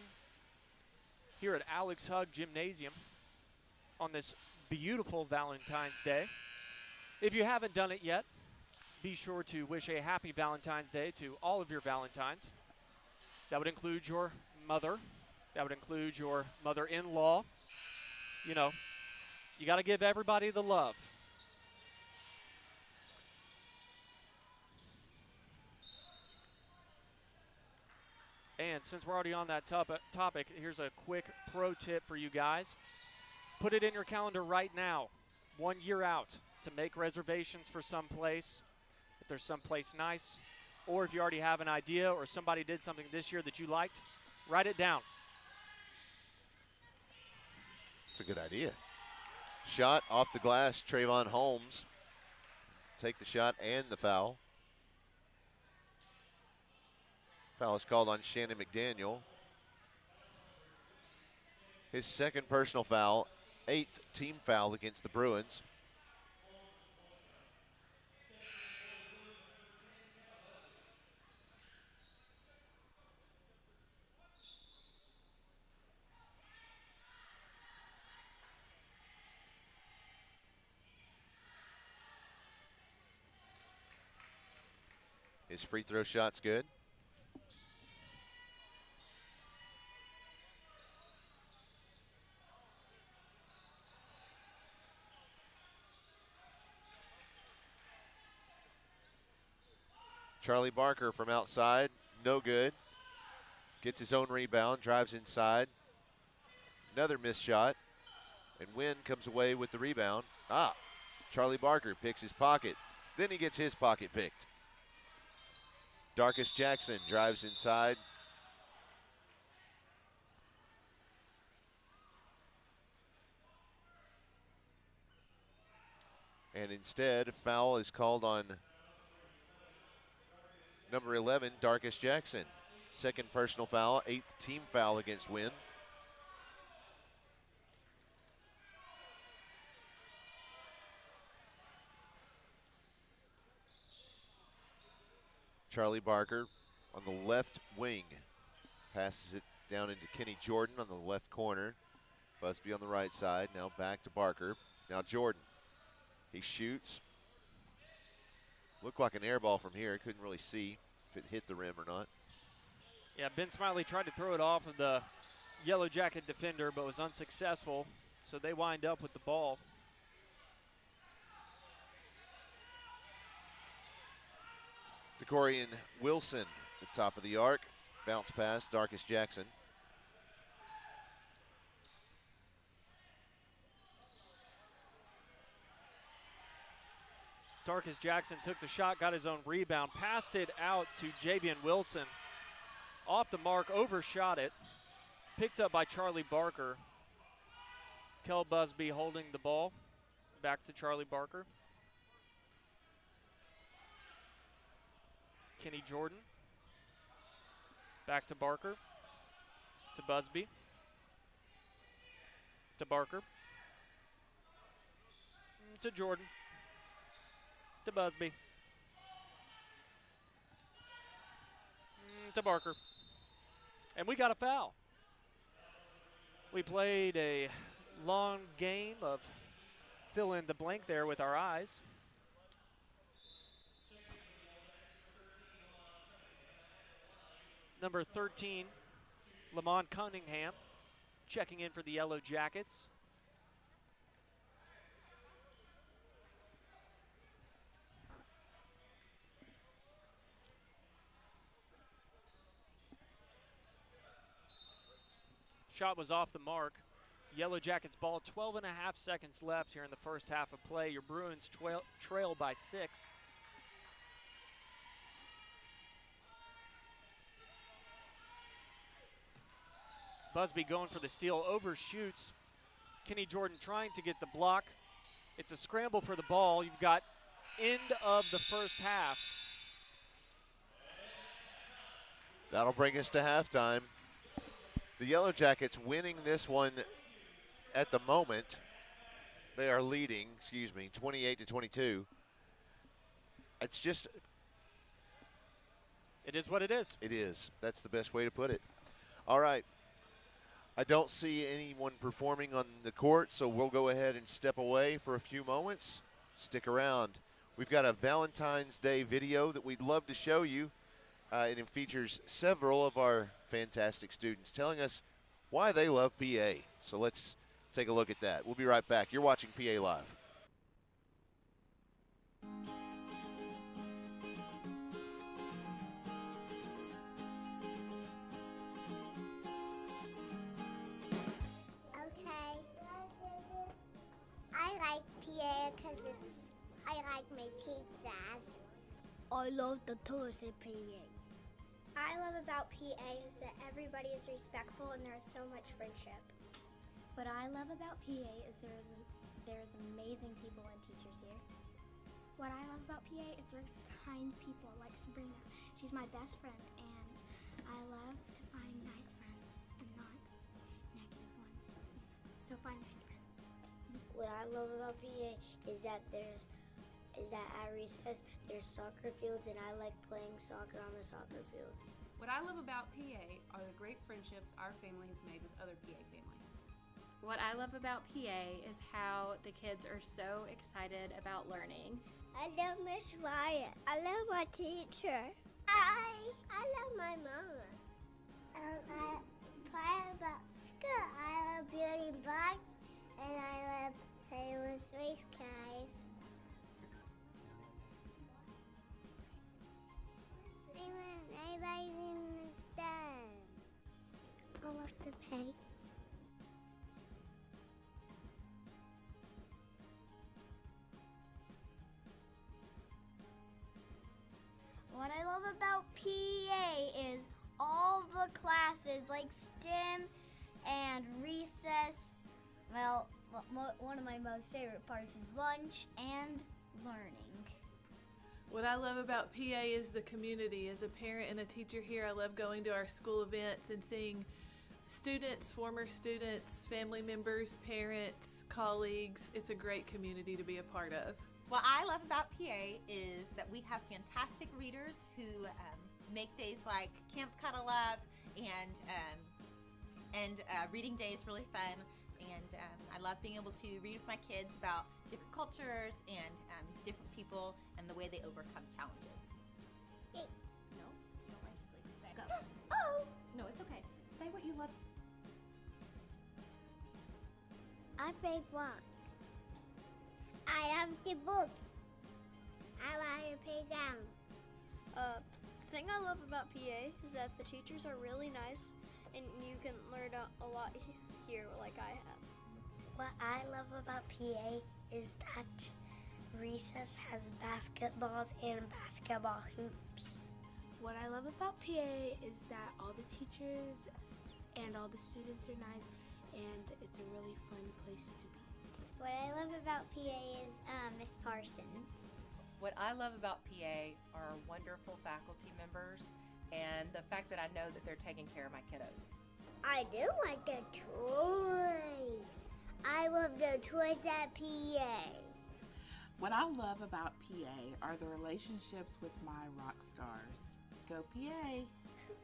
here at Alex Hugg Gymnasium on this beautiful Valentine's Day. If you haven't done it yet, be sure to wish a happy Valentine's Day to all of your Valentines. That would include your mother. That would include your mother-in-law. You know, you got to give everybody the love. And since we're already on that topic, here's a quick pro tip for you guys. Put it in your calendar right now, 1 year out, to make reservations for some place, if there's some place nice, or if you already have an idea or somebody did something this year that you liked, write it down. It's a good idea. Shot off the glass, Trayvon Holmes. Take the shot and the foul. Foul is called on Shannon McDaniel. His second personal foul, 8th team foul against the Bruins. His free throw shot's good. Charlie Barker from outside, no good. Gets his own rebound, drives inside. Another missed shot, and Wynne comes away with the rebound. Charlie Barker picks his pocket. Then he gets his pocket picked. Darkus Jackson drives inside. And instead, a foul is called on number 11, Darkus Jackson. Second personal foul, 8th team foul against Wynne. Charlie Barker on the left wing. Passes it down into Kenny Jordan on the left corner. Busby on the right side. Now back to Barker. Now Jordan. He shoots. Looked like an air ball from here. Couldn't really see if it hit the rim or not. Yeah, Ben Smiley tried to throw it off of the Yellow Jacket defender, but was unsuccessful. So they wind up with the ball. DeCorian Wilson at the top of the arc. Bounce pass, Darkus Jackson. Darkus Jackson took the shot, got his own rebound, passed it out to Javian Wilson. Off the mark, overshot it. Picked up by Charlie Barker. Kel Busby holding the ball. Back to Charlie Barker. Kenny Jordan. Back to Barker. To Busby. To Barker. To Jordan. To Busby. To Barker. And we got a foul. We played a long game of fill in the blank there with our eyes. Number 13, Lamont Cunningham, checking in for the Yellow Jackets. Shot was off the mark. Yellow Jackets ball, 12 and a half seconds left here in the first half of play. Your Bruins trail by 6. Busby going for the steal, overshoots. Kenny Jordan trying to get the block. It's a scramble for the ball. You've got end of the first half. That'll bring us to halftime. The Yellowjackets winning this one at the moment. They are leading, 28-22. It's just... It is what it is. It is. That's the best way to put it. All right. I don't see anyone performing on the court, so we'll go ahead and step away for a few moments. Stick around. We've got a Valentine's Day video that we'd love to show you. It features several of our fantastic students telling us why they love PA. So let's take a look at that. We'll be right back. You're watching PA Live. Okay. I like PA because I like my teachers. I love the tours at PA. I love about PA is that everybody is respectful and there is so much friendship. What I love about PA is there's amazing people and teachers here. What I love about PA is there's kind people like Sabrina. She's my best friend, and I love to find nice friends and not negative ones. So find nice friends. What I love about PA is that at recess there's soccer fields, and I like playing soccer on the soccer field. What I love about PA are the great friendships our family has made with other PA families. What I love about PA is how the kids are so excited about learning. I love Miss Wyatt. I love my teacher. I love my mama. I play about school. I love building blocks, and I love playing with race cars. I love to paint. What I love about PA is all the classes like STEM and recess. Well, one of my most favorite parts is lunch and learning. What I love about PA is the community. As a parent and a teacher here, I love going to our school events and seeing students, former students, family members, parents, colleagues. It's a great community to be a part of. What I love about PA is that we have fantastic readers who make days like Camp Cuddle Up and reading days really fun. And I love being able to read with my kids about different cultures and different people and the way they overcome challenges. No, you don't like to sleep. Say go. Oh! No, it's okay. Say what you love. I play block. I love the books. I like to play down. The thing I love about PA is that the teachers are really nice and you can learn a lot here like I have. What I love about PA is that recess has basketballs and basketball hoops. What I love about PA is that all the teachers and all the students are nice, and it's a really fun place to be. What I love about PA is Miss Parsons. What I love about PA are wonderful faculty members and the fact that I know that they're taking care of my kiddos. I do like the toys. I love the toys at PA. What I love about PA are the relationships with my rock stars. Go PA!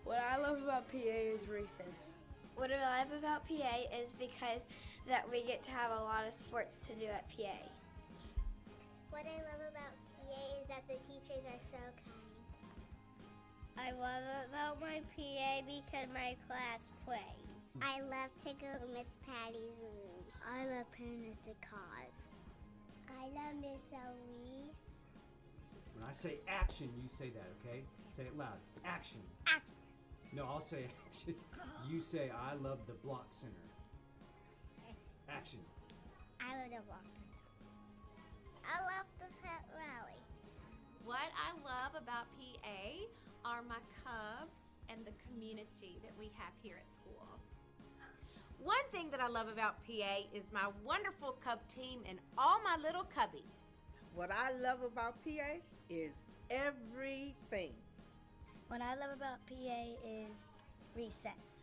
What I love about PA is recess. What I love about PA is because that we get to have a lot of sports to do at PA. What I love about PA is that the teachers are so kind. I love about my PA because my class plays. I love to go to Miss Patty's room. I love playing with the cars. I love Miss Elise. When I say action, you say that, okay? Say it loud. Action. Action. No, I'll say action. You say, I love the block center. Action. I love the block center. I love the pet rally. What I love about PA are my cubs and the community that we have here at school. One thing that I love about PA is my wonderful cub team and all my little cubbies. What I love about PA is everything. What I love about PA is recess.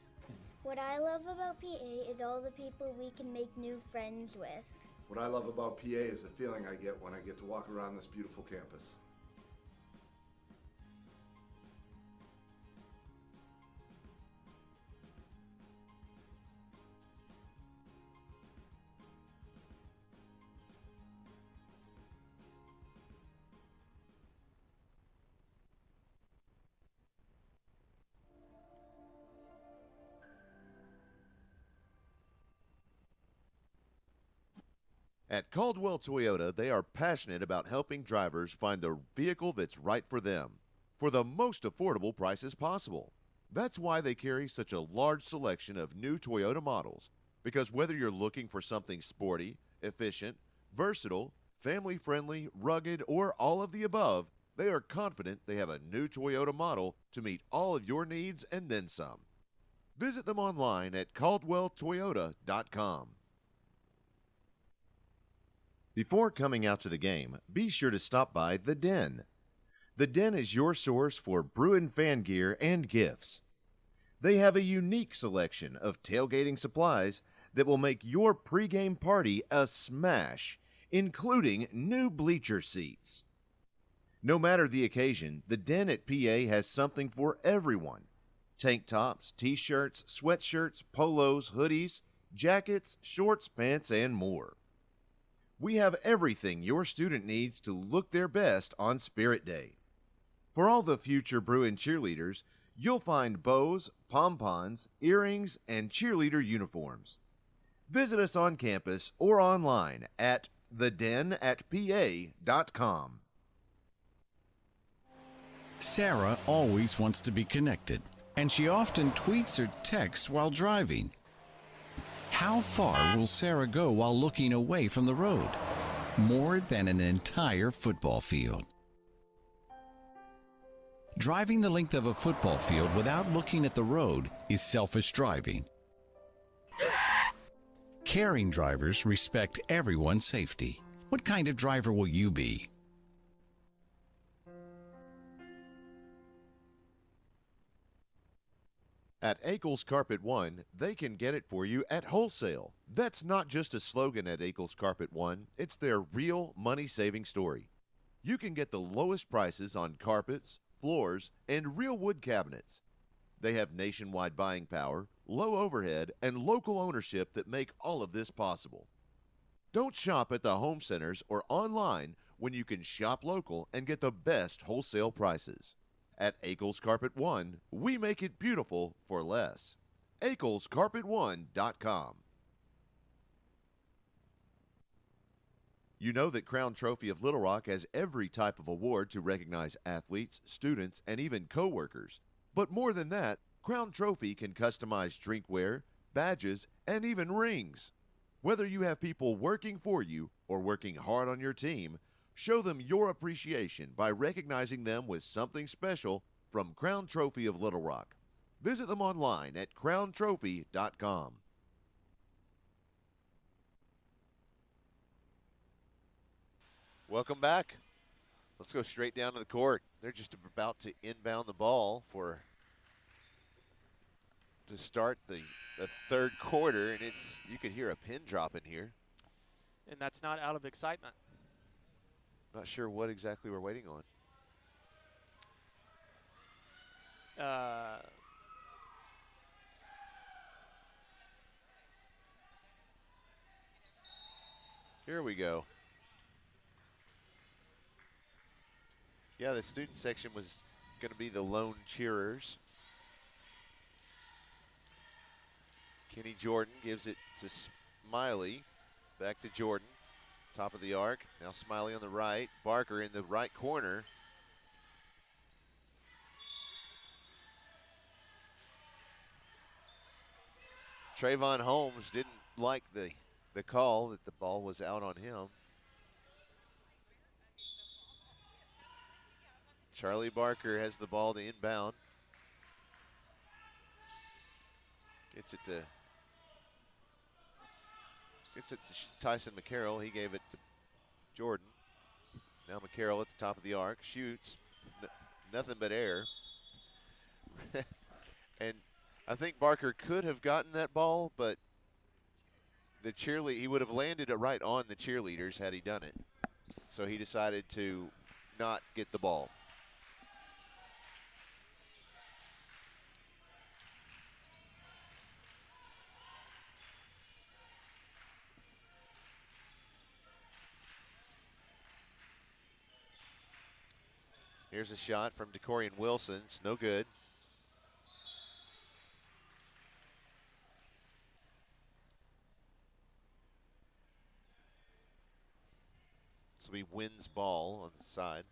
What I love about PA is all the people we can make new friends with. What I love about PA is the feeling I get when I get to walk around this beautiful campus. At Caldwell Toyota, they are passionate about helping drivers find the vehicle that's right for them for the most affordable prices possible. That's why they carry such a large selection of new Toyota models, because whether you're looking for something sporty, efficient, versatile, family-friendly, rugged, or all of the above, they are confident they have a new Toyota model to meet all of your needs and then some. Visit them online at caldwelltoyota.com. Before coming out to the game, be sure to stop by The Den. The Den is your source for Bruin fan gear and gifts. They have a unique selection of tailgating supplies that will make your pregame party a smash, including new bleacher seats. No matter the occasion, The Den at PA has something for everyone. Tank tops, t-shirts, sweatshirts, polos, hoodies, jackets, shorts, pants, and more. We have everything your student needs to look their best on Spirit Day. For all the future Bruin cheerleaders, you'll find bows, pom-poms, earrings, and cheerleader uniforms. Visit us on campus or online at thedenatpa.com. Sarah always wants to be connected, and she often tweets or texts while driving. How far will Sarah go while looking away from the road? More than an entire football field. Driving the length of a football field without looking at the road is selfish driving. Caring drivers respect everyone's safety. What kind of driver will you be? At Akel's Carpet One, they can get it for you at wholesale. That's not just a slogan at Akel's Carpet One, it's their real money-saving story. You can get the lowest prices on carpets, floors, and real wood cabinets. They have nationwide buying power, low overhead, and local ownership that make all of this possible. Don't shop at the home centers or online when you can shop local and get the best wholesale prices. At Akel's Carpet One, we make it beautiful for less. AkelsCarpet1.com. You know that Crown Trophy of Little Rock has every type of award to recognize athletes, students, and even co-workers. But more than that, Crown Trophy can customize drinkware, badges, and even rings. Whether you have people working for you or working hard on your team, show them your appreciation by recognizing them with something special from Crown Trophy of Little Rock. Visit them online at crowntrophy.com. Welcome back. Let's go straight down to the court. They're just about to inbound the ball to start the third quarter, and you could hear a pin drop in here. And that's not out of excitement. Not sure what exactly we're waiting on. Here we go. Yeah, the student section was going to be the lone cheerers. Kenny Jordan gives it to Smiley. Back to Jordan. Top of the arc. Now Smiley on the right. Barker in the right corner. Trayvon Holmes didn't like the call that the ball was out on him. Charlie Barker has the ball to inbound. Gets it to Tyson McCarroll. He gave it to Jordan. Now McCarroll at the top of the arc, shoots, nothing but air. And I think Barker could have gotten that ball, but he would have landed it right on the cheerleaders had he done it. So he decided to not get the ball. Here's a shot from DeCorian Wilson. It's no good. This will be Wynn's ball on the side.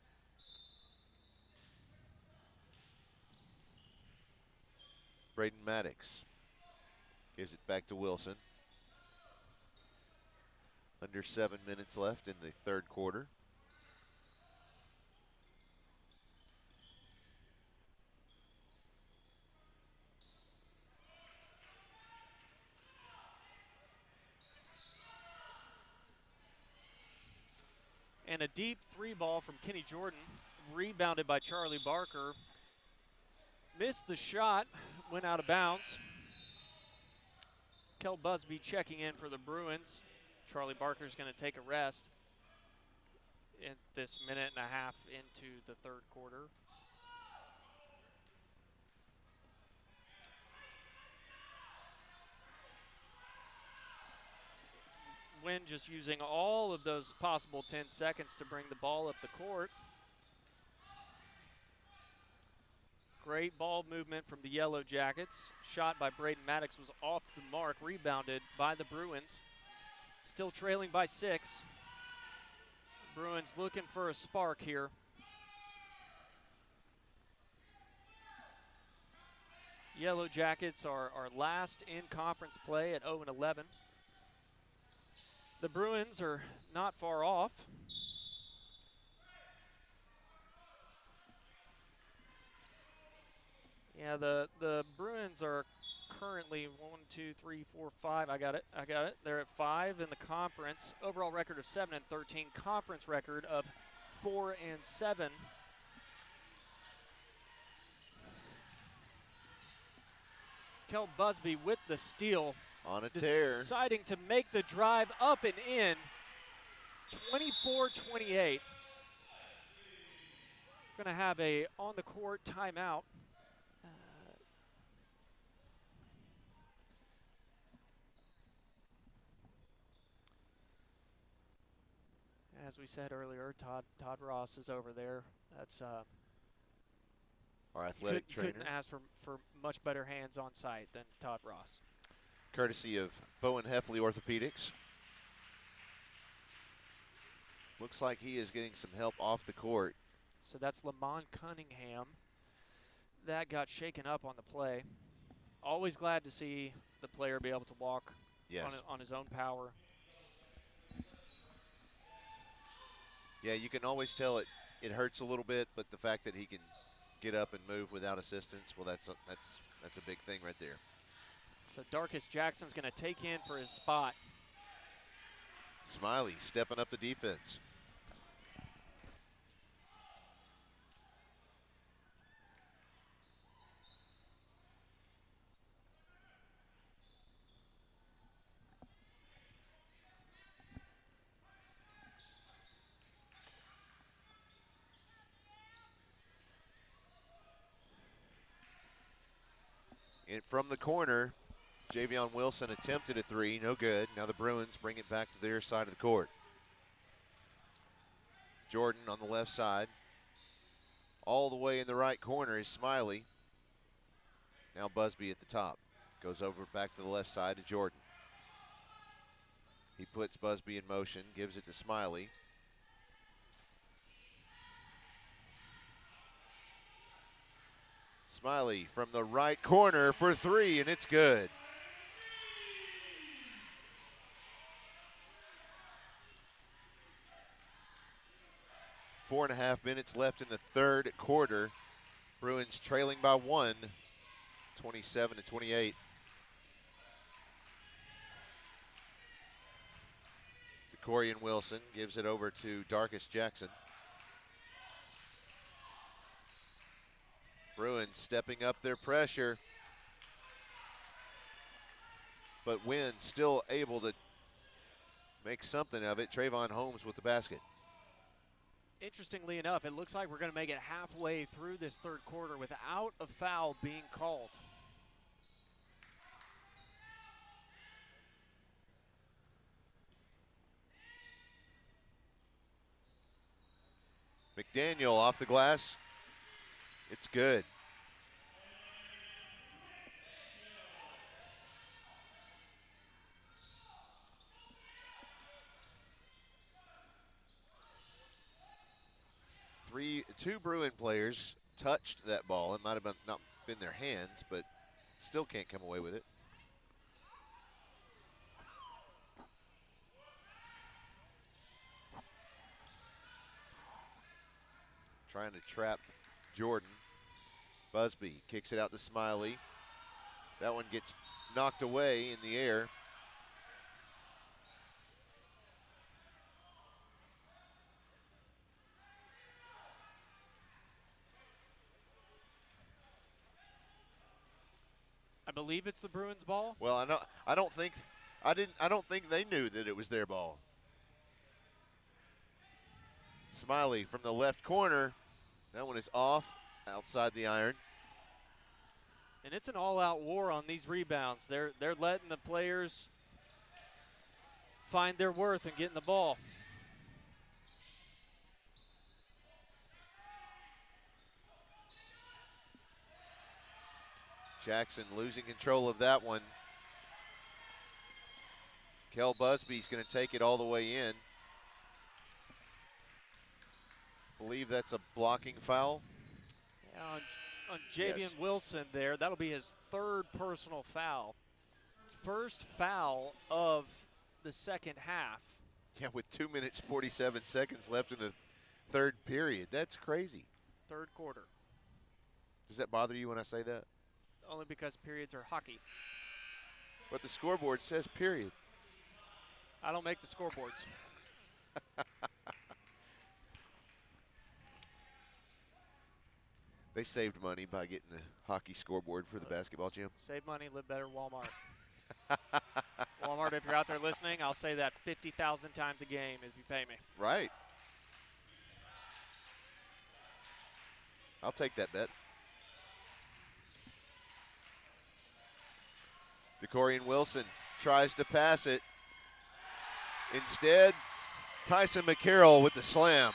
Braden Maddox gives it back to Wilson. Under 7 minutes left in the third quarter. And a deep three ball from Kenny Jordan, rebounded by Charlie Barker. Missed the shot, went out of bounds. Kel Busby checking in for the Bruins. Charlie Barker's going to take a rest in this minute and a half into the third quarter. Wynne just using all of those possible 10 seconds to bring the ball up the court. Great ball movement from the Yellowjackets. Shot by Braden Maddox was off the mark, rebounded by the Bruins. Still trailing by 6. Bruins looking for a spark here. Yellowjackets are last in conference play at 0-11. The Bruins are not far off. Yeah, the Bruins are currently 1, 2, 3, 4, 5. I got it. They're at 5 in the conference. Overall record of 7-13. Conference record of 4-7. Kel Busby with the steal. On a tear. Deciding to make the drive up and in. 24-28. Going to have a on-the-court timeout. As we said earlier, Todd Ross is over there. That's our athletic trainer. Couldn't ask for much better hands on site than Todd Ross. Courtesy of Bowen Heffley Orthopedics. Looks like he is getting some help off the court. So that's Lamont Cunningham. That got shaken up on the play. Always glad to see the player be able to walk on his own power. Yeah, you can always tell it hurts a little bit, but the fact that he can get up and move without assistance, well, that's a big thing right there. So Darkus Jackson's going to take in for his spot. Smiley stepping up the defense. And from the corner, Javion Wilson attempted a three, no good. Now the Bruins bring it back to their side of the court. Jordan on the left side. All the way in the right corner is Smiley. Now Busby at the top. Goes over back to the left side to Jordan. He puts Busby in motion, gives it to Smiley. Smiley from the right corner for three, and it's good. Four and a half minutes left in the third quarter. Bruins trailing by 1, 27-28. DeCorian Wilson gives it over to Darkus Jackson. Bruins stepping up their pressure. But Wynne still able to make something of it. Trayvon Holmes with the basket. Interestingly enough, it looks like we're going to make it halfway through this third quarter without a foul being called. McDaniel off the glass. It's good. Two Bruin players touched that ball. It might have not been their hands, but still can't come away with it. Trying to trap Jordan. Busby kicks it out to Smiley. That one gets knocked away in the air. I believe it's the Bruins ball. Well, I don't think they knew that it was their ball. Smiley from the left corner. That one is off outside the iron. And it's an all-out war on these rebounds. They're letting the players find their worth and getting the ball. Jackson losing control of that one. Kel Busby's going to take it all the way in. Believe that's a blocking foul. Yeah, on Javian Yes. Wilson there, that'll be his third personal foul. First foul of the second half. Yeah, with 2 minutes, 47 seconds left in the third period. That's crazy. Third quarter. Does that bother you when I say that? Only because periods are hockey. But the scoreboard says period. I don't make the scoreboards. They saved money by getting a hockey scoreboard for the basketball gym. Save money, live better, Walmart. Walmart, if you're out there listening, I'll say that 50,000 times a game if you pay me. Right. I'll take that bet. DeCorian Wilson tries to pass it. Instead, Tyson McCarroll with the slam.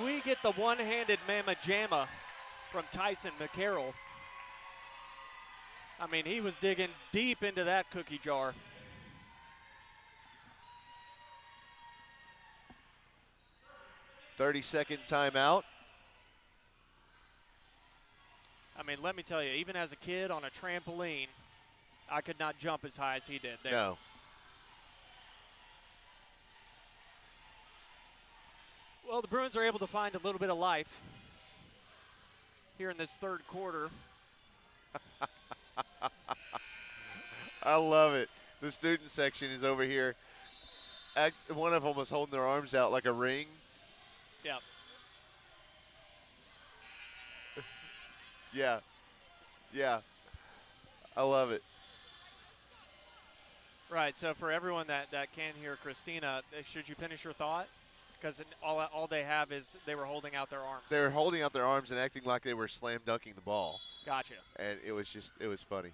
We get the one-handed mamma jamma from Tyson McCarroll. I mean, he was digging deep into that cookie jar. "30-second timeout. I mean, let me tell you, even as a kid on a trampoline, I could not jump as high as he did there. No. Well, the Bruins are able to find a little bit of life here in this third quarter. I love it. The student section is over here. One of them was holding their arms out like a ring. Yep. Yeah. Yeah. I love it. Right, so for everyone that can't hear Christina, should you finish your thought? Because all they have is they were holding out their arms. They were holding out their arms and acting like they were slam dunking the ball. Gotcha. And it was funny.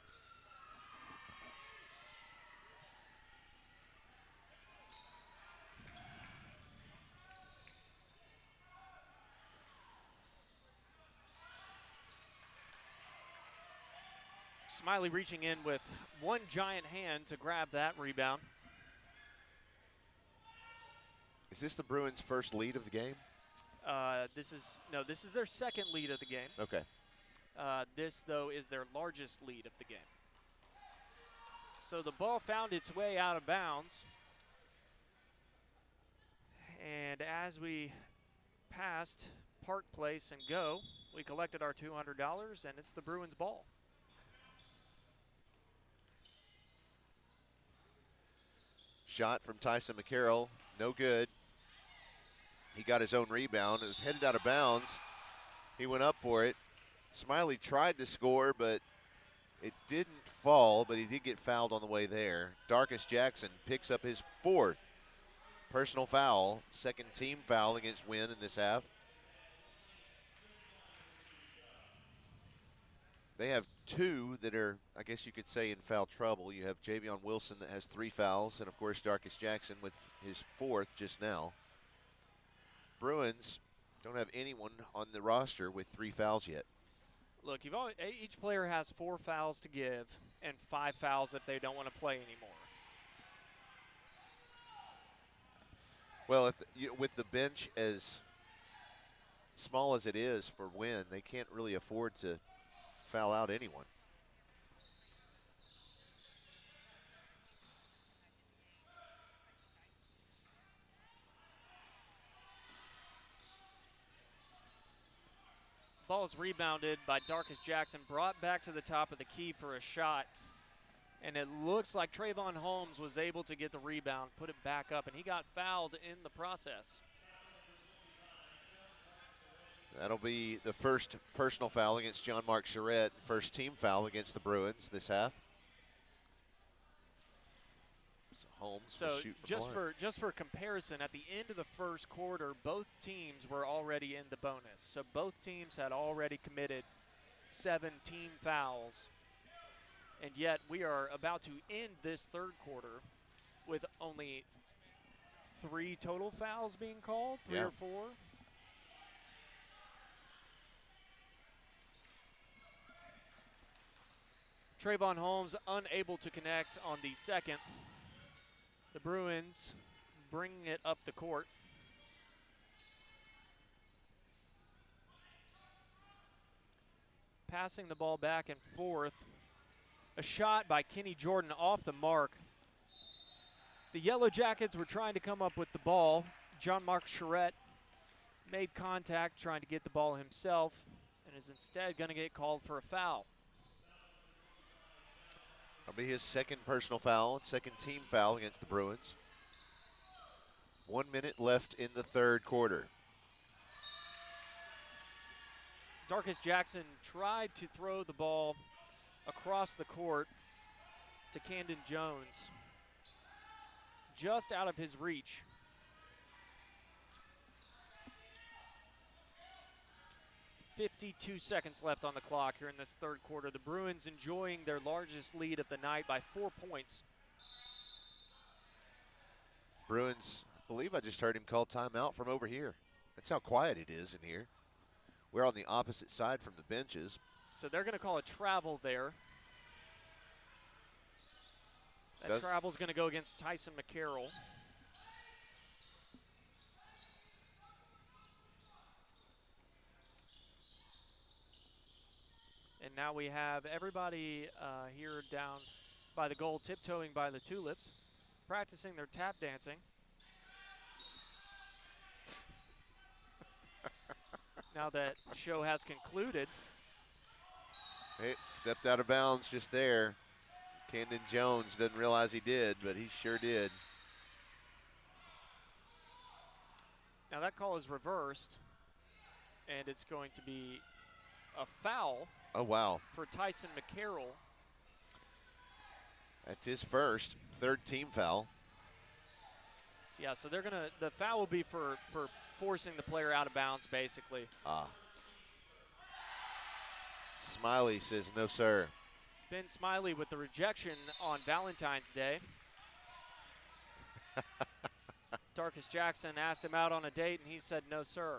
Smiley reaching in with one giant hand to grab that rebound. Is this the Bruins' first lead of the game? This is their second lead of the game. Okay. This, though, is their largest lead of the game. So the ball found its way out of bounds. And as we passed Park Place and go, we collected our $200, and it's the Bruins' ball. Shot from Tyson McCarroll, no good. He got his own rebound. It was headed out of bounds. He went up for it. Smiley tried to score, but it didn't fall, but he did get fouled on the way there. Darkus Jackson picks up his 4th personal foul, 2nd team foul against Wynne in this half. They have 2 that are, I guess you could say, in foul trouble. You have Javion Wilson that has 3 fouls, and of course Darkus Jackson with his 4th just now. Bruins don't have anyone on the roster with 3 fouls yet. Look, each player has 4 fouls to give and 5 fouls if they don't want to play anymore. Well, with the bench as small as it is for Wynne, they can't really afford to foul out anyone. Ball is rebounded by Darkus Jackson, brought back to the top of the key for a shot. And it looks like Trayvon Holmes was able to get the rebound, put it back up, and he got fouled in the process. That'll be the first personal foul against John Mark Charette, first team foul against the Bruins this half. So Holmes will shoot from just for comparison, at the end of the first quarter, both teams were already in the bonus. So both teams had already committed 7 team fouls. And yet we are about to end this third quarter with only 3 total fouls being called, 3 or 4. Trayvon Holmes unable to connect on the second. The Bruins bringing it up the court. Passing the ball back and forth. A shot by Kenny Jordan off the mark. The Yellowjackets were trying to come up with the ball. John Mark Charette made contact trying to get the ball himself and is instead going to get called for a foul. That'll be his 2nd personal foul, 2nd team foul against the Bruins. 1 minute left in the third quarter. Darkus Jackson tried to throw the ball across the court to Camden Jones. Just out of his reach. .52 seconds left on the clock here in this third quarter. The Bruins enjoying their largest lead of the night by 4 points. Bruins, I believe I just heard him call timeout from over here. That's how quiet it is in here. We're on the opposite side from the benches. So they're going to call a travel there. That travel's going to go against Tyson McCarroll. And now we have everybody here down by the goal, tiptoeing by the tulips, practicing their tap dancing. Now that show has concluded. It stepped out of bounds just there. Camden Jones didn't realize he did, but he sure did. Now that call is reversed, and it's going to be a foul. Oh, wow. For Tyson McCarroll. That's his first, 3rd team foul. So yeah, so they're gonna, the foul will be for forcing the player out of bounds, basically. Smiley says no, sir. Ben Smiley with the rejection on Valentine's Day. Darkus Jackson asked him out on a date, and he said no, sir.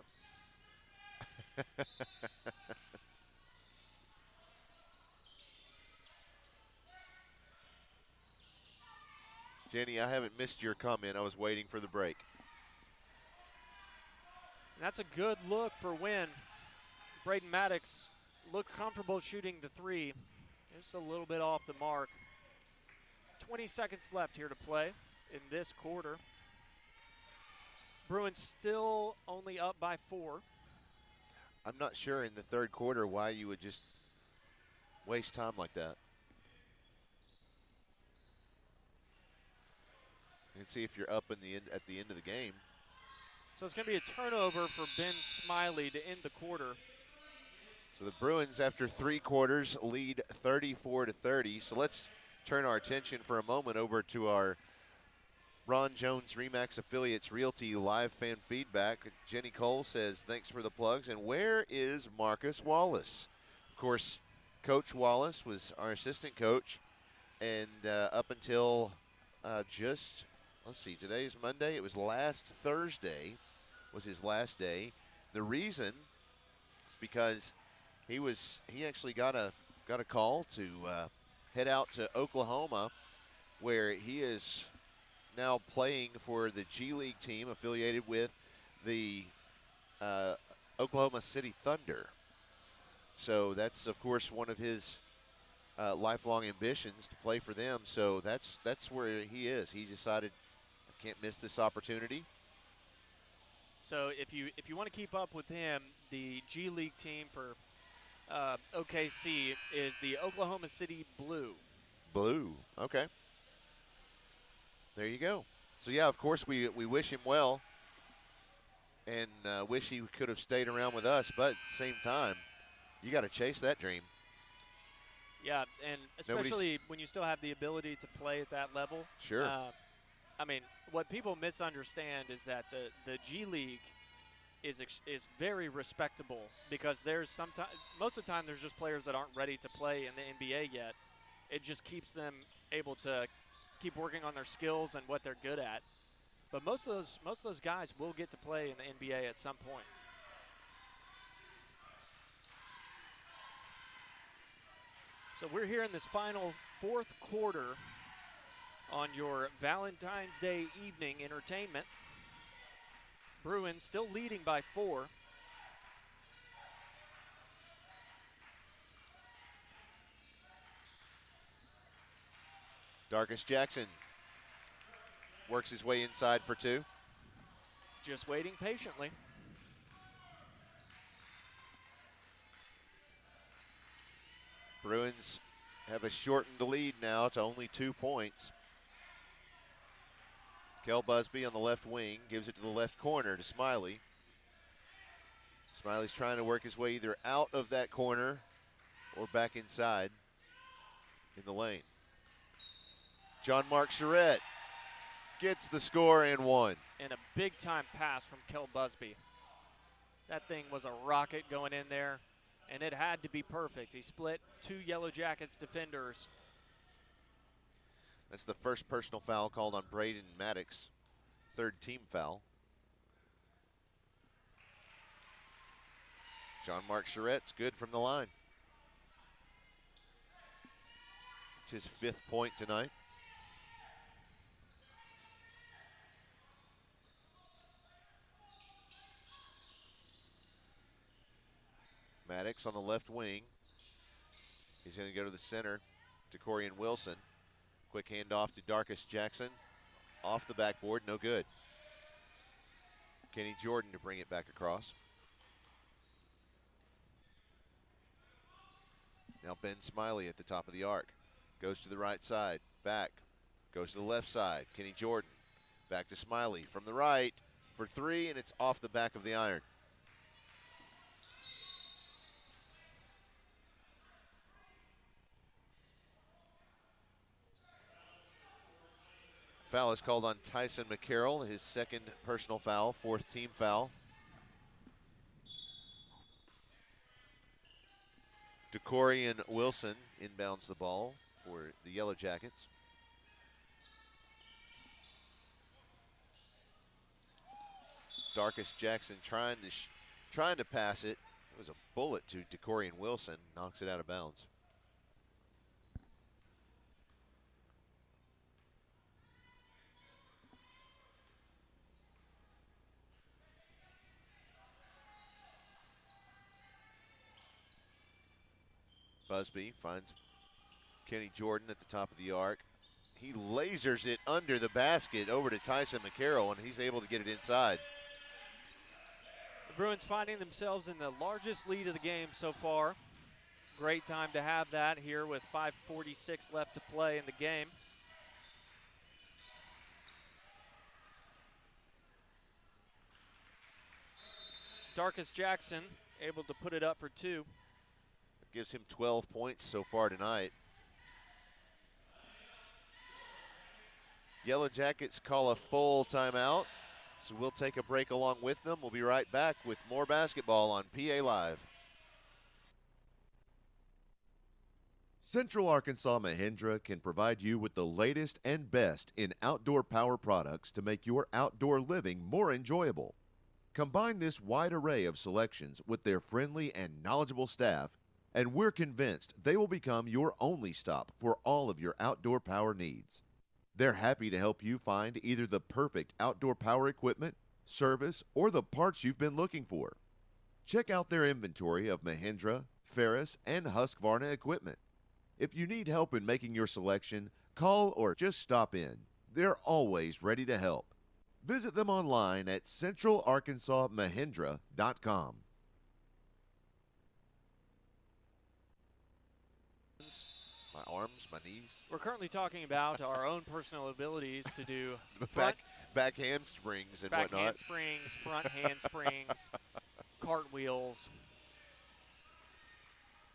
Jenny, I haven't missed your comment. I was waiting for the break. And that's a good look for Wynne. Braden Maddox looked comfortable shooting the 3. Just a little bit off the mark. 20 seconds left here to play in this quarter. Bruins still only up by 4. I'm not sure in the third quarter why you would just waste time like that. And see if you're up in the end, at the end of the game. So it's going to be a turnover for Ben Smiley to end the quarter. So the Bruins, after 3 quarters, lead 34-30. So let's turn our attention for a moment over to our Ron Jones Remax Affiliates Realty live fan feedback. Jenny Cole says, thanks for the plugs. And where is Marcus Wallace? Of course, Coach Wallace was our assistant coach. And up until let's see, today's Monday. It was last Thursday was his last day. The reason is because he actually got a call to head out to Oklahoma, where he is now playing for the G League team affiliated with the Oklahoma City Thunder. So that's, of course, one of his lifelong ambitions to play for them. So that's where he is. He decided, I can't miss this opportunity. So if you want to keep up with him, the G League team for OKC is the Oklahoma City Blue. Blue, okay. There you go. So, yeah, of course, we wish him well and wish he could have stayed around with us. But at the same time, you got to chase that dream. Yeah, and especially when you still have the ability to play at that level. Sure. I mean, what people misunderstand is that the G League is very respectable, because there's most of the time there's just players that aren't ready to play in the NBA yet. It just keeps them able to keep working on their skills and what they're good at. But most of those guys will get to play in the NBA at some point. So we're here in this final fourth quarter on your Valentine's Day evening entertainment. Bruins still leading by 4. Darkus Jackson works his way inside for 2. Just waiting patiently. Bruins have a shortened lead now to only 2 points. Kel Busby on the left wing gives it to the left corner to Smiley. Smiley's trying to work his way either out of that corner or back inside in the lane. John Mark Charette gets the score and 1. And a big-time pass from Kel Busby. That thing was a rocket going in there, and it had to be perfect. He split 2 Yellowjackets defenders. That's the first personal foul called on Braden Maddox. 3rd team foul. John Mark Charette's good from the line. It's his 5th point tonight. Maddox on the left wing. He's going to go to the center to Corian Wilson. Quick handoff to Darkus Jackson. Off the backboard, no good. Kenny Jordan to bring it back across. Now Ben Smiley at the top of the arc. Goes to the right side, back. Goes to the left side, Kenny Jordan. Back to Smiley from the right for 3, and it's off the back of the iron. Foul is called on Tyson McCarroll, his 2nd personal foul, 4th team foul. DeCorian Wilson inbounds the ball for the Yellowjackets. Darkus Jackson trying to pass it. It was a bullet to DeCorian Wilson, knocks it out of bounds. Busby finds Kenny Jordan at the top of the arc. He lasers it under the basket over to Tyson McCarroll, and he's able to get it inside. The Bruins finding themselves in the largest lead of the game so far. Great time to have that here with 5:46 left to play in the game. Darkus Jackson able to put it up for 2. gives him 12 points so far tonight. Yellow Jackets call a full timeout, so we'll take a break along with them. We'll be right back with more basketball on PA Live. Central Arkansas Mahindra can provide you with the latest and best in outdoor power products to make your outdoor living more enjoyable. Combine this wide array of selections with their friendly and knowledgeable staff, and we're convinced they will become your only stop for all of your outdoor power needs. They're happy to help you find either the perfect outdoor power equipment, service, or the parts you've been looking for. Check out their inventory of Mahindra, Ferris, and Husqvarna equipment. If you need help in making your selection, call or just stop in. They're always ready to help. Visit them online at centralarkansasmahindra.com. My arms, my knees. We're currently talking about our own personal abilities to do back handsprings and back whatnot. handsprings, front handsprings, cartwheels.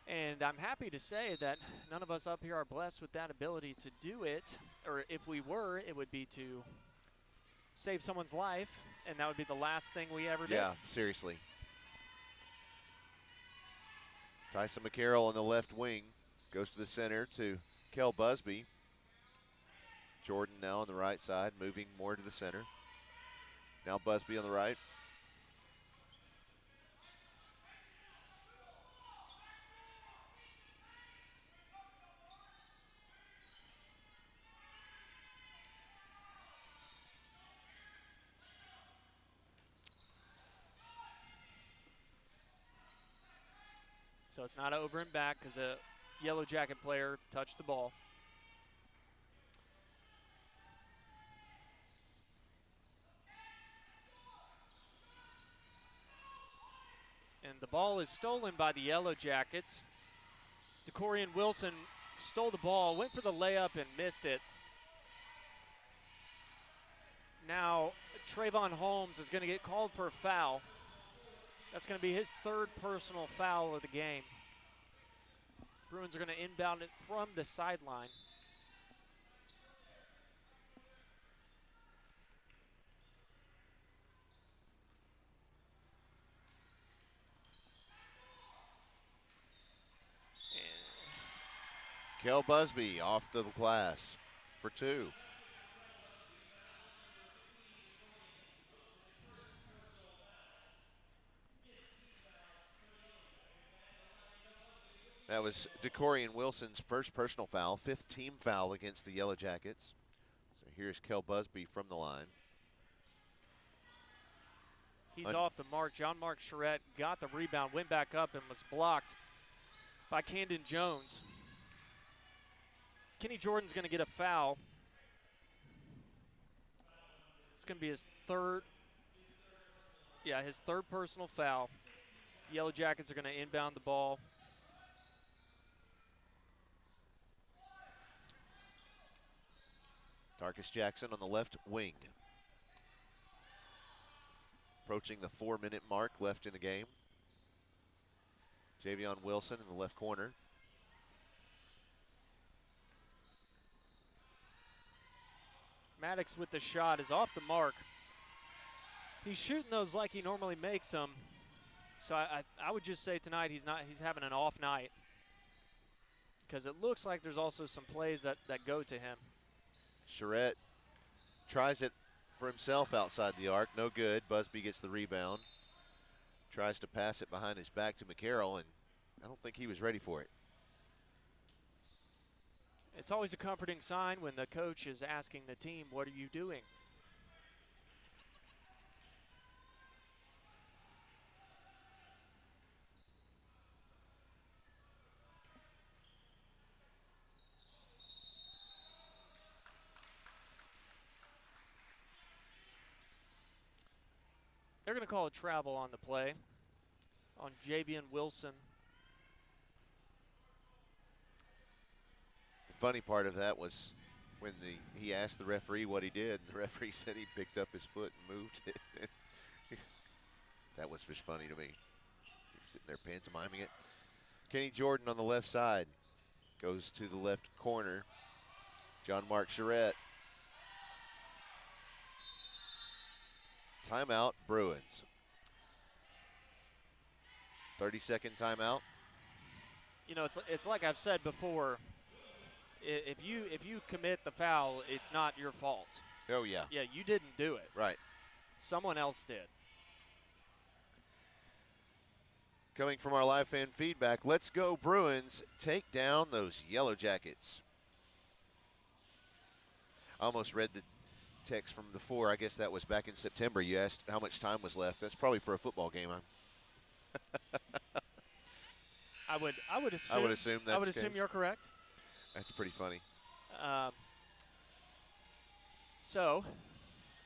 And I'm happy to say that none of us up here are blessed with that ability to do it. Or if we were, it would be to save someone's life, and that would be the last thing we ever did. Yeah, seriously. Tyson McCarroll on the left wing goes to the center to Kel Busby. Jordan now on the right side, moving more to the center. Now Busby on the right. So it's not over and back because a Yellow Jacket player touched the ball. And the ball is stolen by the Yellow Jackets. DeCorian Wilson stole the ball, went for the layup and missed it. Now Trayvon Holmes is going to get called for a foul. That's going to be his third personal foul of the game. Bruins are going to inbound it from the sideline. Kel Busby off the glass for two. That was DeCorian Wilson's first personal foul, fifth team foul against the Yellow Jackets. So here's Kel Busby from the line. He's off the mark. John Mark Charette got the rebound, went back up and was blocked by Camden Jones. Kenny Jordan's going to get a foul. It's going to be his third personal foul. The Yellow Jackets are going to inbound the ball. Tarkus Jackson on the left wing. Approaching the 4-minute mark left in the game. Javion Wilson in the left corner. Maddox with the shot is off the mark. He's shooting those like he normally makes them. So I would just say tonight he's having an off night. Because it looks like there's also some plays that go to him. Charette tries it for himself outside the arc. No good. Busby gets the rebound. Tries to pass it behind his back to McCarroll, and I don't think he was ready for it. It's always a comforting sign when the coach is asking the team, what are you doing? They're going to call a travel on the play on Javion Wilson. The funny part of that was when he asked the referee what he did, and the referee said he picked up his foot and moved it. That was just funny to me. He's sitting there pantomiming it. Kenny Jordan on the left side. Goes to the left corner. John Mark Charette. Timeout, Bruins. 30-second timeout. You know, it's like I've said before. If you commit the foul, it's not your fault. Oh, yeah. Yeah, you didn't do it. Right. Someone else did. Coming from our live fan feedback, let's go Bruins, take down those Yellow Jackets. I almost read the text from before. I guess that was back in September. You asked how much time was left. That's probably for a football game. I would assume you're correct. That's pretty funny.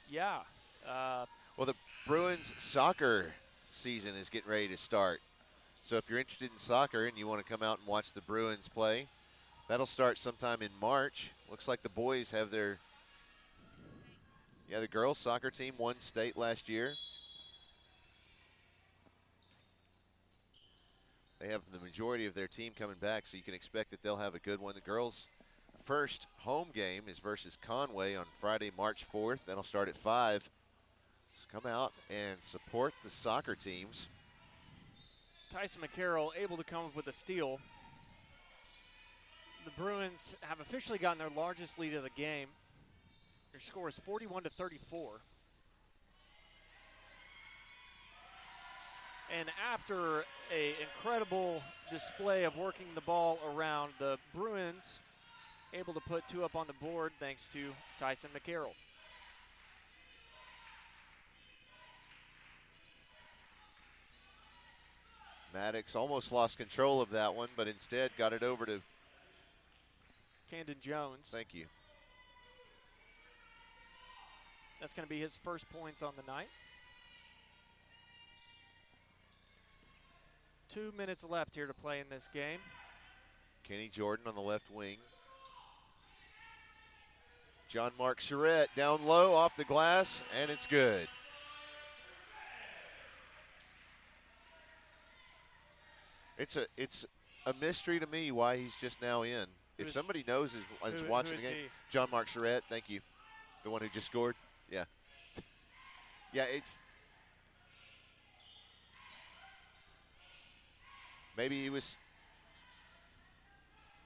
Yeah. Well, the Bruins soccer season is getting ready to start. So if you're interested in soccer and you want to come out and watch the Bruins play, that'll start sometime in March. Looks like the boys have the girls soccer team won state last year. They have the majority of their team coming back, so you can expect that they'll have a good one. The girls' first home game is versus Conway on Friday, March 4th. That'll start at 5. So come out and support the soccer teams. Tyson McCarroll able to come up with a steal. The Bruins have officially gotten their largest lead of the game. Their score is 41-34. And after an incredible display of working the ball around, the Bruins able to put 2 up on the board thanks to Tyson McCarroll. Maddox almost lost control of that one, but instead got it over to Camden Jones. Thank you. That's going to be his first points on the night. 2 minutes left here to play in this game. Kenny Jordan on the left wing. John Mark Charette down low off the glass, and it's good. It's a mystery to me why he's just now in. If somebody knows is watching the game, John Mark Charette, thank you. The one who just scored? Yeah. Yeah, it's maybe he was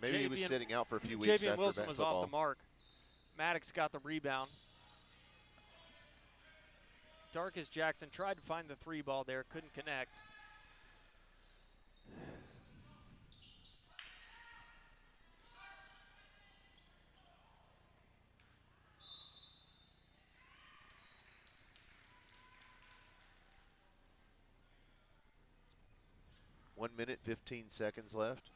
sitting out for a few weeks J.B. after Wilson was football. off the mark. Maddox got the rebound. Darkus Jackson tried to find the 3 ball there, couldn't connect. One minute, 15 seconds left.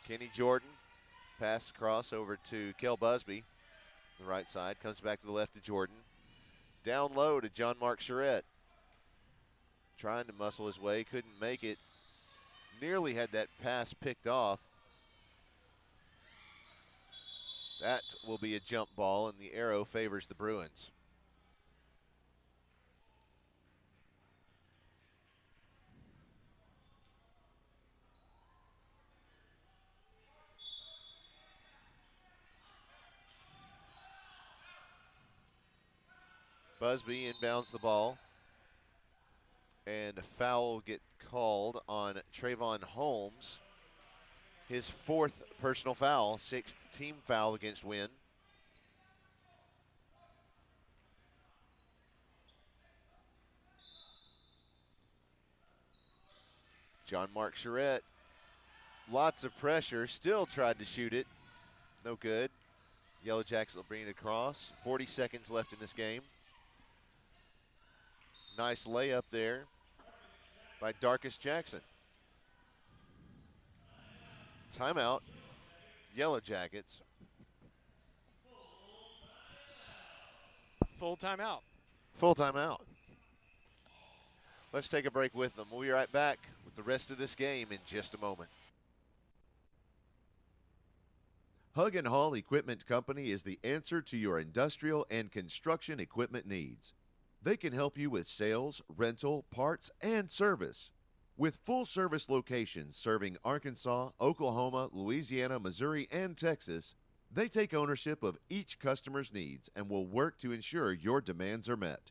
Kenny Jordan, pass across over to Kel Busby, the right side, comes back to the left to Jordan. Down low to John Mark Charette. Trying to muscle his way, couldn't make it. Nearly had that pass picked off. That will be a jump ball, and the arrow favors the Bruins. Busby inbounds the ball. And a foul will get called on Trayvon Holmes. His 4th personal foul, 6th team foul against Wynne. John Mark Charette, lots of pressure, still tried to shoot it. No good. Yellow Jackets will bring it across. 40 seconds left in this game. Nice layup there by Darkus Jackson. Timeout, Yellow Jackets. Full timeout. Full timeout. Let's take a break with them. We'll be right back with the rest of this game in just a moment. Huggin Hall Equipment Company is the answer to your industrial and construction equipment needs. They can help you with sales, rental, parts, and service. With full-service locations serving Arkansas, Oklahoma, Louisiana, Missouri, and Texas, they take ownership of each customer's needs and will work to ensure your demands are met.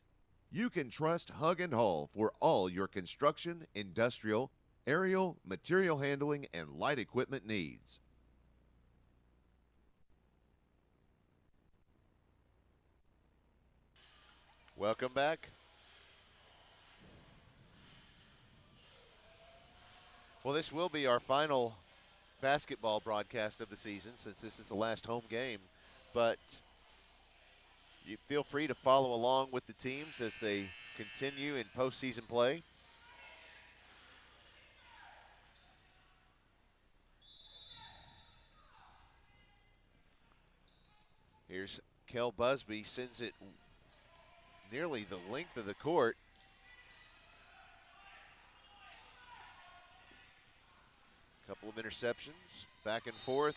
You can trust Huggin Hall for all your construction, industrial, aerial, material handling, and light equipment needs. Welcome back. Well, this will be our final basketball broadcast of the season since this is the last home game, but you feel free to follow along with the teams as they continue in postseason play. Here's Kel Busby, sends it nearly the length of the court. Couple of interceptions, back and forth.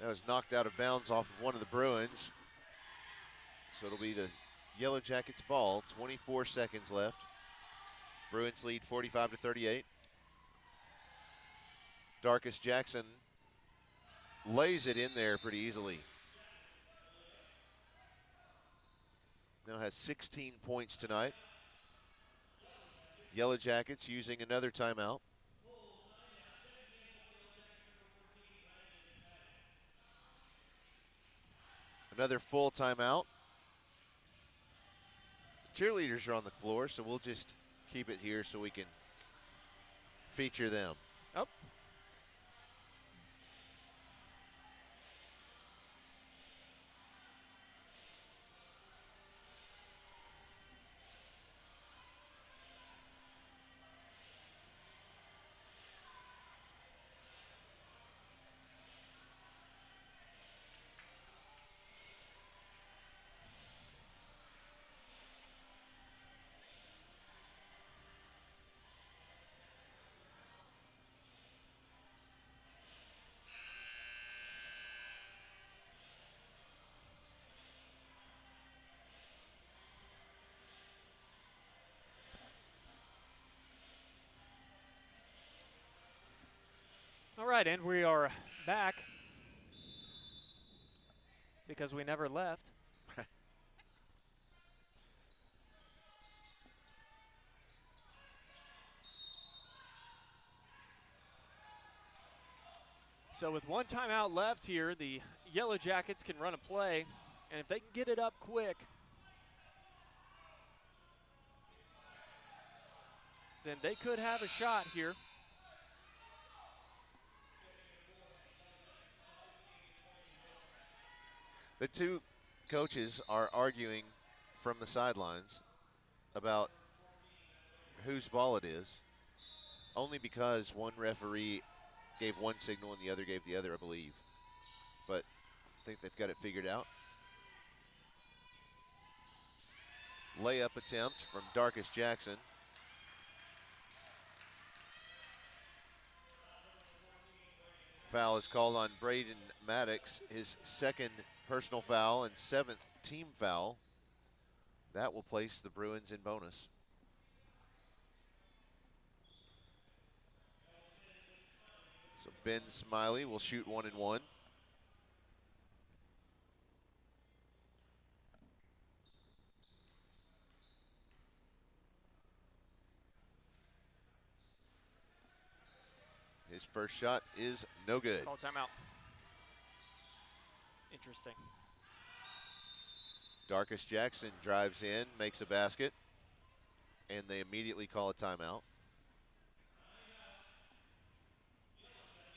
That was knocked out of bounds off of one of the Bruins. So it'll be the Yellow Jackets ball, 24 seconds left. Bruins lead 45-38. Darkus Jackson lays it in there pretty easily. Now has 16 points tonight. Yellow Jackets using another timeout. Another full timeout. The cheerleaders are on the floor, so we'll just keep it here so we can feature them. Oh. All right, and we are back because we never left. So with one timeout left here, the Yellow Jackets can run a play, and if they can get it up quick, then they could have a shot here. The two coaches are arguing from the sidelines about whose ball it is, only because one referee gave one signal and the other gave the other, I believe. But I think they've got it figured out. Layup attempt from Darkus Jackson. Foul is called on Braden Maddox, his second personal foul and seventh team foul. That will place the Bruins in bonus. So Ben Smiley will shoot 1 and 1. His first shot is no good. Call timeout. Interesting. Darkus Jackson drives in, makes a basket, and they immediately call a timeout.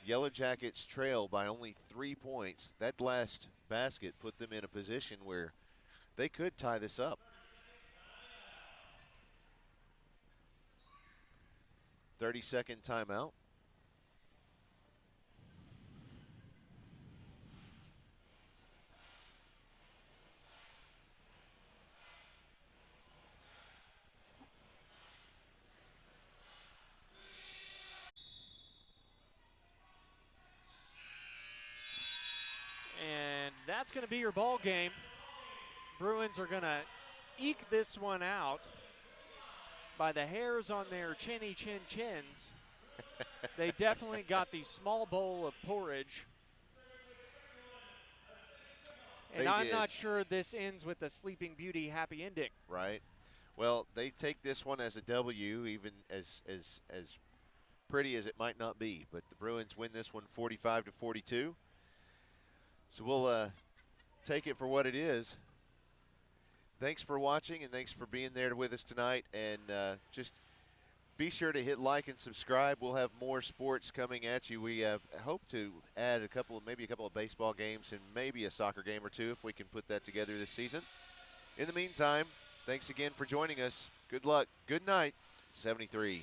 Yellow Jackets trail by only 3 points. That last basket put them in a position where they could tie this up. 30-second timeout. that's going to be your ball game. Bruins are going to eke this one out by the hairs on their chins. They definitely got the small bowl of porridge. And I'm not sure this ends with a Sleeping Beauty happy ending. Right. Well, they take this one as a W, even as pretty as it might not be. But the Bruins win this one 45-42. So we'll take it for what it is. Thanks for watching, and thanks for being there with us tonight. And just be sure to hit like and subscribe. We'll have more sports coming at you. We hope to add maybe a couple of baseball games and maybe a soccer game or two if we can put that together this season. In the meantime, thanks again for joining us. Good luck. Good night. 73.